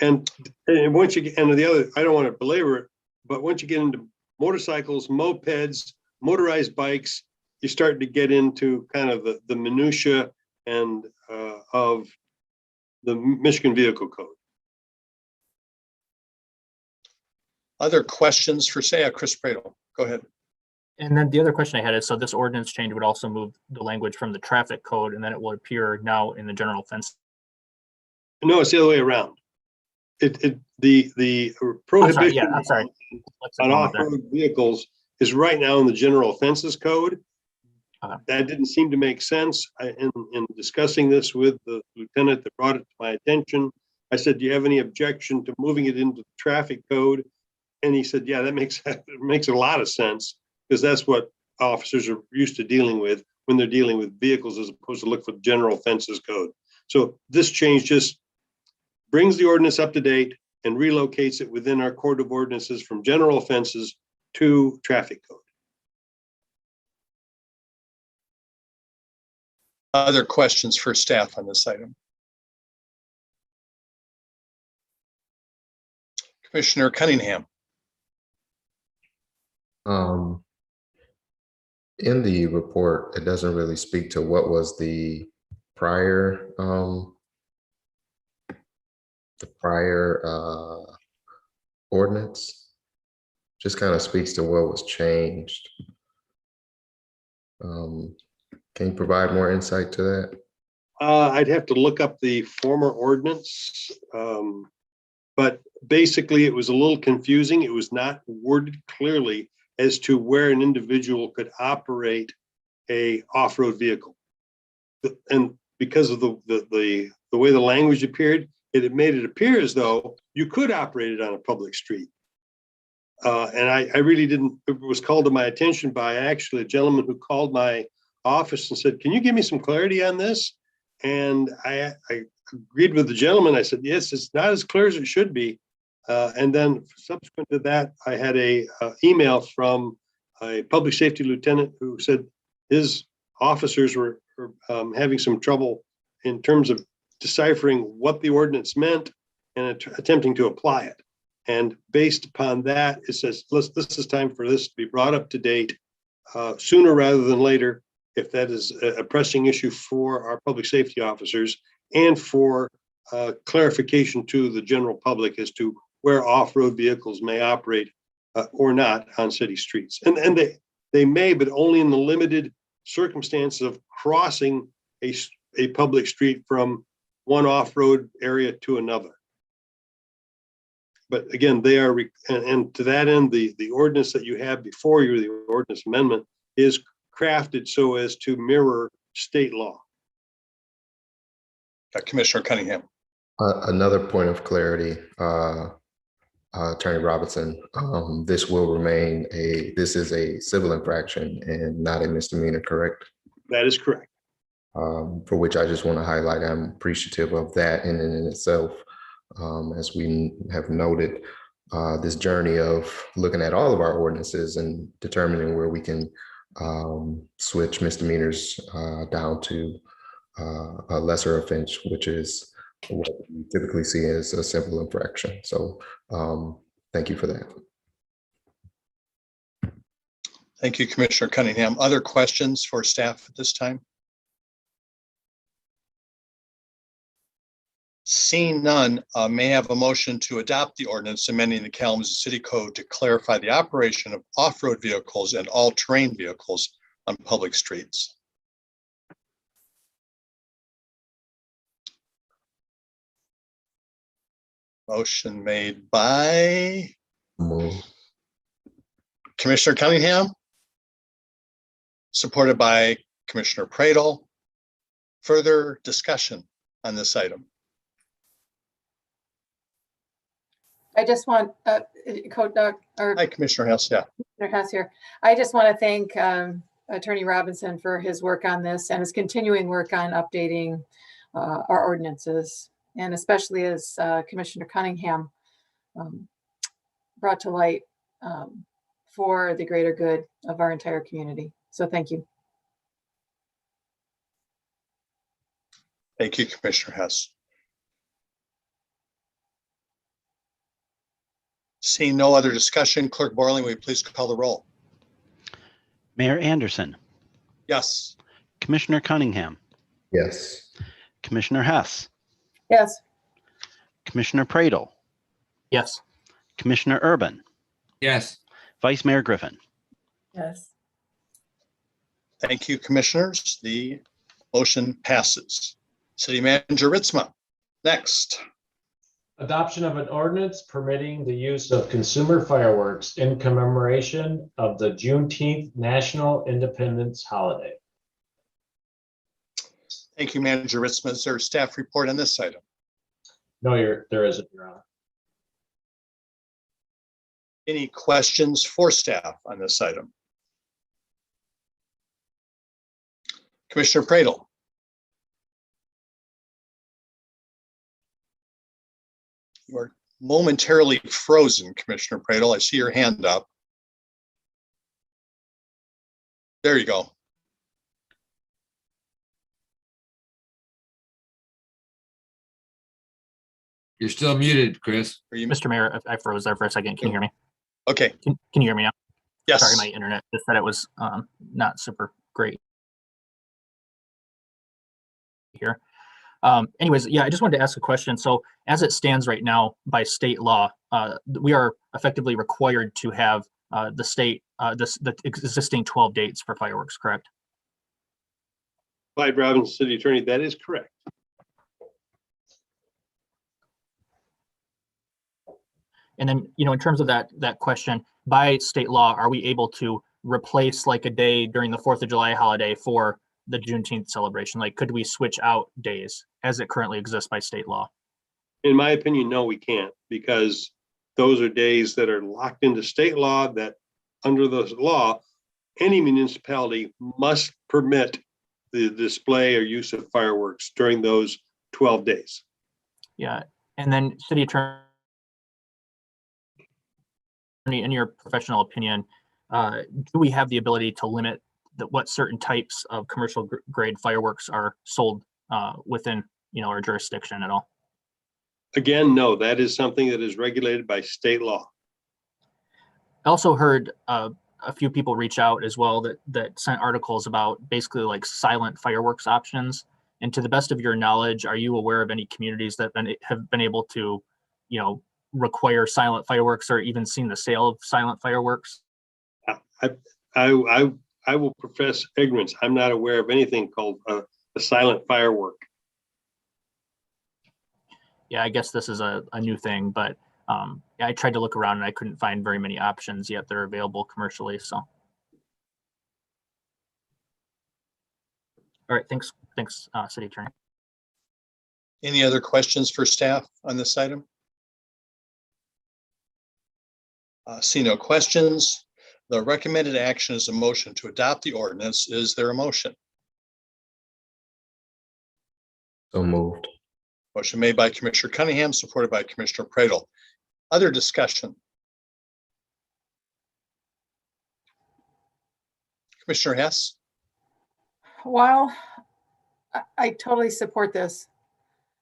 And once you get into the other, I don't want to belabor it, but once you get into motorcycles, mopeds, motorized bikes, you start to get into kind of the minutia and of the Michigan Vehicle Code. Other questions for Chris Pradel? Go ahead. And then the other question I had is, so this ordinance change would also move the language from the traffic code, and then it will appear now in the general offense. No, it's the other way around. The prohibition on off-road vehicles is right now in the general offenses code. That didn't seem to make sense. In discussing this with the lieutenant that brought it to my attention, I said, do you have any objection to moving it into the traffic code? And he said, yeah, that makes a lot of sense, because that's what officers are used to dealing with when they're dealing with vehicles, as opposed to look for the general offenses code. So this change just brings the ordinance up to date and relocates it within our code of ordinances from general offenses to traffic code. Other questions for staff on this item? Commissioner Cunningham. In the report, it doesn't really speak to what was the prior ordinance. Just kind of speaks to what was changed. Can you provide more insight to that? I'd have to look up the former ordinance, but basically it was a little confusing. It was not worded clearly as to where an individual could operate a off-road vehicle. And because of the way the language appeared, it made it appear as though you could operate it on a public street. And I really didn't, it was called to my attention by actually a gentleman who called my office and said, can you give me some clarity on this? And I agreed with the gentleman. I said, yes, it's not as clear as it should be. And then subsequent to that, I had a email from a public safety lieutenant who said his officers were having some trouble in terms of deciphering what the ordinance meant and attempting to apply it. And based upon that, it says, this is time for this to be brought up to date sooner rather than later, if that is a pressing issue for our public safety officers, and for clarification to the general public as to where off-road vehicles may operate or not on city streets. And they may, but only in the limited circumstances of crossing a public street from one off-road area to another. But again, they are, and to that end, the ordinance that you have before you, the ordinance amendment, is crafted so as to mirror state law. Commissioner Cunningham. Another point of clarity, Attorney Robinson, this will remain this is a civil infraction and not a misdemeanor, correct? That is correct. For which I just want to highlight, I'm appreciative of that in itself. As we have noted, this journey of looking at all of our ordinances and determining where we can switch misdemeanors down to a lesser offense, which is what we typically see as a simple infraction. So thank you for that. Thank you, Commissioner Cunningham. Other questions for staff at this time? Seeing none, may I have a motion to adopt the ordinance amending the Kalamazoo City Code to clarify the operation of off-road vehicles and all-terrain vehicles on public streets. Motion made by Commissioner Cunningham, supported by Commissioner Pradel. Further discussion on this item? I just want, Code Doc, or Hi, Commissioner Hess, yeah. Commissioner Hess here. I just want to thank Attorney Robinson for his work on this and his continuing work on updating our ordinances, and especially as Commissioner Cunningham brought to light for the greater good of our entire community. So thank you. Thank you, Commissioner Hess. Seeing no other discussion, Clerk Borling, will you please call the roll? Mayor Anderson, Yes. Commissioner Cunningham, Yes. Commissioner Hess, Yes. Commissioner Pradel, Yes. Commissioner Urban, Yes. Vice Mayor Griffin. Yes. Thank you, Commissioners. The motion passes. City Manager Ritzma, next. Adoption of an ordinance permitting the use of consumer fireworks in commemoration of the Juneteenth National Independence Holiday. Thank you, Manager Ritzma. Is there a staff report on this item? No, there isn't, Your Honor. Any questions for staff on this item? Commissioner Pradel. You are momentarily frozen, Commissioner Pradel. I see your hand up. There you go. You're still muted, Chris. Are you, Mr. Mayor, I froze there for a second. Can you hear me? okay. Can you hear me now? Yes. Sorry, my internet just said it was not super great here. Anyways, yeah, I just wanted to ask a question. So as it stands right now by state law, we are effectively required to have the existing 12 dates for fireworks, correct? Clyde Robinson, City Attorney, that is correct. And then, in terms of that question, by state law, are we able to replace like a day during the 4th of July holiday for the Juneteenth celebration? Like, could we switch out days as it currently exists by state law? In my opinion, no, we can't, because those are days that are locked into state law that under the law, any municipality must permit the display or use of fireworks during those 12 days. Yeah. And then City Attorney, in your professional opinion, do we have the ability to limit what certain types of commercial grade fireworks are sold within our jurisdiction at all? Again, no, that is something that is regulated by state law. I also heard a few people reach out as well that sent articles about basically like silent fireworks options. And to the best of your knowledge, are you aware of any communities that have been able to, require silent fireworks or even seen the sale of silent fireworks? I will profess ignorance. I'm not aware of anything called a silent firework. Yeah, I guess this is a new thing, but I tried to look around and I couldn't find very many options yet that are available commercially. So, all right, thanks, City Attorney. Any other questions for staff on this item? See no questions. The recommended action is a motion to adopt the ordinance. Is there a motion? So moved. Motion made by Commissioner Cunningham, supported by Commissioner Pradel. Other discussion? Commissioner Hess? While I totally support this,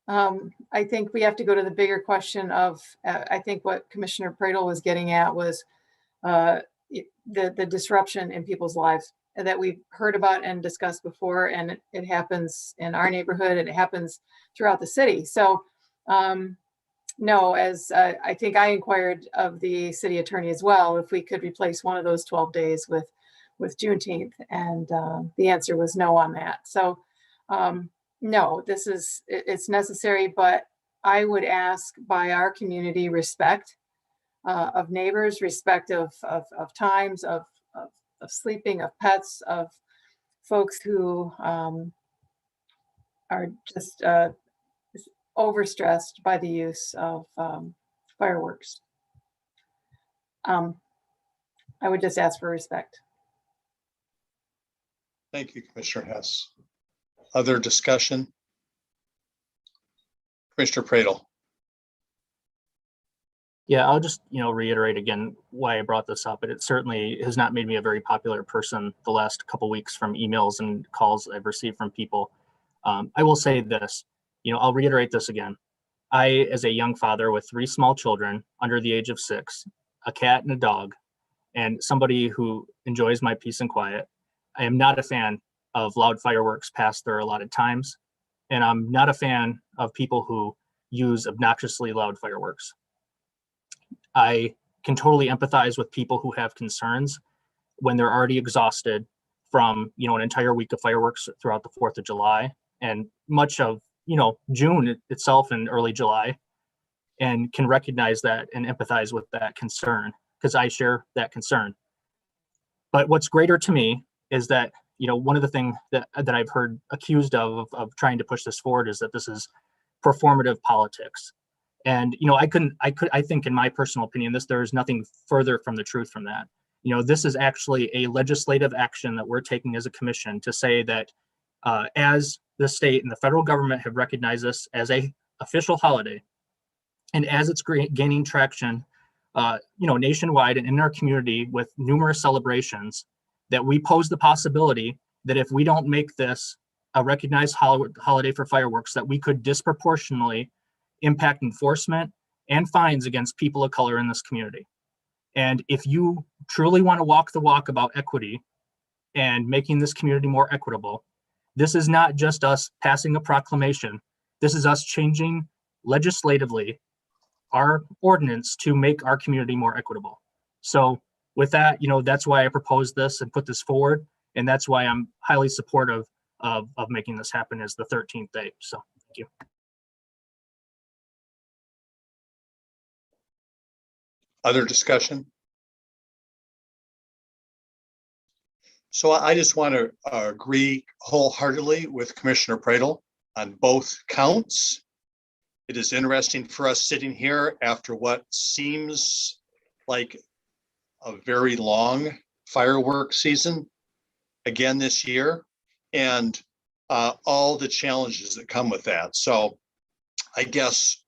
I think we have to go to the bigger question of, I think what Commissioner Pradel was getting at was the disruption in people's lives that we've heard about and discussed before, and it happens in our neighborhood and it happens throughout the city. So no, as I think I inquired of the city attorney as well, if we could replace one of those 12 days with Juneteenth, and the answer was no on that. So no, it's necessary, but I would ask by our community respect of neighbors, respect of times, of sleeping, of pets, of folks who are just overstressed by the use of fireworks. I would just ask for respect. Thank you, Commissioner Hess. Other discussion? Commissioner Pradel? Yeah, I'll just, reiterate again why I brought this up. It certainly has not made me a very popular person the last couple weeks from emails and calls I've received from people. I will say this, I'll reiterate this again. I, as a young father with 3 small children under the age of 6, a cat and a dog, and somebody who enjoys my peace and quiet, I am not a fan of loud fireworks past their allotted times. And I'm not a fan of people who use obnoxiously loud fireworks. I can totally empathize with people who have concerns when they're already exhausted from, an entire week of fireworks throughout the 4th of July and much of, June itself and early July, and can recognize that and empathize with that concern because I share that concern. But what's greater to me is that, one of the things that I've heard accused of trying to push this forward is that this is performative politics. And, I think in my personal opinion, there is nothing further from the truth from that. This is actually a legislative action that we're taking as a commission to say that as the state and the federal government have recognized this as a official holiday, and as it's gaining traction, nationwide and in our community with numerous celebrations, that we pose the possibility that if we don't make this a recognized holiday for fireworks, that we could disproportionately impact enforcement and fines against people of color in this community. And if you truly want to walk the walk about equity and making this community more equitable, this is not just us passing a proclamation. This is us changing legislatively our ordinance to make our community more equitable. So with that, that's why I proposed this and put this forward. And that's why I'm highly supportive of making this happen as the 13th day. So thank you. Other discussion? So I just want to agree wholeheartedly with Commissioner Pradel on both counts. It is interesting for us sitting here after what seems like a very long fireworks season again this year, and all the challenges that come with that. So I guess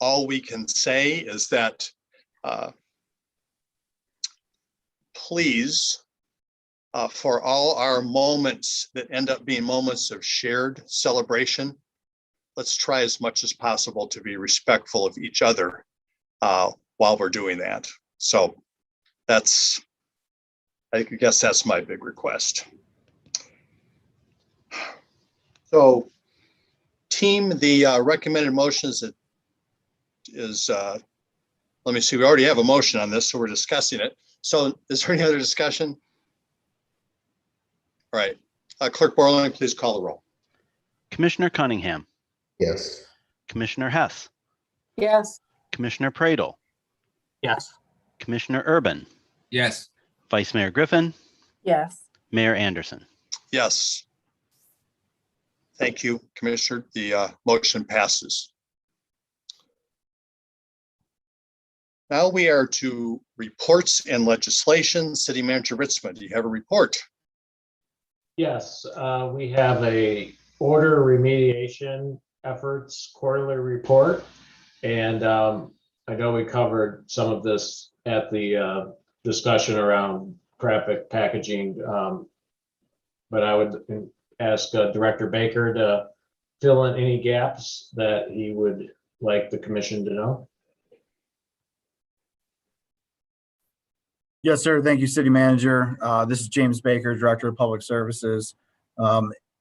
all we can say is that please, for all our moments that end up being moments of shared celebration, let's try as much as possible to be respectful of each other while we're doing that. So I guess that's my big request. So team, the recommended motion is let me see, we already have a motion on this, so we're discussing it. So is there any other discussion? All right, Clerk Borland, please call the roll. Commissioner Cunningham. Yes. Commissioner Hess. Yes. Commissioner Pradel. Yes. Commissioner Urban. Yes. Vice Mayor Griffin. Yes. Mayor Anderson. Yes. Thank you, Commissioner. The motion passes. Now we are to reports and legislation. City Manager Ritzman, do you have a report? Yes, we have a order remediation efforts quarterly report. And I know we covered some of this at the discussion around graphic packaging. But I would ask Director Baker to fill in any gaps that he would like the commission to know. Yes, sir. Thank you, City Manager. This is James Baker, Director of Public Services.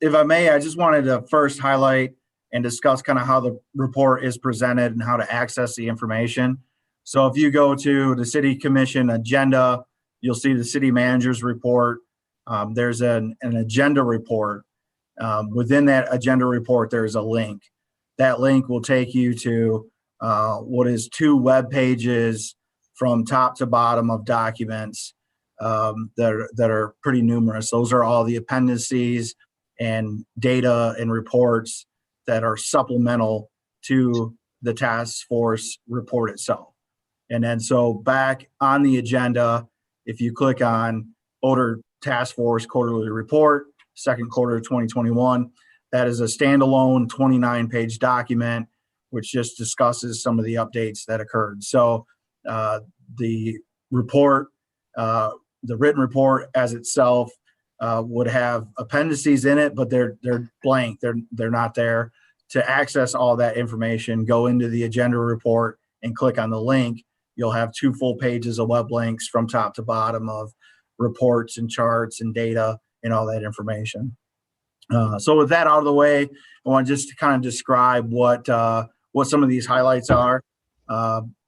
If I may, I just wanted to first highlight and discuss kind of how the report is presented and how to access the information. So if you go to the City Commission agenda, you'll see the City Manager's report. There's an agenda report. Within that agenda report, there's a link. That link will take you to what is 2 web pages from top to bottom of documents that are pretty numerous. Those are all the appendices and data and reports that are supplemental to the task force report itself. And then so back on the agenda, if you click on Order Task Force Quarterly Report, second quarter of 2021, that is a standalone 29-page document, which just discusses some of the updates that occurred. So the report, the written report as itself would have appendices in it, but they're blank. They're not there. To access all that information, go into the agenda report and click on the link. You'll have 2 full pages of web links from top to bottom of reports and charts and data and all that information. So with that out of the way, I want just to kind of describe what some of these highlights are.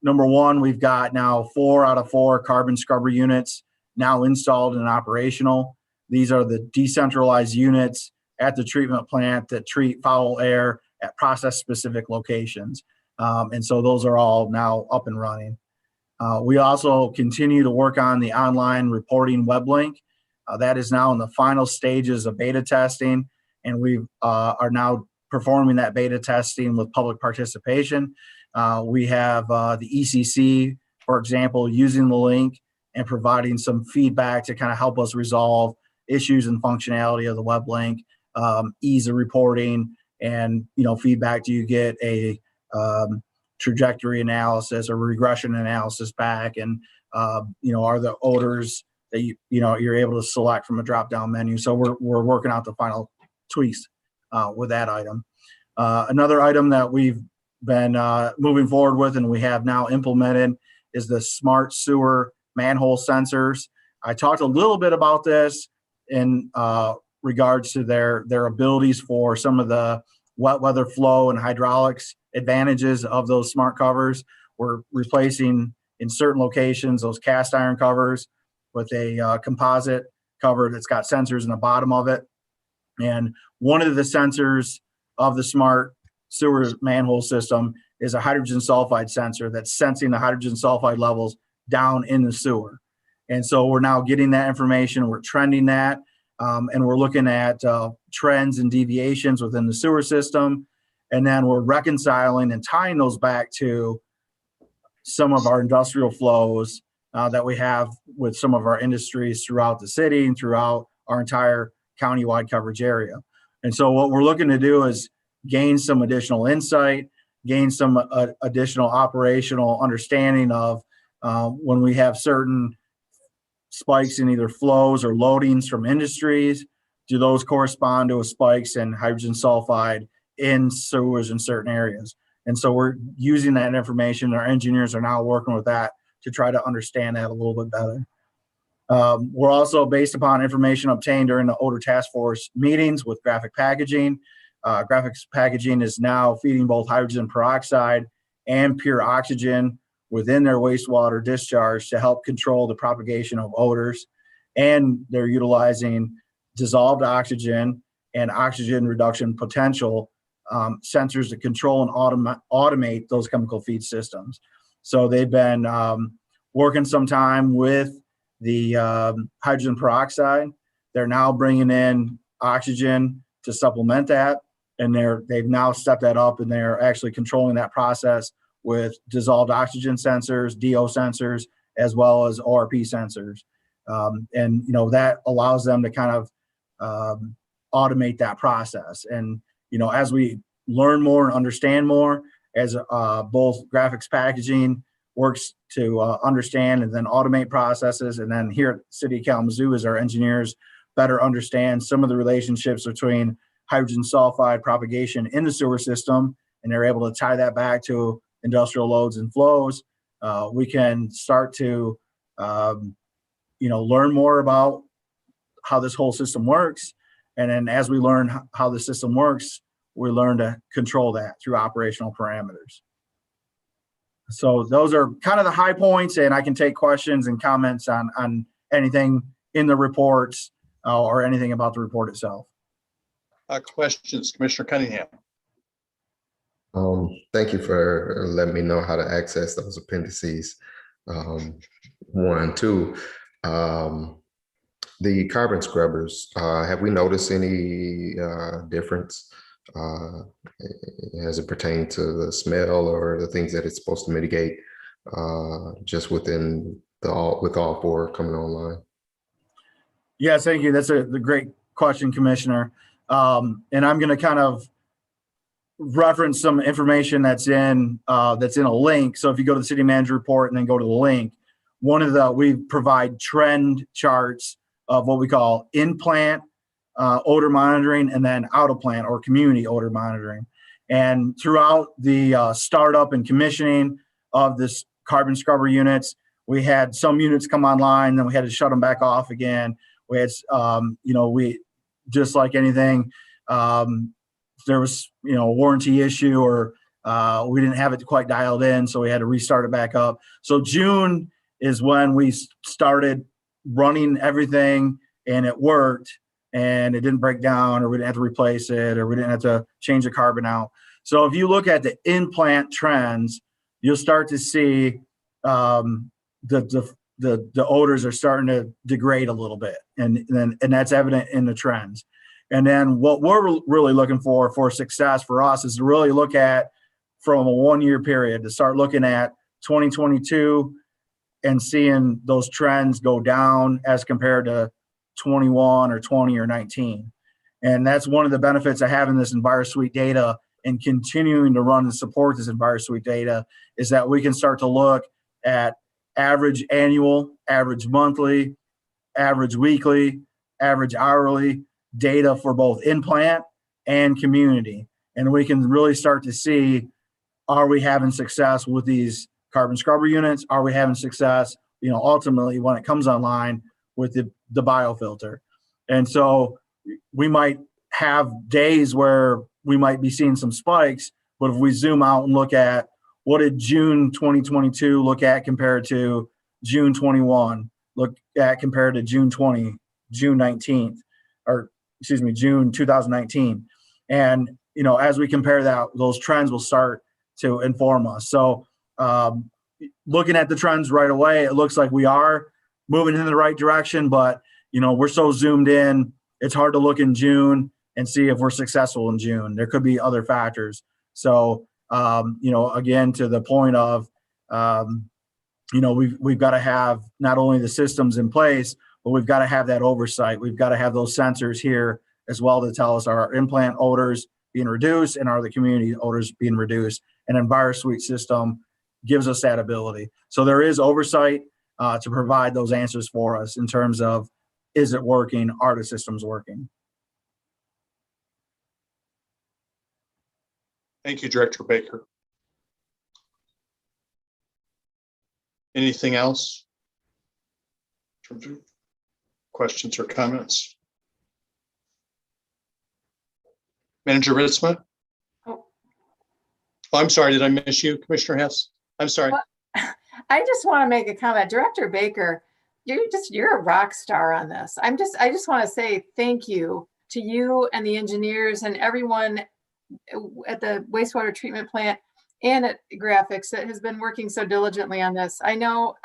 Number 1, we've got now 4 out of 4 carbon scrubber units now installed and operational. These are the decentralized units at the treatment plant that treat foul air at process-specific locations. And so those are all now up and running. We also continue to work on the online reporting web link. That is now in the final stages of beta testing, and we are now performing that beta testing with public participation. We have the ECC, for example, using the link and providing some feedback to kind of help us resolve issues and functionality of the web link, ease of reporting, and feedback. Do you get a trajectory analysis or regression analysis back? And are the odors that you're able to select from a drop-down menu? So we're working out the final tweaks with that item. Another item that we've been moving forward with and we have now implemented is the smart sewer manhole sensors. I talked a little bit about this in regards to their abilities for some of the wet weather flow and hydraulics advantages of those smart covers. We're replacing in certain locations those cast iron covers with a composite cover that's got sensors in the bottom of it. And one of the sensors of the smart sewer manhole system is a hydrogen sulfide sensor that's sensing the hydrogen sulfide levels down in the sewer. And so we're now getting that information, we're trending that, and we're looking at trends and deviations within the sewer system. And then we're reconciling and tying those back to some of our industrial flows that we have with some of our industries throughout the city and throughout our entire county-wide coverage area. And so what we're looking to do is gain some additional insight, gain some additional operational understanding of when we have certain spikes in either flows or loadings from industries, do those correspond to spikes in hydrogen sulfide in sewers in certain areas? And so we're using that information. Our engineers are now working with that to try to understand that a little bit better. We're also, based upon information obtained during the odor task force meetings with graphic packaging, graphics packaging is now feeding both hydrogen peroxide and pure oxygen within their wastewater discharge to help control the propagation of odors. And they're utilizing dissolved oxygen and oxygen reduction potential sensors to control and automate those chemical feed systems. So they've been working some time with the hydrogen peroxide. They're now bringing in oxygen to supplement that. and they've now stepped that up, and they're actually controlling that process with dissolved oxygen sensors, DO sensors, as well as ORP sensors. And that allows them to kind of automate that process. And as we learn more and understand more, as both graphics packaging works to understand and then automate processes, and then here at City of Kalamazoo, as our engineers better understand some of the relationships between hydrogen sulfide propagation in the sewer system, and they're able to tie that back to industrial loads and flows, we can start to learn more about how this whole system works. And then as we learn how the system works, we learn to control that through operational parameters. So those are kind of the high points, and I can take questions and comments on anything in the reports or anything about the report itself. Questions, Commissioner Cunningham. Thank you for letting me know how to access those appendices. One, two, the carbon scrubbers, have we noticed any difference as it pertains to the smell or the things that it's supposed to mitigate just within with all four coming online? Yes, thank you. That's a great question, Commissioner. And I'm going to kind of reference some information that's in a link. So if you go to the city manager report and then go to the link, we provide trend charts of what we call in-plant odor monitoring, and then out-of-plant or community odor monitoring. And throughout the startup and commissioning of this carbon scrubber units, we had some units come online, then we had to shut them back off again. We had, we just like anything, there was, a warranty issue, or we didn't have it quite dialed in, so we had to restart it back up. So June is when we started running everything, and it worked, and it didn't break down, or we didn't have to replace it, or we didn't have to change the carbon out. So if you look at the in-plant trends, you'll start to see the odors are starting to degrade a little bit, and that's evident in the trends. And then what we're really looking for success for us is to really look at from a 1 year period, to start looking at 2022 and seeing those trends go down as compared to 21 or 20 or 19. And that's one of the benefits of having this EnviroSuite data and continuing to run and support this EnviroSuite data, is that we can start to look at average annual, average monthly, average weekly, average hourly data for both in-plant and community. And we can really start to see, are we having success with these carbon scrubber units? Are we having success, ultimately when it comes online with the biofilter? And so we might have days where we might be seeing some spikes, but if we zoom out and look at what did June 2022 look at compared to June 21, look at compared to June 20, June 19th, or excuse me, June 2019. And, as we compare that, those trends will start to inform us. So looking at the trends right away, it looks like we are moving in the right direction, but, we're so zoomed in, it's hard to look in June and see if we're successful in June. There could be other factors. So, again, to the point of, we've got to have not only the systems in place, but we've got to have that oversight. We've got to have those sensors here as well to tell us, are our in-plant odors being reduced, and are the community odors being reduced? And EnviroSuite system gives us that ability. So there is oversight to provide those answers for us in terms of, is it working? Are the systems working? Thank you, Director Baker. Anything else? Questions or comments? Manager Ritzma? Oh, I'm sorry. Did I miss you, Commissioner Hess? I'm sorry. Well, I just want to make a comment. Director Baker, you're a rock star on this. I just want to say thank you to you and the engineers and everyone at the wastewater treatment plant and at Graphics that has been working so diligently on this. I know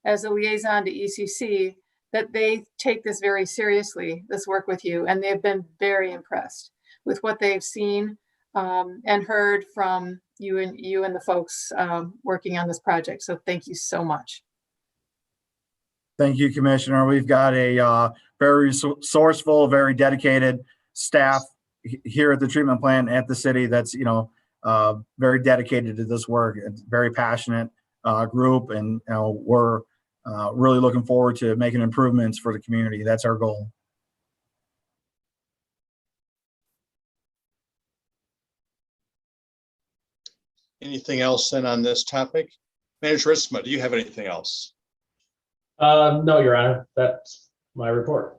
as a liaison to ECC that they take this very seriously, this work with you, and they've been very impressed. with what they've seen and heard from you and the folks working on this project. So thank you so much. Thank you, Commissioner. We've got a very resourceful, very dedicated staff here at the treatment plant at the city that's, very dedicated to this work. It's a very passionate group, and we're really looking forward to making improvements for the community. That's our goal. Anything else then on this topic? Manager Ritzma, do you have anything else? No, Your Honor, that's my report.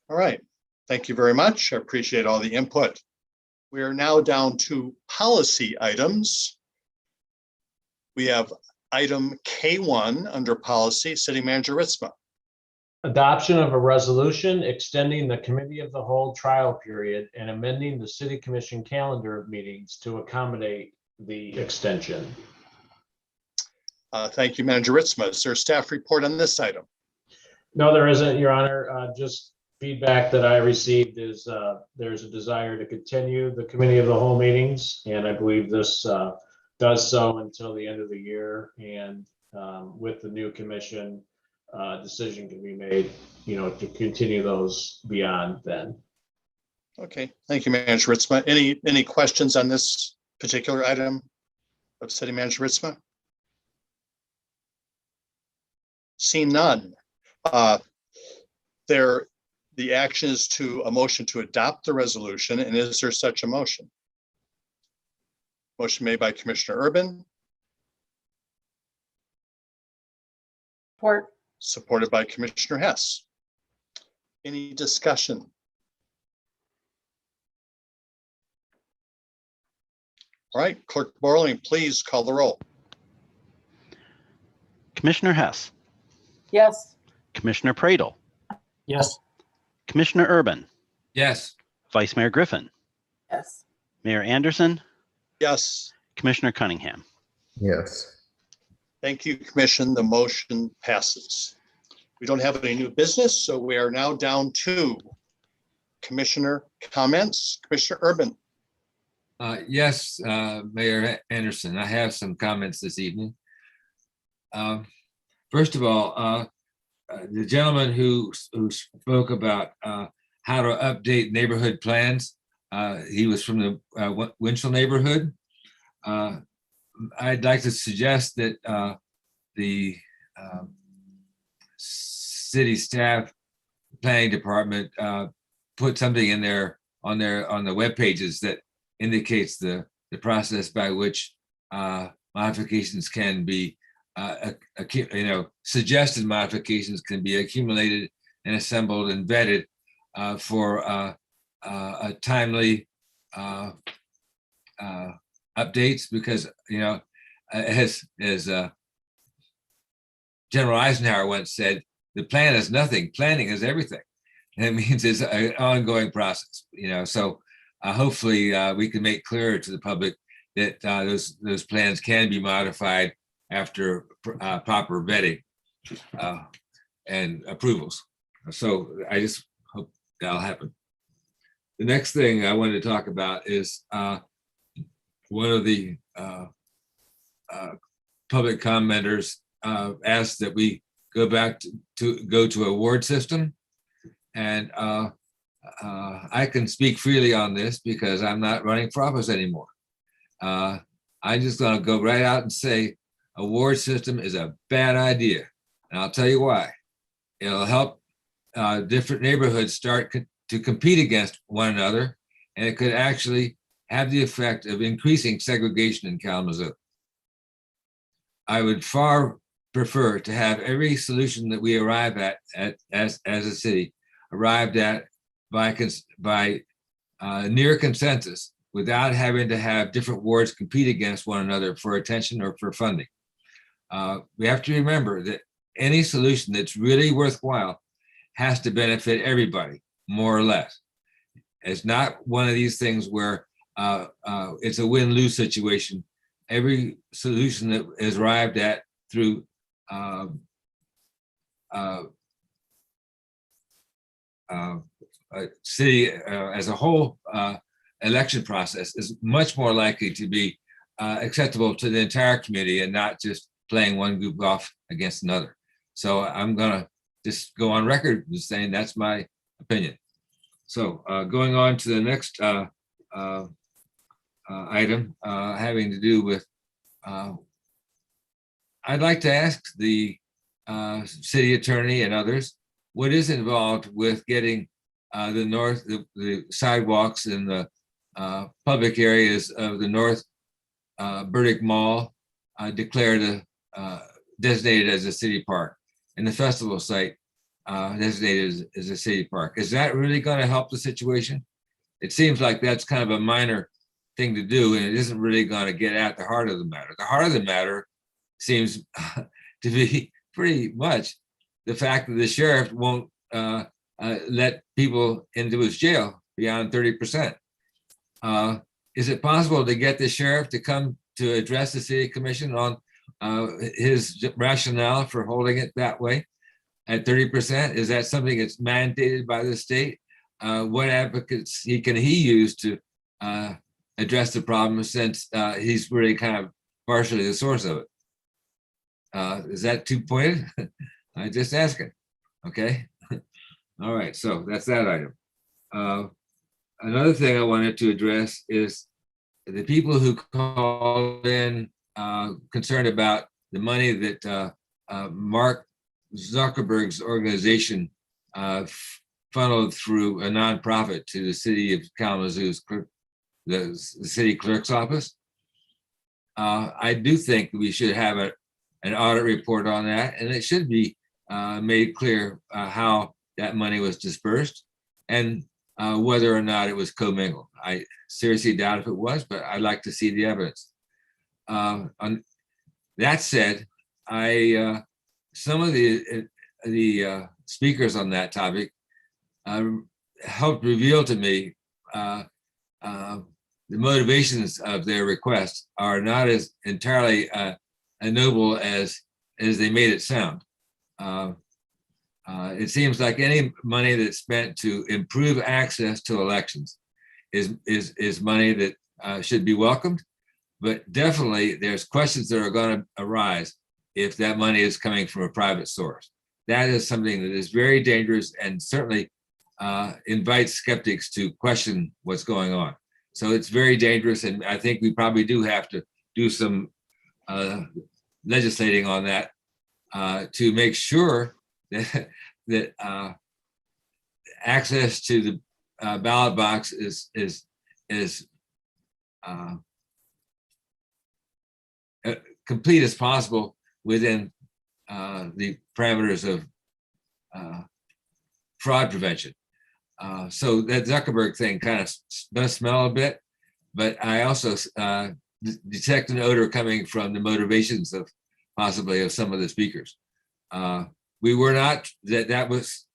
All right. Thank you very much. I appreciate all the input. We are now down to policy items. We have item K1 under policy, City Manager Ritzma. Adoption of a resolution extending the committee of the whole trial period and amending the city commission calendar of meetings to accommodate the extension. Thank you, Manager Ritzma. Is there a staff report on this item? No, there isn't, Your Honor. Just feedback that I received is there's a desire to continue the committee of the whole meetings, and I believe this does so until the end of the year. And with the new commission, decision can be made, to continue those beyond then. Okay, thank you, Manager Ritzma. Any questions on this particular item of City Manager Ritzma? Seeing none. The action is to a motion to adopt the resolution, and is there such a motion? Motion made by Commissioner Urban. Support. Supported by Commissioner Hess. Any discussion? All right, Clerk Borling, please call the roll. Commissioner Hess, Yes. Commissioner Pradle, Yes. Commissioner Urban, Yes. Vice Mayor Griffin, Yes. Mayor Anderson, Yes. Commissioner Cunningham. Yes. Thank you, Commission. The motion passes. We don't have any new business, so we are now down to Commissioner comments. Commissioner Urban. Yes, Mayor Anderson, I have some comments this evening. First of all, the gentleman who spoke about how to update neighborhood plans, he was from the Winchell neighborhood. I'd like to suggest that the city staff planning department put something in there on the web pages that indicates the process by which modifications can be suggested modifications can be accumulated and assembled and vetted for a timely updates, because as General Eisenhower once said, the plan is nothing, planning is everything. And it means it's an ongoing process, so hopefully we can make clearer to the public that those plans can be modified after proper vetting and approvals. So I just hope that'll happen. The next thing I wanted to talk about is one of the public commenters asked that we go back to a ward system. And I can speak freely on this because I'm not running for office anymore. I'm just going to go right out and say a ward system is a bad idea. And I'll tell you why. It'll help different neighborhoods start to compete against one another, and it could actually have the effect of increasing segregation in Kalamazoo. I would far prefer to have every solution that we arrive at as a city arrived at by near consensus without having to have different wards compete against one another for attention or for funding. We have to remember that any solution that's really worthwhile has to benefit everybody, more or less. It's not one of these things where it's a win-lose situation. Every solution that is arrived at through a city as a whole election process is much more likely to be acceptable to the entire community and not just playing one group off against another. So I'm gonna just go on record with saying that's my opinion. So going on to the next item having to do with, I'd like to ask the city attorney and others, what is involved with getting the sidewalks in the public areas of the North Burdick Mall declared designated as a city park, and the festival site designated as a city park. Is that really going to help the situation? It seems like that's kind of a minor thing to do, and it isn't really going to get at the heart of the matter. The heart of the matter seems to be pretty much the fact that the sheriff won't let people into his jail beyond 30%. Is it possible to get the sheriff to come to address the city commission on his rationale for holding it that way at 30%? Is that something that's mandated by the state? What advocates can he use to address the problem, since he's really kind of partially the source of it? Is that too pointed? I'm just asking. Okay. All right. So that's that item. Another thing I wanted to address is the people who called in concerned about the money that Mark Zuckerberg's organization funneled through a nonprofit to the city of Kalamazoo's the city clerk's office. I do think we should have an audit report on that, and it should be made clear how that money was dispersed and whether or not it was commingled. I seriously doubt if it was, but I'd like to see the evidence. On that said, some of the speakers on that topic helped reveal to me the motivations of their request are not as entirely noble as they made it sound. It seems like any money that's spent to improve access to elections is money that should be welcomed, but definitely there's questions that are going to arise if that money is coming from a private source. That is something that is very dangerous and certainly invites skeptics to question what's going on. So it's very dangerous, and I think we probably do have to do some legislating on that to make sure that access to the ballot box is complete as possible within the parameters of fraud prevention. So that Zuckerberg thing kind of does smell a bit, but I also detect an odor coming from the motivations of possibly of some of the speakers. We were not, that was,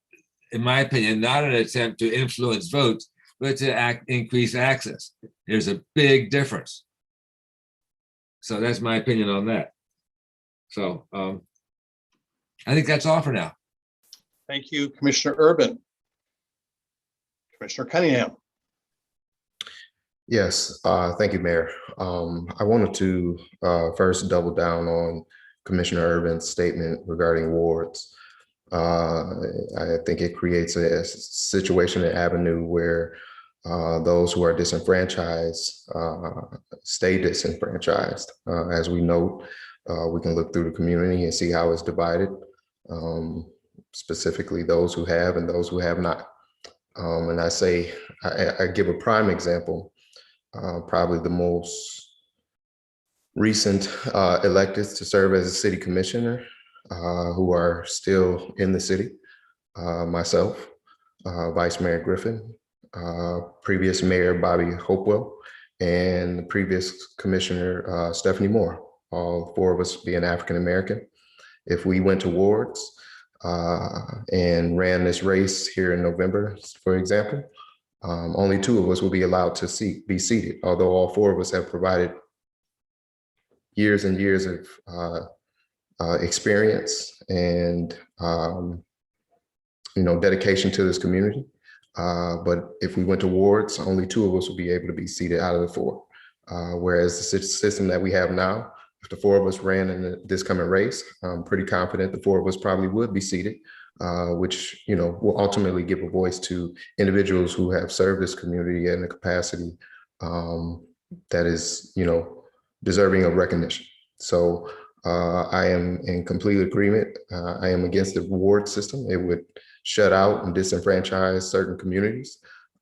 in my opinion, not an attempt to influence votes, but to increase access. There's a big difference. So that's my opinion on that. So I think that's all for now. Thank you, Commissioner Urban. Commissioner Cunningham. Yes, thank you, Mayor. I wanted to first double down on Commissioner Urban's statement regarding wards. I think it creates a situation, an avenue where those who are disenfranchised stay disenfranchised. As we note, we can look through the community and see how it's divided, specifically those who have and those who have not. And I give a prime example, probably the most recent electeds to serve as a city commissioner who are still in the city. Myself, Vice Mayor Griffin, previous Mayor Bobby Hopewell, and the previous Commissioner Stephanie Moore, all four of us being African-American. If we went to wards and ran this race here in November, for example, only two of us will be allowed to be seated, although all four of us have provided years and years of experience and dedication to this community. But if we went to wards, only 2 of us would be able to be seated out of the 4. Whereas the system that we have now, if the 4 of us ran in this coming race, I'm pretty confident the 4 of us probably would be seated, which, you know, will ultimately give a voice to individuals who have served this community in a capacity that is, you know, deserving of recognition. So I am in complete agreement. I am against the ward system. It would shut out and disenfranchise certain communities.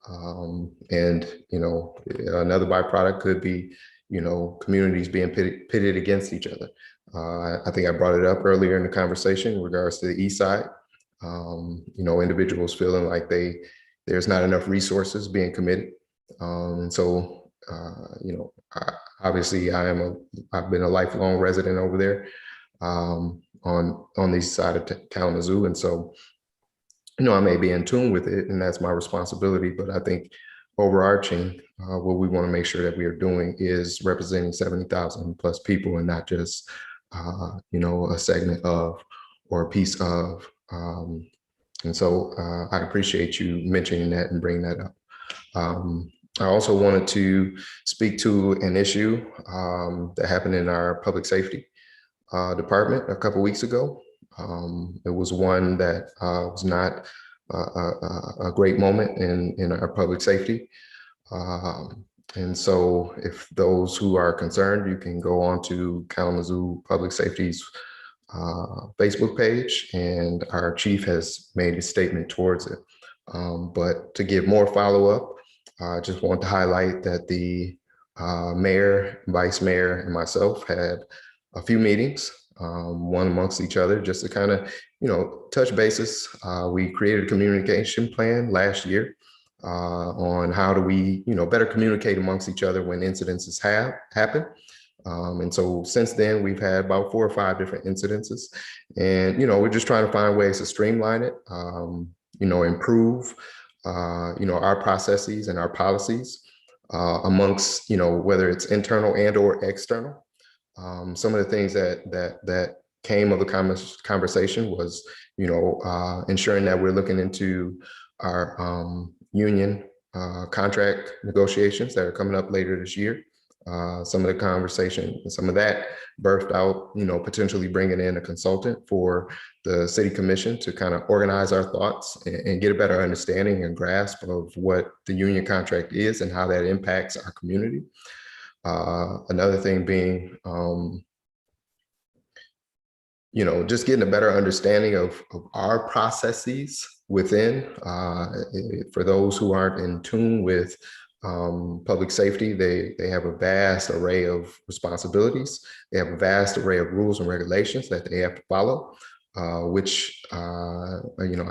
And, you know, another byproduct could be, you know, communities being pitted against each other. I think I brought it up earlier in the conversation in regards to the east side. You know, individuals feeling like there's not enough resources being committed. And so, you know, obviously I've been a lifelong resident over there on the east side of Kalamazoo. And so, you know, I may be in tune with it, and that's my responsibility, but I think overarching, what we want to make sure that we are doing is representing 70,000 plus people and not just, you know, a segment of or a piece of. And so I appreciate you mentioning that and bringing that up. I also wanted to speak to an issue that happened in our public safety department a couple weeks ago. It was one that was not a great moment in our public safety. And so if those who are concerned, you can go on to Kalamazoo Public Safety's Facebook page, and our chief has made a statement towards it. But to give more follow-up, I just want to highlight that the mayor, vice mayor, and myself had a few meetings, one amongst each other, just to kind of, you know, touch bases. We created a communication plan last year on how do we, you know, better communicate amongst each other when incidences happen. And so since then, we've had about 4 or 5 different incidences, and, you know, we're just trying to find ways to streamline it, you know, improve, you know, our processes and our policies amongst, you know, whether it's internal and or external. Some of the things that came of the conversation was, you know, ensuring that we're looking into our union contract negotiations that are coming up later this year. Some of the conversation, some of that birthed out, you know, potentially bringing in a consultant for the city commission to kind of organize our thoughts and get a better understanding and grasp of what the union contract is and how that impacts our community. Another thing being, you know, just getting a better understanding of our processes within. For those who aren't in tune with public safety, they have a vast array of responsibilities. They have a vast array of rules and regulations that they have to follow, which, you know,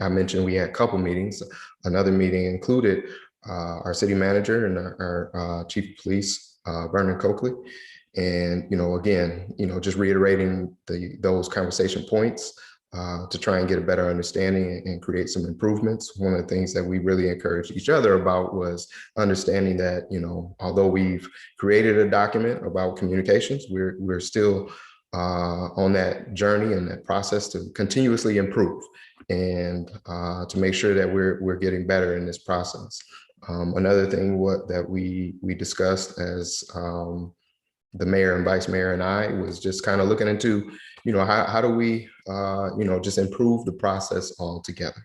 I mentioned we had a couple meetings. Another meeting included our city manager and our chief of police, Vernon Coakley. And, you know, again, you know, just reiterating those conversation points to try and get a better understanding and create some improvements. One of the things that we really encouraged each other about was understanding that, you know, although we've created a document about communications, we're still on that journey and that process to continuously improve and to make sure that we're getting better in this process. Another thing that we discussed as the mayor and vice mayor and I was just kind of looking into, you know, how do we, you know, just improve the process altogether.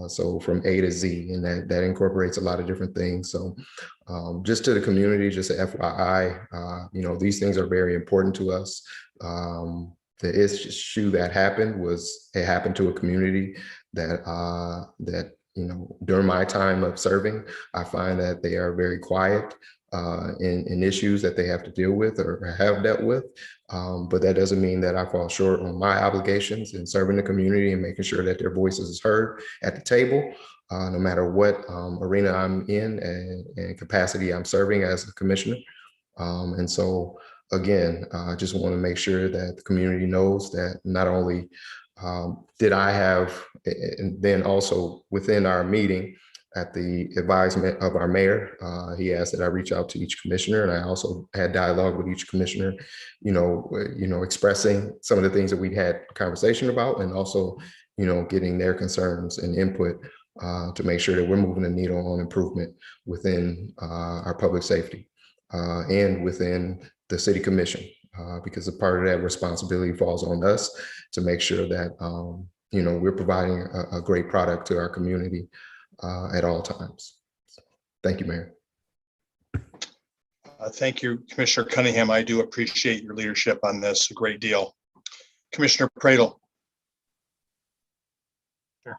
So from A to Z, and that incorporates a lot of different things. So just to the community, just a FYI, you know, these things are very important to us. The issue that happened to a community that, you know, during my time of serving, I find that they are very quiet in issues that they have to deal with or have dealt with. But that doesn't mean that I fall short on my obligations in serving the community and making sure that their voices is heard at the table, no matter what arena I'm in and capacity I'm serving as a commissioner. And so, again, I just want to make sure that the community knows that not only did I have, and then also within our meeting, at the advisement of our mayor, he asked that I reach out to each commissioner, and I also had dialogue with each commissioner, you know, expressing some of the things that we had conversation about, and also, you know, getting their concerns and input to make sure that we're moving the needle on improvement within our public safety and within the city commission, because a part of that responsibility falls on us to make sure that we're providing a great product to our community at all times. Thank you, Mayor. Thank you, Commissioner Cunningham. I do appreciate your leadership on this a great deal. Commissioner Pradel. Sure.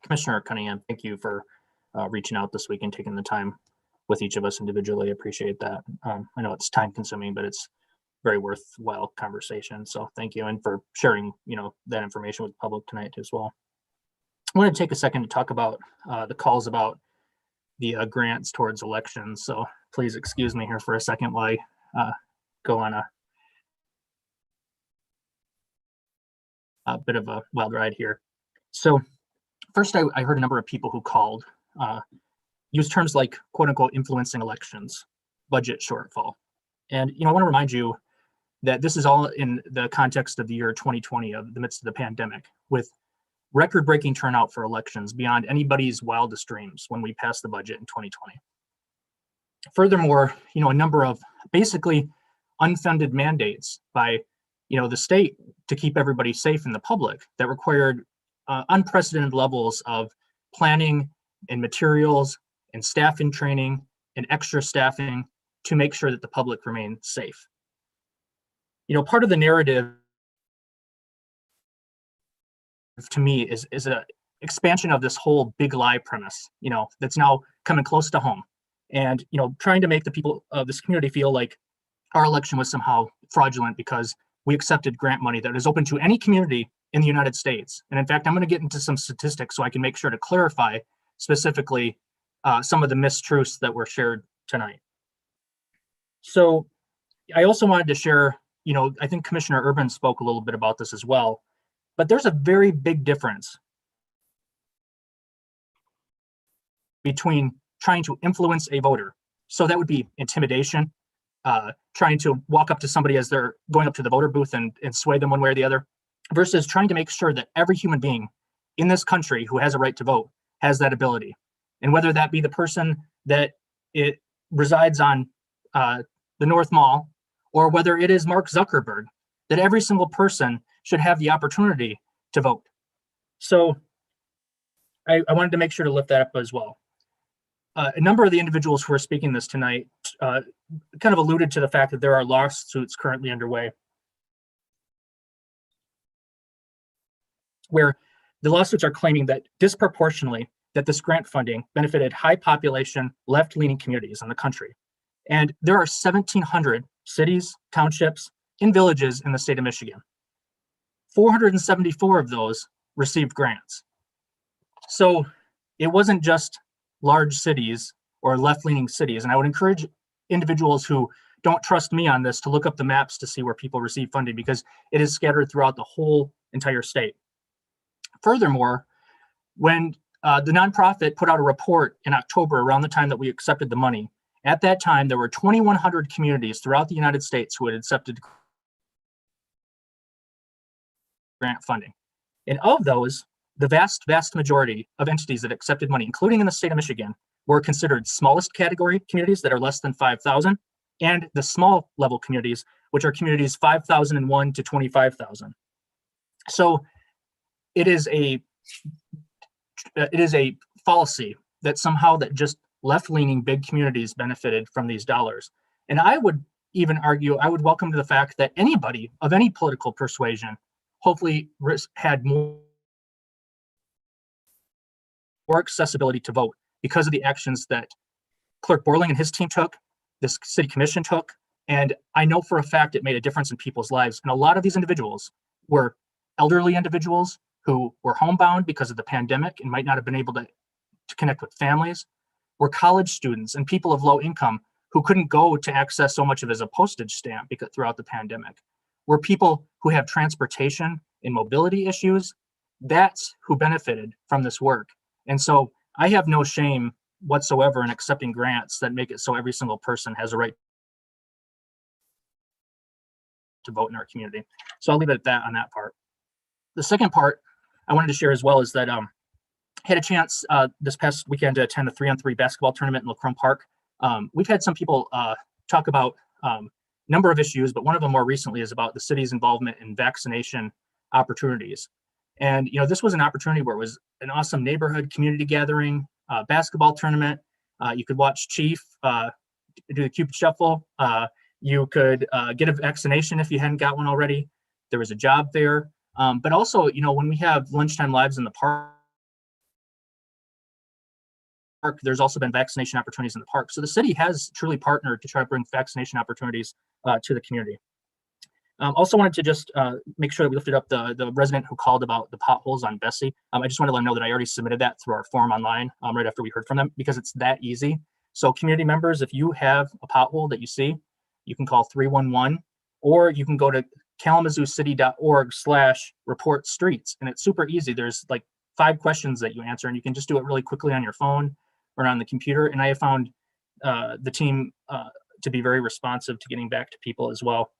Commissioner Cunningham, thank you for reaching out this week and taking the time with each of us individually. I appreciate that. I know it's time consuming, but it's very worthwhile conversation. So thank you. And for sharing, that information with the public tonight as well. I want to take a second to talk about the calls about the grants towards elections. So please excuse me here for a second while I go on a bit of a wild ride here. So first, I heard a number of people who called use terms like "quote unquote" influencing elections, budget shortfall, and I want to remind you that this is all in the context of the year 2020, of the midst of the pandemic, with record-breaking turnout for elections beyond anybody's wildest dreams when we passed the budget in 2020. Furthermore, a number of basically unfunded mandates by the state to keep everybody safe in the public that required unprecedented levels of planning and materials and staffing training and extra staffing to make sure that the public remain safe. Part of the narrative to me is a expansion of this whole big lie premise, that's now coming close to home, and trying to make the people of this community feel like our election was somehow fraudulent because we accepted grant money that is open to any community in the United States. And in fact, I'm going to get into some statistics so I can make sure to clarify specifically some of the mistruths that were shared tonight. So I also wanted to share, I think Commissioner Urban spoke a little bit about this as well, but there's a very big difference between trying to influence a voter. So that would be intimidation, trying to walk up to somebody as they're going up to the voter booth and sway them one way or the other, versus trying to make sure that every human being in this country who has a right to vote has that ability. And whether that be the person that it resides on the North Mall, or whether it is Mark Zuckerberg, that every single person should have the opportunity to vote. So I wanted to make sure to lift that up as well. A number of the individuals who are speaking this tonight kind of alluded to the fact that there are lawsuits currently underway, where the lawsuits are claiming that disproportionately that this grant funding benefited high population, left-leaning communities in the country. And there are 1,700 cities, townships, and villages in the state of Michigan. 474 of those received grants. So it wasn't just large cities or left-leaning cities. And I would encourage individuals who don't trust me on this to look up the maps to see where people receive funding, because it is scattered throughout the whole entire state. Furthermore, when the nonprofit put out a report in October, around the time that we accepted the money, at that time, there were 2,100 communities throughout the United States who had accepted grant funding. And of those, the vast, vast majority of entities that accepted money, including in the state of Michigan, were considered smallest category communities that are less than 5,000, and the small level communities, which are communities 5,001 to 25,000. So it is a fallacy that somehow that just left-leaning big communities benefited from these dollars. And I would even argue, I would welcome to the fact that anybody of any political persuasion hopefully had more accessibility to vote because of the actions that Clerk Borling and his team took, this city commission took, and I know for a fact it made a difference in people's lives. And a lot of these individuals were elderly individuals who were homebound because of the pandemic and might not have been able to connect with families, were college students and people of low income who couldn't go to access so much of as a postage stamp because throughout the pandemic, were people who have transportation and mobility issues. That's who benefited from this work. And so I have no shame whatsoever in accepting grants that make it so every single person has a right to vote in our community. So I'll leave it at that on that part. The second part I wanted to share as well is that had a chance this past weekend to attend a 3-on-3 basketball tournament in LaCrumb Park. We've had some people talk about a number of issues, but one of them more recently is about the city's involvement in vaccination opportunities. And this was an opportunity where it was an awesome neighborhood community gathering, basketball tournament. You could watch Chief do the Cupid Shuffle. You could get a vaccination if you hadn't got one already. There was a job fair. But also, when we have lunchtime lives in the park, there's also been vaccination opportunities in the park. So the city has truly partnered to try to bring vaccination opportunities to the community. Also wanted to just make sure that we lifted up the resident who called about the potholes on Bessie. I just wanted to let them know that I already submitted that through our form online right after we heard from them, because it's that easy. So community members, if you have a pothole that you see, you can call 311, or you can go to kalamazooCity.org/report streets. And it's super easy. There's like 5 questions that you answer, and you can just do it really quickly on your phone or on the computer. And I have found the team to be very responsive to getting back to people as well.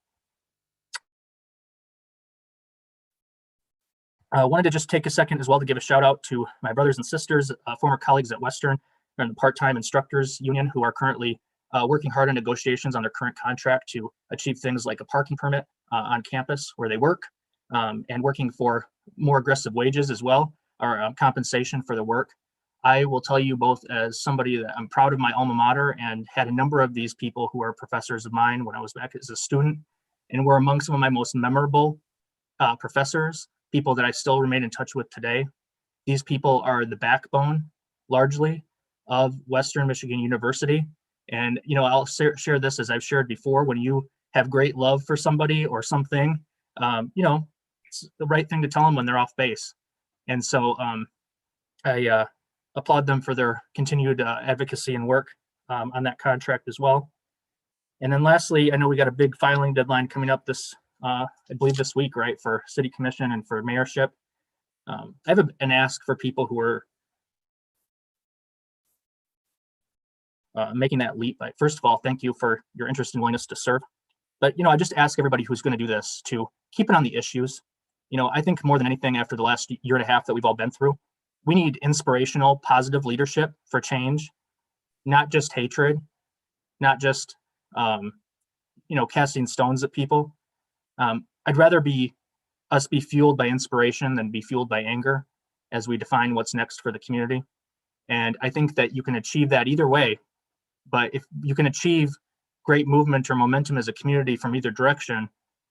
I wanted to just take a second as well to give a shout out to my brothers and sisters, former colleagues at Western and the part-time instructors union, who are currently working hard on negotiations on their current contract to achieve things like a parking permit on campus where they work, and working for more aggressive wages as well, or compensation for the work. I will tell you both, as somebody that I'm proud of my alma mater and had a number of these people who are professors of mine when I was back as a student, and were among some of my most memorable professors, people that I still remain in touch with today. These people are the backbone, largely, of Western Michigan University. And, I'll share this as I've shared before. When you have great love for somebody or something, it's the right thing to tell them when they're off base. And so I applaud them for their continued advocacy and work on that contract as well. And then lastly, I know we got a big filing deadline coming up I believe this week, right, for city commission and for mayorship. I have an ask for people who are making that leap. First of all, thank you for your interest and willingness to serve. But, I just ask everybody who's going to do this to keep it on the issues. I think more than anything, after the last year and a half that we've all been through, we need inspirational, positive leadership for change, not just hatred, not just, casting stones at people. I'd rather us be fueled by inspiration than be fueled by anger as we define what's next for the community. And I think that you can achieve that either way. But if you can achieve great movement or momentum as a community from either direction,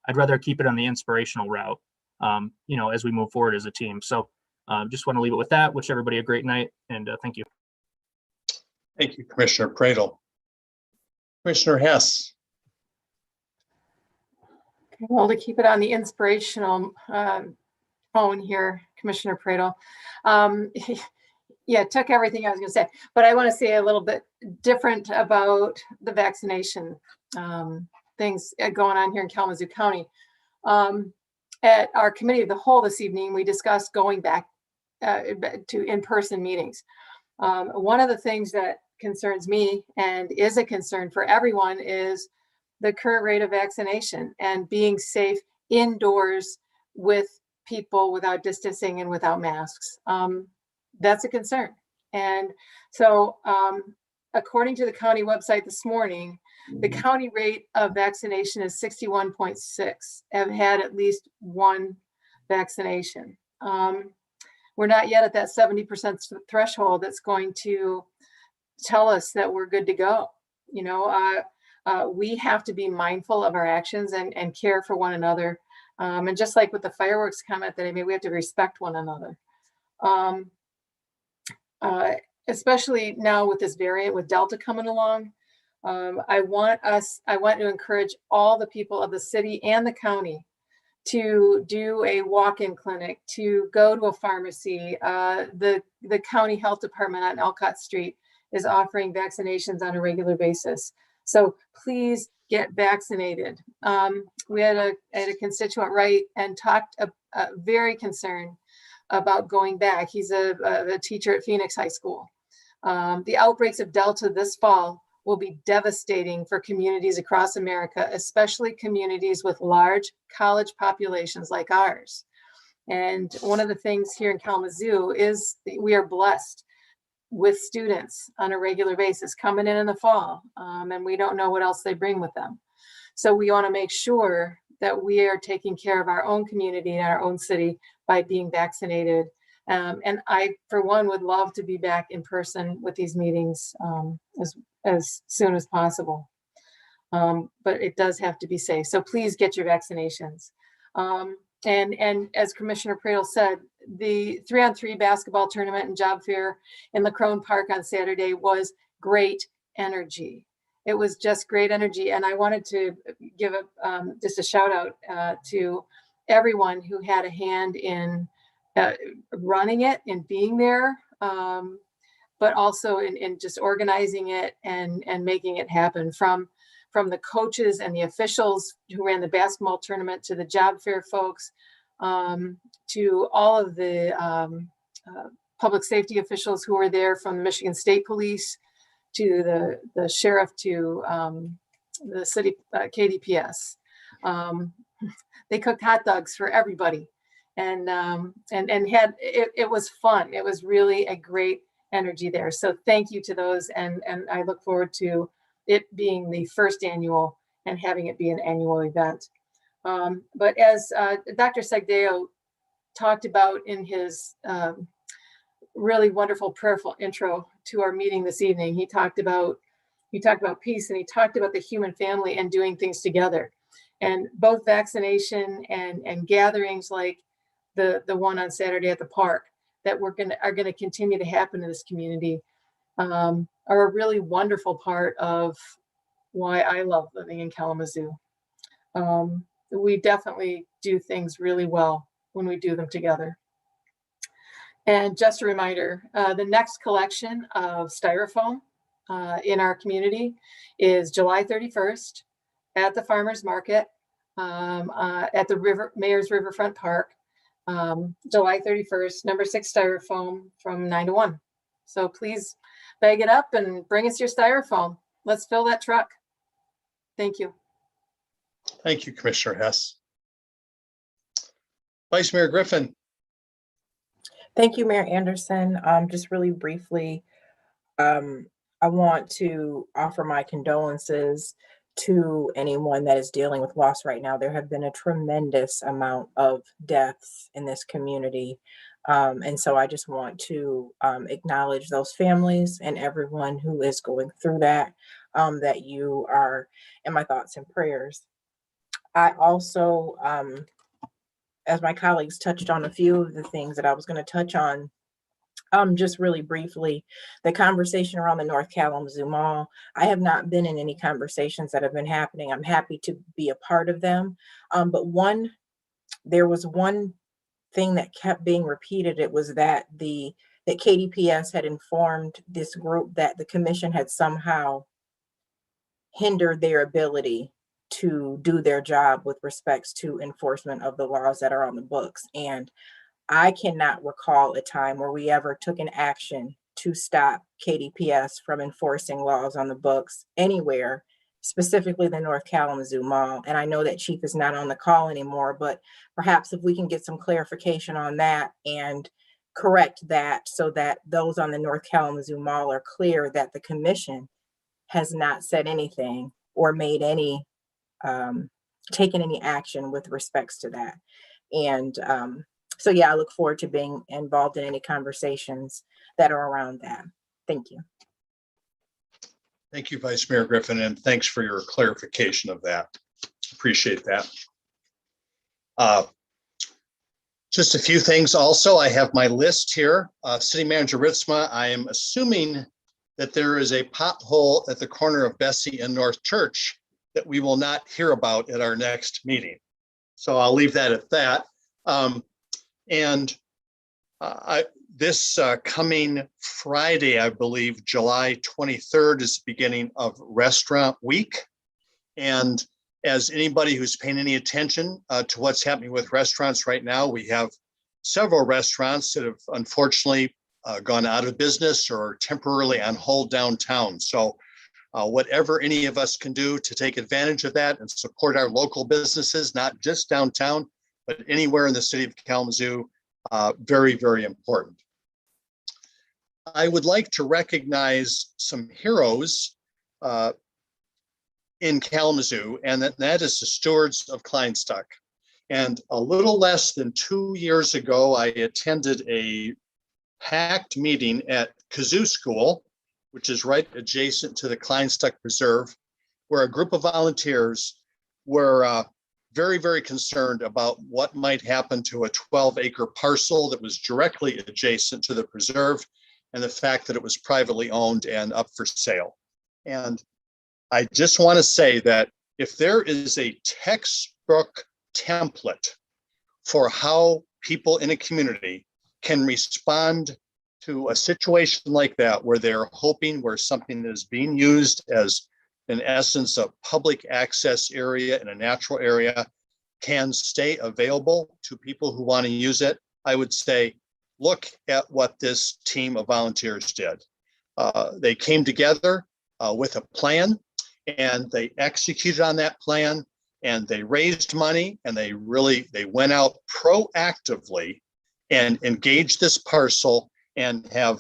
I'd rather keep it on the inspirational route, as we move forward as a team. So just want to leave it with that. Wish everybody a great night, and thank you. Thank you, Commissioner Pradel. Commissioner Hess. Well, to keep it on the inspirational phone here, Commissioner Pradel. Yeah, took everything I was going to say, but I want to say a little bit different about the vaccination things going on here in Kalamazoo County. At our committee of the whole this evening, we discussed going back to in-person meetings. One of the things that concerns me and is a concern for everyone is the current rate of vaccination and being safe indoors with people without distancing and without masks. That's a concern. And so according to the county website this morning, the county rate of vaccination is 61.6, have had at least one vaccination. We're not yet at that 70% threshold that's going to tell us that we're good to go. We have to be mindful of our actions and care for one another. And just like with the fireworks comment that I made, we have to respect one another. Especially now with this variant, with Delta coming along. I want to encourage all the people of the city and the county to do a walk-in clinic, to go to a pharmacy. The county health department on Elcott Street is offering vaccinations on a regular basis. So please get vaccinated. We had a constituent write and talked very concerned about going back. He's a teacher at Phoenix High School. The outbreaks of Delta this fall will be devastating for communities across America, especially communities with large college populations like ours. And one of the things here in Kalamazoo is we are blessed with students on a regular basis coming in the fall, and we don't know what else they bring with them. So we want to make sure that we are taking care of our own community and our own city by being vaccinated. And I, for one, would love to be back in person with these meetings as soon as possible. But it does have to be safe. So please get your vaccinations. And as Commissioner Pradel said, the 3-on-3 basketball tournament and job fair in Lacrone Park on Saturday was great energy. It was just great energy. And I wanted to give just a shout out to everyone who had a hand in running it and being there, but also in just organizing it and making it happen, from the coaches and the officials who ran the basketball tournament, to the job fair folks, to all of the public safety officials who were there, from the Michigan State Police to the sheriff, to the city KDPS. They cooked hot dogs for everybody, and had it was fun. It was really a great energy there. So thank you to those, and I look forward to it being the first annual and having it be an annual event. But as Dr. Sagdeo talked about in his really wonderful prayerful intro to our meeting this evening, he talked about peace, and he talked about the human family and doing things together. And both vaccination and gatherings like the one on Saturday at the park that are gonna continue to happen in this community are a really wonderful part of why I love living in Kalamazoo. We definitely do things really well when we do them together. And just a reminder, the next collection of styrofoam in our community is July 31st at the farmers market at the Mayor's Riverfront Park. July 31st, number 6 styrofoam from 9 to 1. So please bag it up and bring us your styrofoam. Let's fill that truck. Thank you. Thank you, Commissioner Hess. Vice Mayor Griffin. Thank you, Mayor Anderson. Just really briefly, I want to offer my condolences to anyone that is dealing with loss right now. There have been a tremendous amount of deaths in this community. And so I just want to acknowledge those families and everyone who is going through that, that you are in my thoughts and prayers. I also, as my colleagues touched on a few of the things that I was going to touch on, just really briefly, the conversation around the North Kalamazoo Mall. I have not been in any conversations that have been happening. I'm happy to be a part of them. But there was one thing that kept being repeated. It was that that KDPS had informed this group that the commission had somehow hindered their ability to do their job with respects to enforcement of the laws that are on the books. And I cannot recall a time where we ever took an action to stop KDPS from enforcing laws on the books anywhere, specifically the North Kalamazoo Mall. And I know that Chief is not on the call anymore, but perhaps if we can get some clarification on that and correct that so that those on the North Kalamazoo Mall are clear that the commission has not said anything or made any, taken any action with respects to that. And so yeah, I look forward to being involved in any conversations that are around that. Thank you. Thank you, Vice Mayor Griffin, and thanks for your clarification of that. Appreciate that. Just a few things also. I have my list here. City Manager Ritzma, I am assuming that there is a pothole at the corner of Bessie and North Church that we will not hear about at our next meeting. So I'll leave that at that. This coming Friday, I believe, July 23rd is the beginning of Restaurant Week. And as anybody who's paying any attention to what's happening with restaurants right now, we have several restaurants that have unfortunately gone out of business or temporarily on hold downtown. So whatever any of us can do to take advantage of that and support our local businesses, not just downtown, but anywhere in the city of Kalamazoo, very, very important. I would like to recognize some heroes in Kalamazoo, and that is the stewards of Kleinstuck. And a little less than 2 years ago, I attended a packed meeting at Kazoo School, which is right adjacent to the Kleinstuck Preserve, where a group of volunteers were very, very concerned about what might happen to a 12-acre parcel that was directly adjacent to the preserve, and the fact that it was privately owned and up for sale. And I just want to say that if there is a textbook template for how people in a community can respond to a situation like that, where they're hoping where something is being used as, in essence, a public access area in a natural area can stay available to people who want to use it, I would say, look at what this team of volunteers did. They came together with a plan, and they executed on that plan, and they raised money, and they went out proactively and engaged this parcel and have,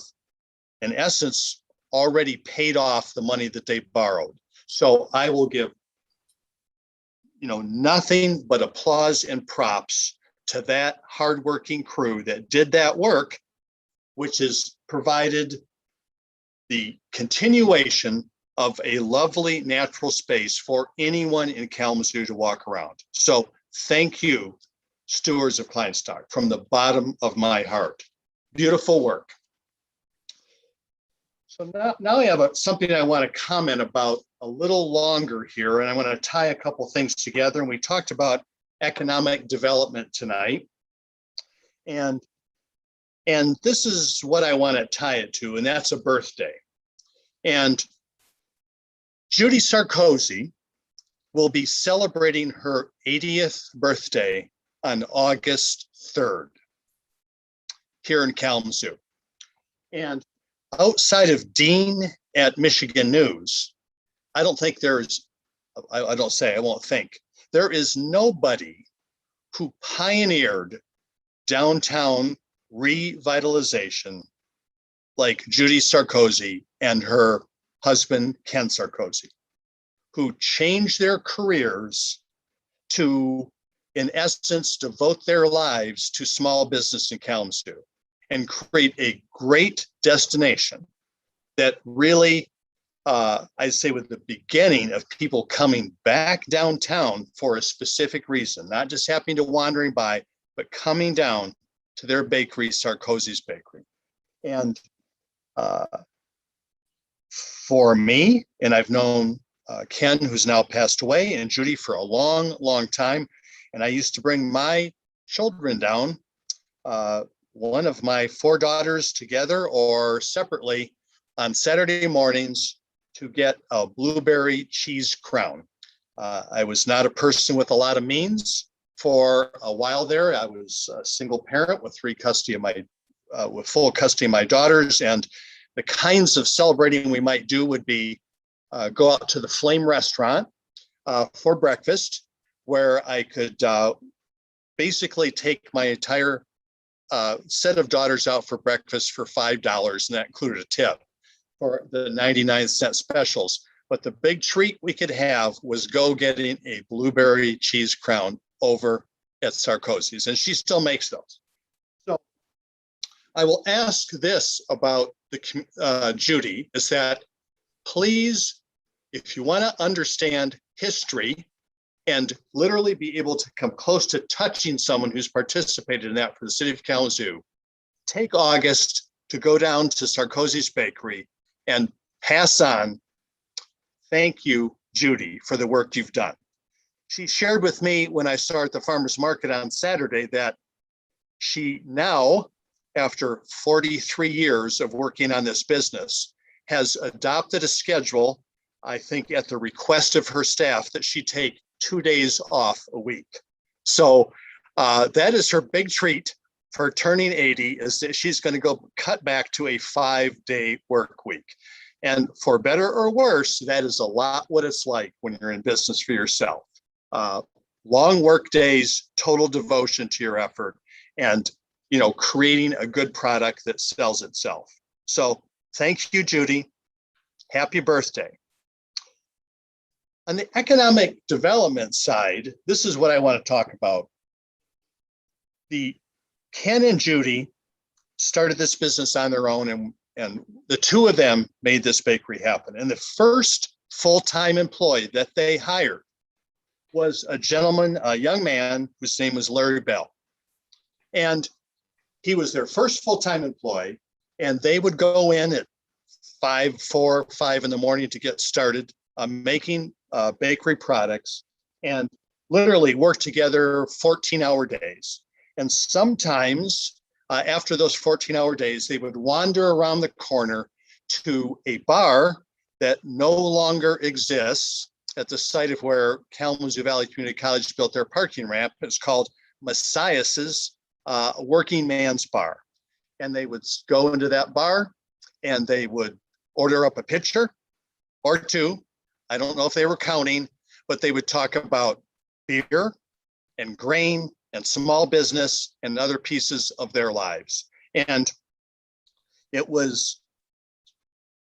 in essence, already paid off the money that they borrowed. So I will give, nothing but applause and props to that hardworking crew that did that work, which has provided the continuation of a lovely natural space for anyone in Kalamazoo to walk around. So thank you, stewards of Kleinstuck, from the bottom of my heart. Beautiful work. So now I have something I want to comment about a little longer here, and I want to tie a couple things together. And we talked about economic development tonight. And this is what I want to tie it to, and that's a birthday. And Judy Sarkozy will be celebrating her 80th birthday on August 3rd here in Kalamazoo. And outside of Dean at Michigan News, I don't think there's, I won't think, there is nobody who pioneered downtown revitalization like Judy Sarkozy and her husband, Ken Sarkozy, who changed their careers to, in essence, devote their lives to small business in Kalamazoo and create a great destination that really, I'd say, with the beginning of people coming back downtown for a specific reason, not just happening to wandering by, but coming down to their bakery, Sarkozy's Bakery. And for me, and I've known Ken, who's now passed away, and Judy for a long, long time. And I used to bring my children down, one of my 4 daughters together or separately on Saturday mornings to get a blueberry cheese crown. I was not a person with a lot of means for a while there. I was a single parent with full custody of my daughters, and the kinds of celebrating we might do would be go out to the Flame restaurant for breakfast, where I could basically take my entire set of daughters out for breakfast for $5, and that included a tip for the 99-cent specials. But the big treat we could have was go getting a blueberry cheese crown over at Sarkozy's, and she still makes those. So I will ask this about the Judy, is that please, if you want to understand history and literally be able to come close to touching someone who's participated in that for the city of Kalamazoo, take August to go down to Sarkozy's Bakery and pass on, thank you, Judy, for the work you've done. She shared with me when I saw her at the farmer's market on Saturday that she now, after 43 years of working on this business, has adopted a schedule, I think at the request of her staff, that she take 2 days off a week. So that is her big treat for turning 80, is that she's going to go cut back to a 5-day work week. And for better or worse, that is a lot what it's like when you're in business for yourself. long work days, total devotion to your effort, and creating a good product that sells itself. So thank you, Judy. Happy birthday. On the economic development side, this is what I want to talk about. Ken and Judy started this business on their own, and the two of them made this bakery happen. And the first full-time employee that they hired was a gentleman, a young man whose name was Larry Bell. And he was their first full-time employee, and they would go in at 4 or 5 in the morning to get started making bakery products, and literally work together 14-hour days. And sometimes after those 14-hour days, they would wander around the corner to a bar that no longer exists at the site of where Kalamazoo Valley Community College built their parking ramp. It's called Messiah's Working Man's Bar. And they would go into that bar and they would order up a pitcher or two. I don't know if they were counting, but they would talk about beer and grain and small business and other pieces of their lives. And it was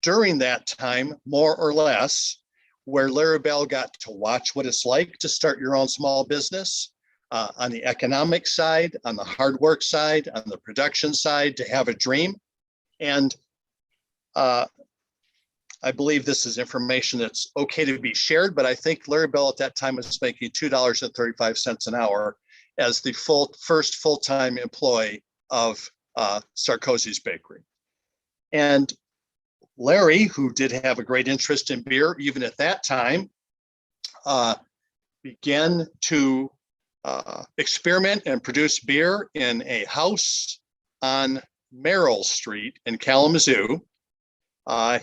during that time, more or less, where Larry Bell got to watch what it's like to start your own small business, on the economic side, on the hard work side, on the production side, to have a dream. And I believe this is information that's okay to be shared, but I think Larry Bell at that time was making $2.35 an hour as the first full-time employee of Sarkozy's Bakery. And Larry, who did have a great interest in beer, even at that time, began to experiment and produce beer in a house on Merrill Street in Kalamazoo.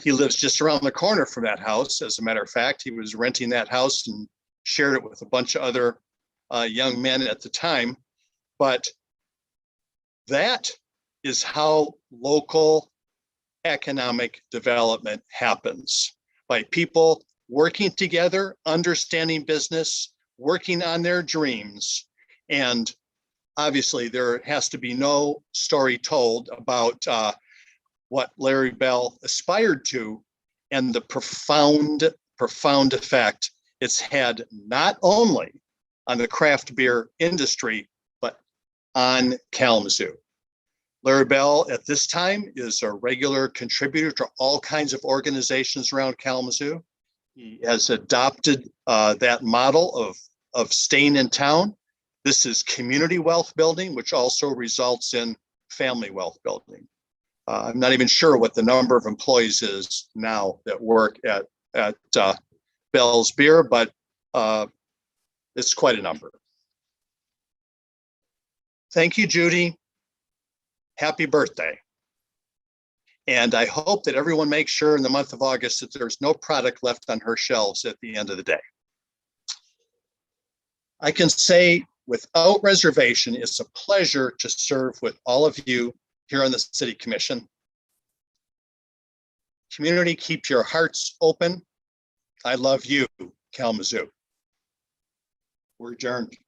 He lives just around the corner from that house. As a matter of fact, he was renting that house and shared it with a bunch of other young men at the time. But that is how local economic development happens, by people working together, understanding business, working on their dreams. And obviously there has to be no story told about what Larry Bell aspired to and the profound effect it's had, not only on the craft beer industry, but on Kalamazoo. Larry Bell at this time is a regular contributor to all kinds of organizations around Kalamazoo. He has adopted that model of staying in town. This is community wealth building, which also results in family wealth building. I'm not even sure what the number of employees is now that work at Bell's Beer, but it's quite a number. Thank you, Judy. Happy birthday. And I hope that everyone makes sure in the month of August that there's no product left on her shelves at the end of the day. I can say without reservation, it's a pleasure to serve with all of you here on the City Commission. Community, keep your hearts open. I love you, Kalamazoo. We're adjourned.